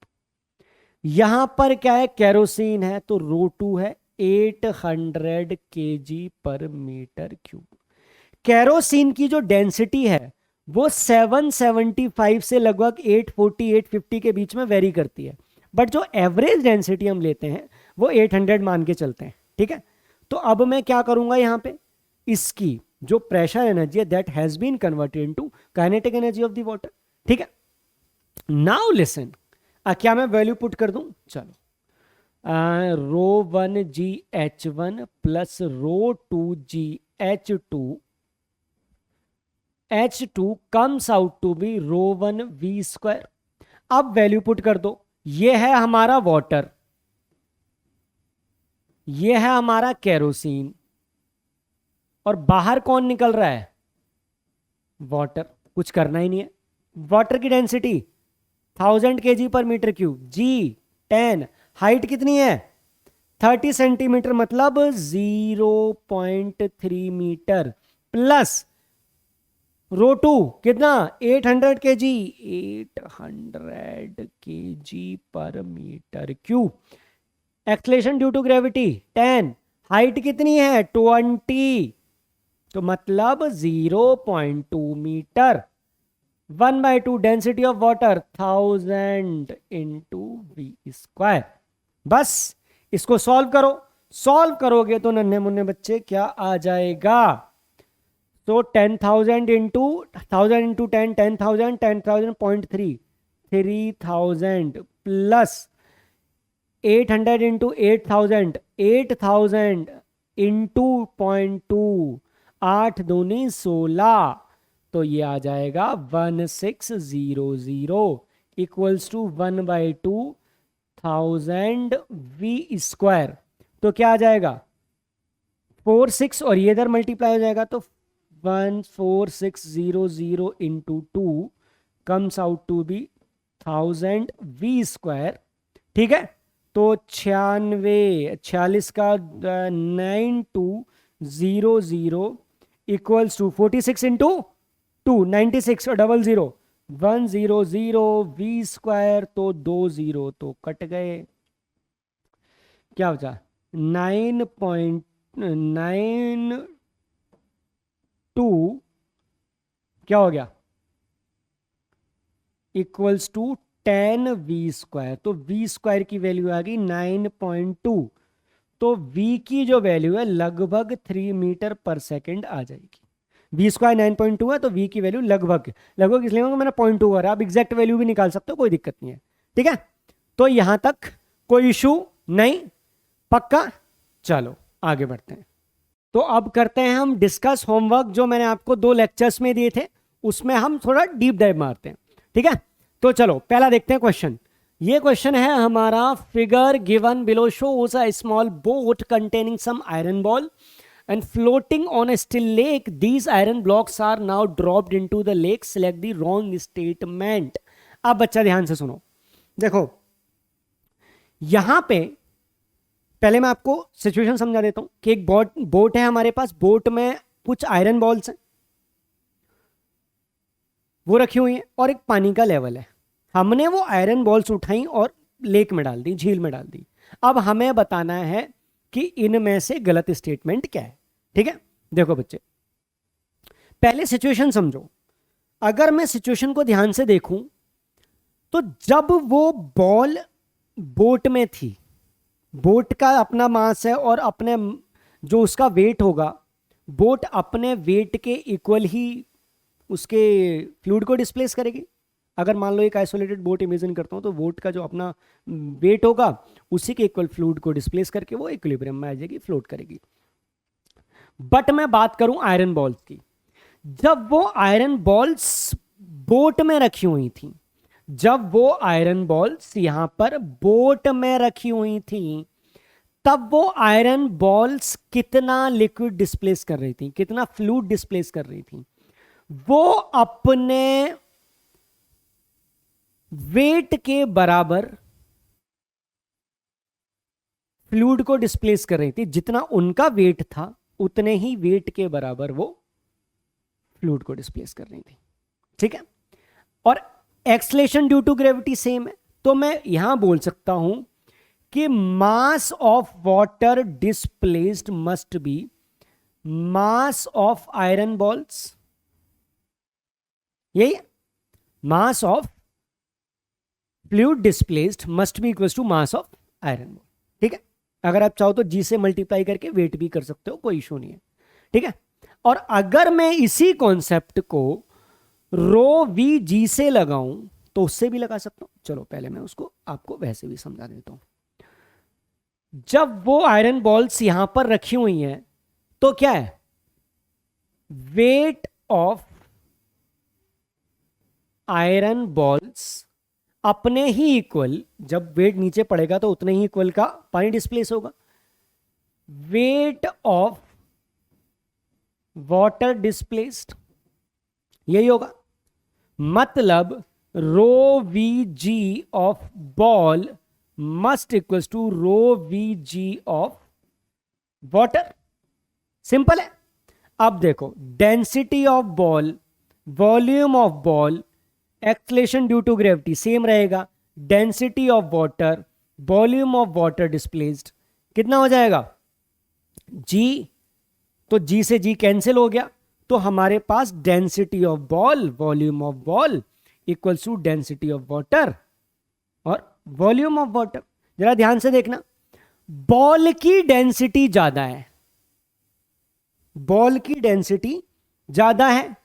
[SPEAKER 1] यहां पर क्या है? केरोसिन है, तो रो टू है 800 kg पर मीटर क्यूब। केरोसिन की जो डेंसिटी है वो 775 से लगभग 840 850 के बीच में वेरी करती है, बट जो एवरेज डेंसिटी हम लेते हैं वो 800 मान के चलते हैं, ठीक है? तो अब मैं क्या करूंगा यहां पे, इसकी जो प्रेशर एनर्जी है that has been converted into kinetic energy of the water, ठीक है? नाउ लिसन, क्या मैं वैल्यू पुट कर दूं? चलो, rho one g h one plus rho two g h two comes out to be rho one v square. अब value put कर दो, ये है हमारा वाटर, ये है हमारा केरोसिन, और बाहर कौन निकल रहा है? वाटर। कुछ करना ही नहीं है। वाटर की डेंसिटी 1000 kg पर मीटर क्यूब, जी 10, हाइट कितनी है? 30 सेंटीमीटर, मतलब 0.3 मीटर, प्लस रो टू कितना? 800 kg, 800 kg पर metre cube. Acceleration due to gravity 10, height कितनी है? 20, तो मतलब 0.2 metre. 1/2 density of water 1000 into V square. बस इसको सॉल्व करो, सॉल्व करोगे तो नन्हे मुन्ने बच्चे क्या आ जाएगा? तो 10,000 into 1000 into 10, 10,000, 10,000 0.3, 3000 plus 800 into 8,000, 8,000 into 0.2, 8 दूनी 16, तो ये आ जाएगा 1600 इक्वल्स टू 1/2 वी स्क्वायर। तो क्या आ जाएगा? 46, और ये इधर मल्टीप्लाई हो जाएगा तो 14600 into 2 comes out to be 1000 V square, ठीक है? तो 46 का 9200 इक्वल्स टू 46 इंटू 2 96 और 00 100 वी स्क्वायर, तो 20 तो कट गए, क्या बचा? 9.92 क्या हो गया? Equals to 10 V square. तो वी स्क्वायर की वैल्यू आ गई 9.2, तो v की जो वैल्यू है लगभग 3 मीटर पर सेकेंड आ जाएगी। v स्क्वायर 9.2 है तो v की वैल्यू लगभग लगभग इसलिए मैंने 0.2 कर रहा, आप एग्जैक्ट वैल्यू भी निकाल सकते हो, कोई दिक्कत नहीं है। ठीक है, तो यहां तक कोई इशू नहीं, पक्का। चलो आगे बढ़ते हैं। तो अब करते हैं हम डिस्कस होमवर्क जो मैंने आपको 2 लेक्चर्स में दिए थे, उसमें हम थोड़ा डीप डाइव मारते हैं। ठीक है, तो चलो पहला देखते हैं क्वेश्चन। ये क्वेश्चन है हमारा, figure given below shows a small boat containing some iron ball and floating on a still lake. These iron blocks are now dropped into the lake. Select the wrong statement. अब बच्चा ध्यान से सुनो, देखो यहां पे पहले मैं आपको सिचुएशन समझा देता हूं कि एक बोट है हमारे पास, बोट में कुछ आयरन बॉल्स हैं वो रखी हुई हैं और एक पानी का लेवल है। हमने वो आयरन बॉल्स उठाई और लेक में डाल दी, झील में डाल दी। अब हमें बताना है कि इनमें से गलत स्टेटमेंट क्या है। ठीक है, देखो बच्चे पहले सिचुएशन समझो। अगर मैं सिचुएशन को ध्यान से देखूं तो जब वो बॉल बोट में थी, बोट का अपना मास है और अपने जो उसका वेट होगा, बोट अपने वेट के इक्वल ही उसके फ्लूइड को डिस्प्लेस करेगी। अगर मान लो एक आइसोलेटेड बोट इमेजिन करता हूं तो बोट का जो अपना वेट होगा उसी के इक्वल फ्लूइड को डिस्प्लेस करके वो इक्विलिब्रियम में आ जाएगी, फ्लोट करेगी। बट मैं बात करूं आयरन बॉल्स की, जब वो आयरन बॉल्स बोट में रखी हुई थी, जब वो आयरन बॉल्स यहां पर बोट में रखी हुई थी, तब वो आयरन बॉल्स कितना लिक्विड डिस्प्लेस कर रही थी, कितना फ्लूइड डिस्प्लेस कर रही थी? वो अपने वेट के बराबर फ्लूइड को डिस्प्लेस कर रही थी। जितना उनका वेट था उतने ही वेट के बराबर वो फ्लूइड को डिस्प्लेस कर रही थी। ठीक है, और acceleration due to gravity same है, तो मैं यहां बोल सकता हूं कि mass of water displaced must be mass of iron balls, यही mass of fluid displaced must be equal to mass of iron ball. ठीक है, अगर आप चाहो तो जी से मल्टीप्लाई करके वेट भी कर सकते हो, कोई इशू नहीं है। ठीक है, और अगर मैं इसी कॉन्सेप्ट को रो वी जी से लगाऊं तो उससे भी लगा सकता हूं। चलो पहले मैं उसको आपको वैसे भी समझा देता हूं। जब वो आयरन बॉल्स यहां पर रखी हुई हैं तो क्या है, वेट ऑफ आयरन बॉल्स अपने ही इक्वल, जब वेट नीचे पड़ेगा तो उतने ही इक्वल का पानी डिस्प्लेस होगा। वेट ऑफ वाटर डिस्प्लेस्ड यही होगा, मतलब rho V g of ball must equals to rho V g of water. Simple है। अब देखो density of ball, volume of ball, acceleration due to gravity same रहेगा। Density of water, volume of water displaced कितना हो जाएगा, जी। तो जी से जी cancel हो गया, तो हमारे पास density of ball, volume of ball equals to density of water और वॉल्यूम ऑफ वाटर। जरा ध्यान से देखना, बॉल की डेंसिटी ज्यादा है, बॉल की डेंसिटी ज्यादा है,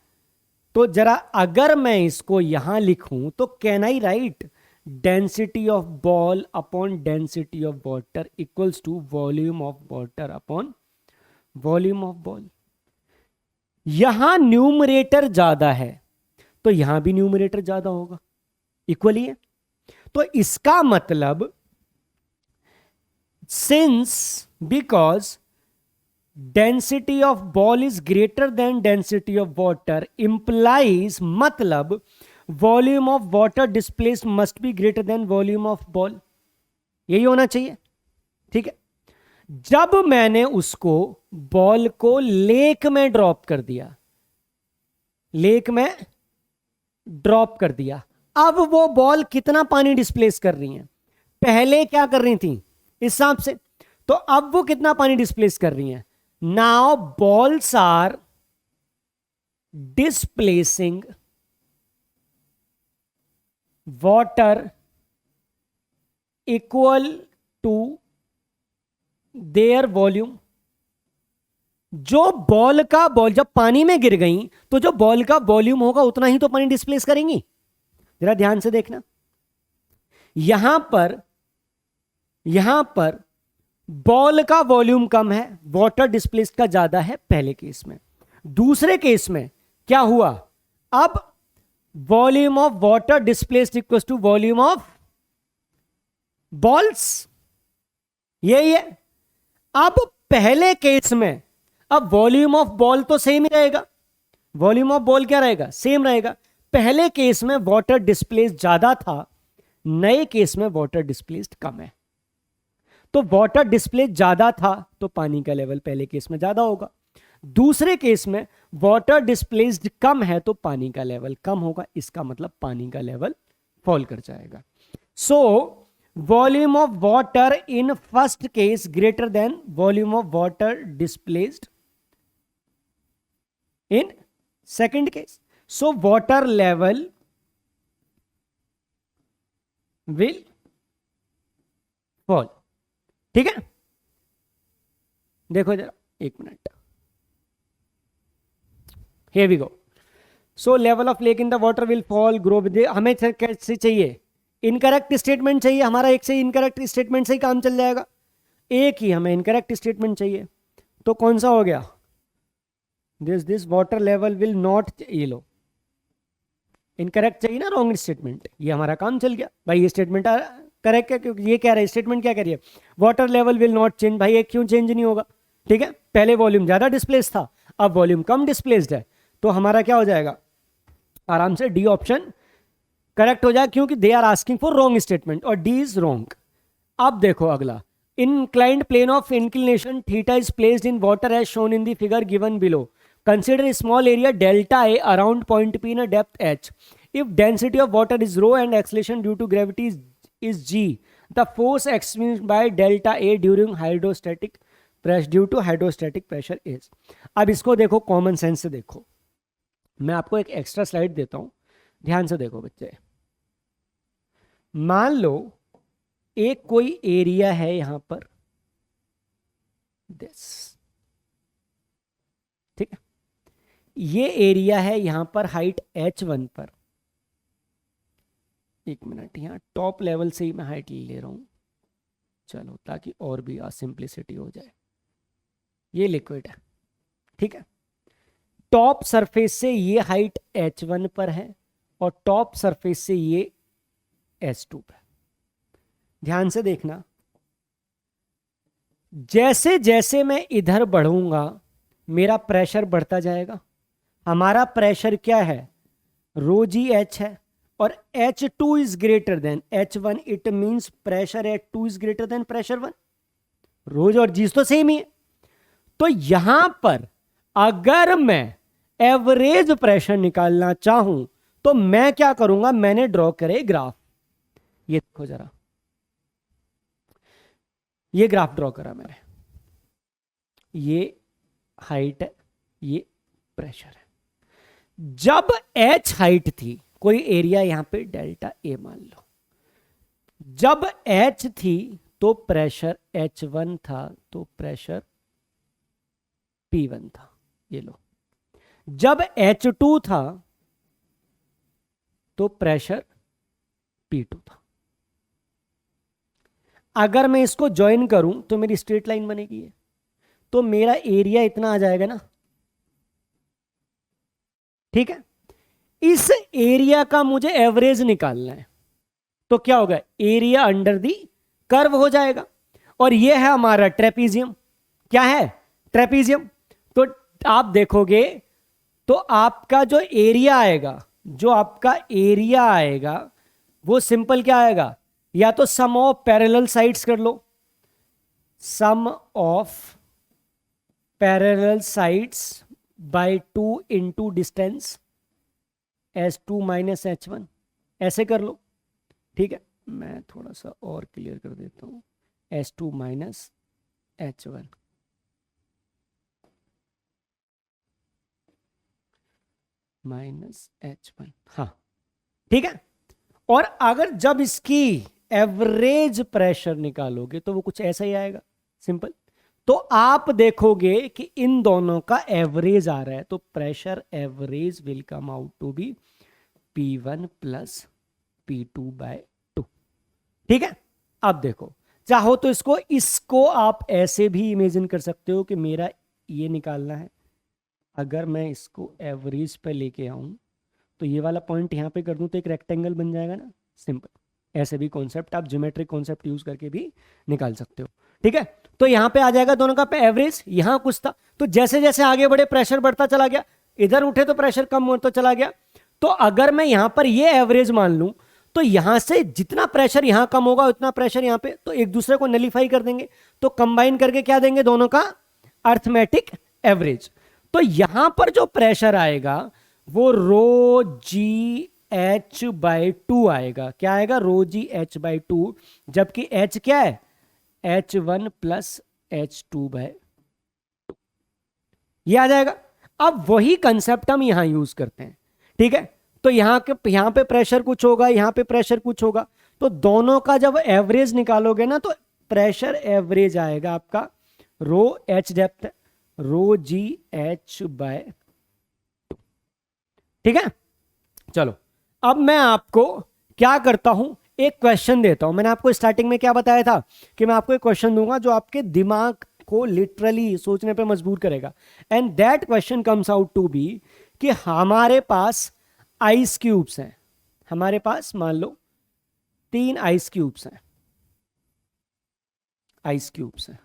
[SPEAKER 1] तो जरा अगर मैं इसको यहां लिखूं तो can I write density of ball upon density of water equals to volume of water upon volume of ball. यहां न्यूमरेटर ज्यादा है तो यहां भी न्यूमरेटर ज्यादा होगा, इक्वली है। तो इसका मतलब since because density of ball is greater than density of water implies, मतलब volume of water displace must be greater than volume of ball, यही होना चाहिए। ठीक है, जब मैंने उसको बॉल को लेक में ड्रॉप कर दिया, लेक में ड्रॉप कर दिया, अब वो बॉल कितना पानी डिस्प्लेस कर रही है, पहले क्या कर रही थी इस हिसाब से, तो अब वो कितना पानी डिस्प्लेस कर रही है। Now balls are displacing water equal to their volume, जो बॉल का बॉल जब पानी में गिर गई तो जो बॉल का वॉल्यूम होगा उतना ही तो पानी डिस्प्लेस करेंगी। जरा ध्यान से देखना, यहां पर बॉल का वॉल्यूम कम है, वाटर डिस्प्लेस्ड का ज्यादा है पहले केस में। दूसरे केस में क्या हुआ, अब volume of water displaced equals to volume of balls, यही है। अब पहले केस में अब वॉल्यूम ऑफ बॉल तो सेम ही रहेगा, वॉल्यूम ऑफ बॉल क्या रहेगा, सेम रहेगा। पहले केस में वाटर डिस्प्लेस्ड ज्यादा था, नए केस में वाटर डिस्प्लेस्ड कम है। तो वाटर डिस्प्लेस्ड ज्यादा था तो पानी का लेवल पहले केस में ज्यादा होगा, दूसरे केस में वाटर डिस्प्लेस्ड कम है तो पानी का लेवल कम होगा, इसका मतलब पानी का लेवल फॉल कर जाएगा। So volume of water in first case greater than volume of water displaced in second case, so water level will fall. ठीक है, देखो जरा एक minute, here we go. So level of lake in the water will fall, grow with the, हमें कैसे चाहिए, incorrect statement चाहिए हमारा, एक से इनकरेक्ट स्टेटमेंट से ही काम चल जाएगा, एक ही हमें इनकरेक्ट स्टेटमेंट चाहिए। तो कौन सा हो गया, this water level will not, ये लो इनकरेक्ट चाहिए ना, रॉन्ग स्टेटमेंट, ये हमारा काम चल गया भाई। ये स्टेटमेंट करेक्ट है क्योंकि ये कह रहा है, स्टेटमेंट क्या कह रही है, water level will not change, भाई ये क्यों चेंज नहीं होगा। ठीक है, पहले वॉल्यूम ज्यादा डिस्प्लेस था, अब वॉल्यूम कम डिस्प्लेस्ड है, तो हमारा क्या हो जाएगा, आराम से डी ऑप्शन करेक्ट हो जाएगा, क्योंकि they are asking for wrong statement और डी इज रॉन्ग। अब देखो अगला, inclined plane of inclination theta is placed in water as shown in the figure given below. Consider a small area delta A around point P in a depth h. If density of water is rho and acceleration due to gravity is g, the force experienced by delta A during hydrostatic pressure due to hydrostatic pressure is. अब इसको देखो common sense से देखो, मैं आपको एक extra slide देता हूं, ध्यान से देखो बच्चे। मान लो एक कोई एरिया है यहां पर दिस, ठीक है, ये एरिया है यहां पर हाइट h1 पर, एक मिनट यहां टॉप लेवल से ही मैं हाइट ले रहा हूं, चलो ताकि और भी सिंप्लिसिटी हो जाए। ये लिक्विड है, ठीक है, टॉप सरफेस से ये हाइट h1 पर है और टॉप सरफेस से ये h2 पर। ध्यान से देखना, जैसे जैसे मैं इधर बढ़ूंगा मेरा प्रेशर बढ़ता जाएगा। हमारा प्रेशर क्या है, रो जी एच है, और H2 is greater than H1, it means pressure H2 is greater then pressure 1। रोज और जीस तो सेम ही है। तो यहां पर अगर मैं एवरेज प्रेशर निकालना चाहूं तो मैं क्या करूंगा, मैंने ड्रॉ करे ग्राफ, ये देखो जरा, ये ग्राफ ड्रॉ करा मैंने, ये हाइट है, ये प्रेशर है। जब h हाइट थी, कोई एरिया यहां पे डेल्टा ए मान लो, जब h थी तो प्रेशर h1 था, तो प्रेशर p1 था, ये लो। जब h2 था तो प्रेशर p2 था। अगर मैं इसको ज्वाइन करूं तो मेरी स्ट्रेट लाइन बनेगी, तो मेरा एरिया इतना आ जाएगा ना, ठीक है। इस एरिया का मुझे एवरेज निकालना है, तो क्या होगा, एरिया अंडर दी कर्व हो जाएगा। और ये है हमारा ट्रेपीजियम, क्या है, ट्रेपीजियम। तो आप देखोगे तो आपका जो एरिया आएगा, जो आपका एरिया आएगा वो सिंपल क्या आएगा, या तो सम ऑफ पैरेलल साइड्स कर लो, sum of parallel sides by 2 into distance S2 minus H1, ऐसे कर लो, ठीक है। मैं थोड़ा सा और क्लियर कर देता हूं, S2 minus H1 minus H1, हाँ ठीक है। और अगर जब इसकी एवरेज प्रेशर निकालोगे तो वो कुछ ऐसा ही आएगा, सिंपल। तो आप देखोगे कि इन दोनों का एवरेज आ रहा है, तो pressure average will come out to be P1 plus P2/2। ठीक है। अब देखो, चाहो तो इसको इसको आप ऐसे भी इमेजिन कर सकते हो कि मेरा ये निकालना है, अगर मैं इसको एवरेज पे लेके आऊं तो ये वाला पॉइंट यहां पे कर दूं तो एक रेक्टेंगल बन जाएगा ना, सिंपल। ऐसे भी कॉन्सेप्ट आप ज्योमेट्रिक कॉन्सेप्ट यूज करके भी निकाल सकते हो। ठीक है, तो यहां पे आ जाएगा दोनों का एवरेज, यहां कुछ था, तो जैसे जैसे आगे बढ़े प्रेशर बढ़ता चला गया, इधर उठे तो प्रेशर कम होता चला गया। तो अगर मैं यहां पर ये एवरेज मान लूं तो यहां से जितना प्रेशर यहां कम होगा उतना प्रेशर यहां पे, तो एक दूसरे को नलीफाई कर देंगे, तो कंबाइन करके क्या देंगे दोनों का अर्थमेटिक एवरेज। तो यहां पर जो प्रेशर आएगा वो ρGH/2 आएगा। क्या आएगा? ρGH/2, जबकि H क्या है? H1 प्लस H2/2 ये आ जाएगा। अब वही कंसेप्ट हम यहां यूज करते हैं। ठीक है, तो यहां पे प्रेशर कुछ होगा, यहां पे प्रेशर कुछ होगा, तो दोनों का जब एवरेज निकालोगे ना तो प्रेशर एवरेज आएगा आपका रो एच डेप्थ ρGH/2। ठीक है, चलो अब मैं आपको क्या करता हूं, एक क्वेश्चन देता हूं। मैंने आपको स्टार्टिंग में क्या बताया था कि मैं आपको एक क्वेश्चन दूंगा जो आपके दिमाग को लिटरली सोचने पे मजबूर करेगा। And that question comes out to be कि हमारे पास आइस क्यूब्स हैं, हमारे पास मान लो 3 आइस क्यूब्स हैं, आइस क्यूब्स हैं।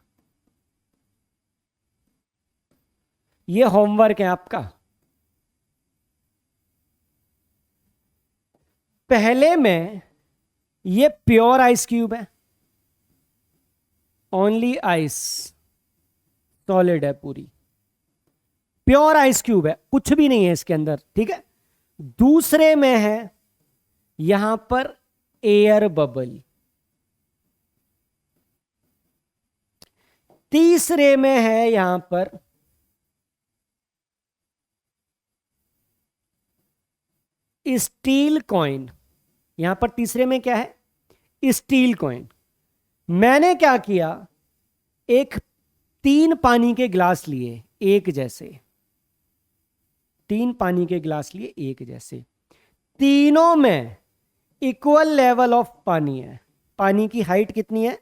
[SPEAKER 1] ये होमवर्क है आपका। पहले में ये प्योर आइस क्यूब है, ओनली आइस, सॉलिड है, पूरी प्योर आइस क्यूब है, कुछ भी नहीं है इसके अंदर। ठीक है, दूसरे में है यहां पर एयर बबल, तीसरे में है यहां पर स्टील कॉइन। यहां पर तीसरे में क्या है? Steel coin. मैंने क्या किया, एक 3 पानी के ग्लास लिए एक जैसे, 3 पानी के ग्लास लिए एक जैसे, तीनों में इक्वल लेवल ऑफ पानी है, पानी की हाइट कितनी है?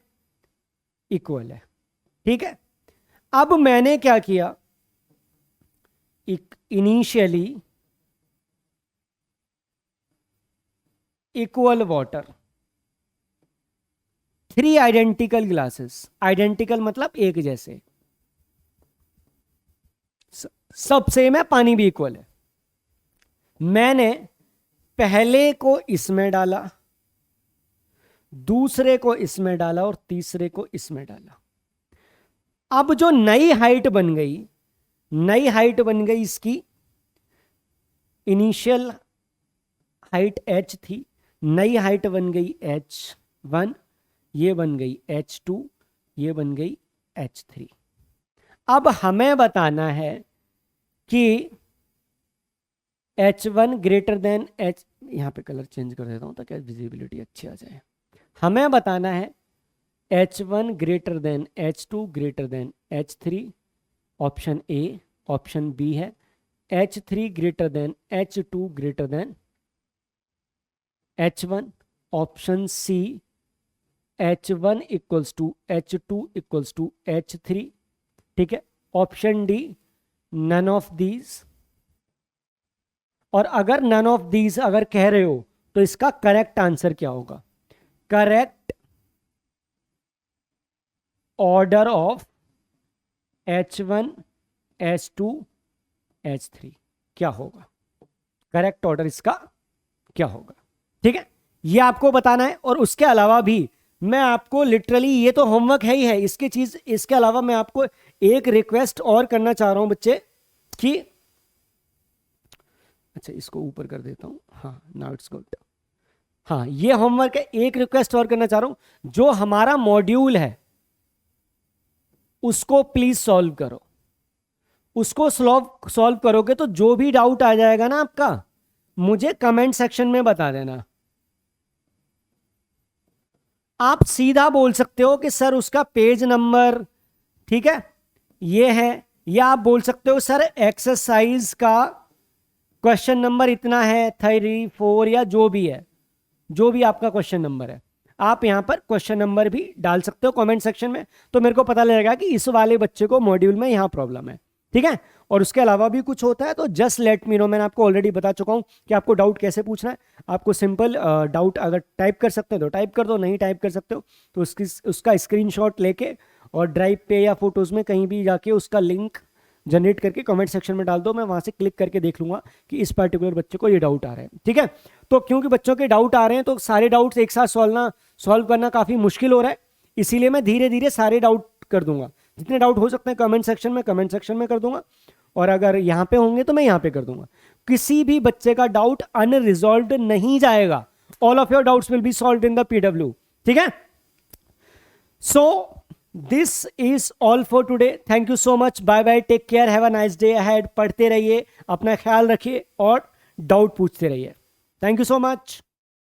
[SPEAKER 1] इक्वल है। ठीक है, अब मैंने क्या किया, initially equal water, 3 identical glasses, identical मतलब एक जैसे, सब सेम है, पानी भी इक्वल है। मैंने पहले को इसमें डाला, दूसरे को इसमें डाला और तीसरे को इसमें डाला। अब जो नई हाइट बन गई, नई हाइट बन गई इसकी, इनिशियल हाइट h थी, नई हाइट बन गई h1, ये बन गई h2, ये बन गई h3। अब हमें बताना है कि h1 ग्रेटर देन h, यहां पे कलर चेंज कर देता हूं ताकि विजिबिलिटी अच्छी आ जाए। हमें बताना है h1 greater than h2 greater than h3, option A. Option B है h3 greater than h2 greater than h1, option C h1 equals to h2 equals to h3। ठीक है, option D none of these. और अगर none of these अगर कह रहे हो तो इसका करेक्ट आंसर क्या होगा? Correct order of h1 h2 h3 क्या होगा? करेक्ट ऑर्डर इसका क्या होगा? ठीक है, ये आपको बताना है। और उसके अलावा भी मैं आपको लिटरली, ये तो होमवर्क है ही है, इसके अलावा मैं आपको एक रिक्वेस्ट और करना चाह रहा हूं बच्चे कि, अच्छा इसको ऊपर कर देता हूं, हाँ नाउ इट्स गुड। हाँ ये होमवर्क है, एक रिक्वेस्ट और करना चाह रहा हूं, जो हमारा मॉड्यूल है उसको प्लीज सॉल्व करो। उसको सॉल्व करोगे तो जो भी डाउट आ जाएगा ना आपका, मुझे कमेंट सेक्शन में बता देना। आप सीधा बोल सकते हो कि सर उसका पेज नंबर ठीक है, ये है। या आप बोल सकते हो सर एक्सरसाइज का क्वेश्चन नंबर इतना है, 3, 4 या जो भी है, जो भी आपका क्वेश्चन नंबर है, आप यहां पर क्वेश्चन नंबर भी डाल सकते हो कमेंट सेक्शन में, तो मेरे को पता लगेगा कि इस वाले बच्चे को मॉड्यूल में यहां प्रॉब्लम है। ठीक है, और उसके अलावा भी कुछ होता है तो जस्ट लेट मी नो। मैंने आपको ऑलरेडी बता चुका हूं कि आपको डाउट कैसे पूछना है। आपको सिंपल डाउट अगर टाइप कर सकते हो तो टाइप कर दो, नहीं टाइप कर सकते हो तो उसका स्क्रीनशॉट लेके और ड्राइव पे या फोटोज में कहीं भी जाके उसका लिंक जनरेट करके कमेंट सेक्शन में डाल दो। मैं वहां से क्लिक करके देख लूंगा कि इस पर्टिकुलर बच्चे को ये डाउट आ रहा है। ठीक है, तो क्योंकि बच्चों के डाउट आ रहे हैं तो सारे डाउट्स एक साथ सॉल्व करना काफी मुश्किल हो रहा है, इसीलिए मैं धीरे धीरे सारे डाउट कर दूंगा। जितने डाउट हो सकते हैं कमेंट सेक्शन में कर दूंगा, और अगर यहाँ पे होंगे तो मैं यहाँ पे कर दूंगा। किसी भी बच्चे का डाउट अनरिजॉल्व्ड नहीं जाएगा। All of your doubts will be solved in the PW. ठीक है, so this is all for today. Thank you so much, bye bye, take care, have a nice day ahead. पढ़ते रहिए, अपना ख्याल रखिए और डाउट पूछते रहिए। Thank you so much.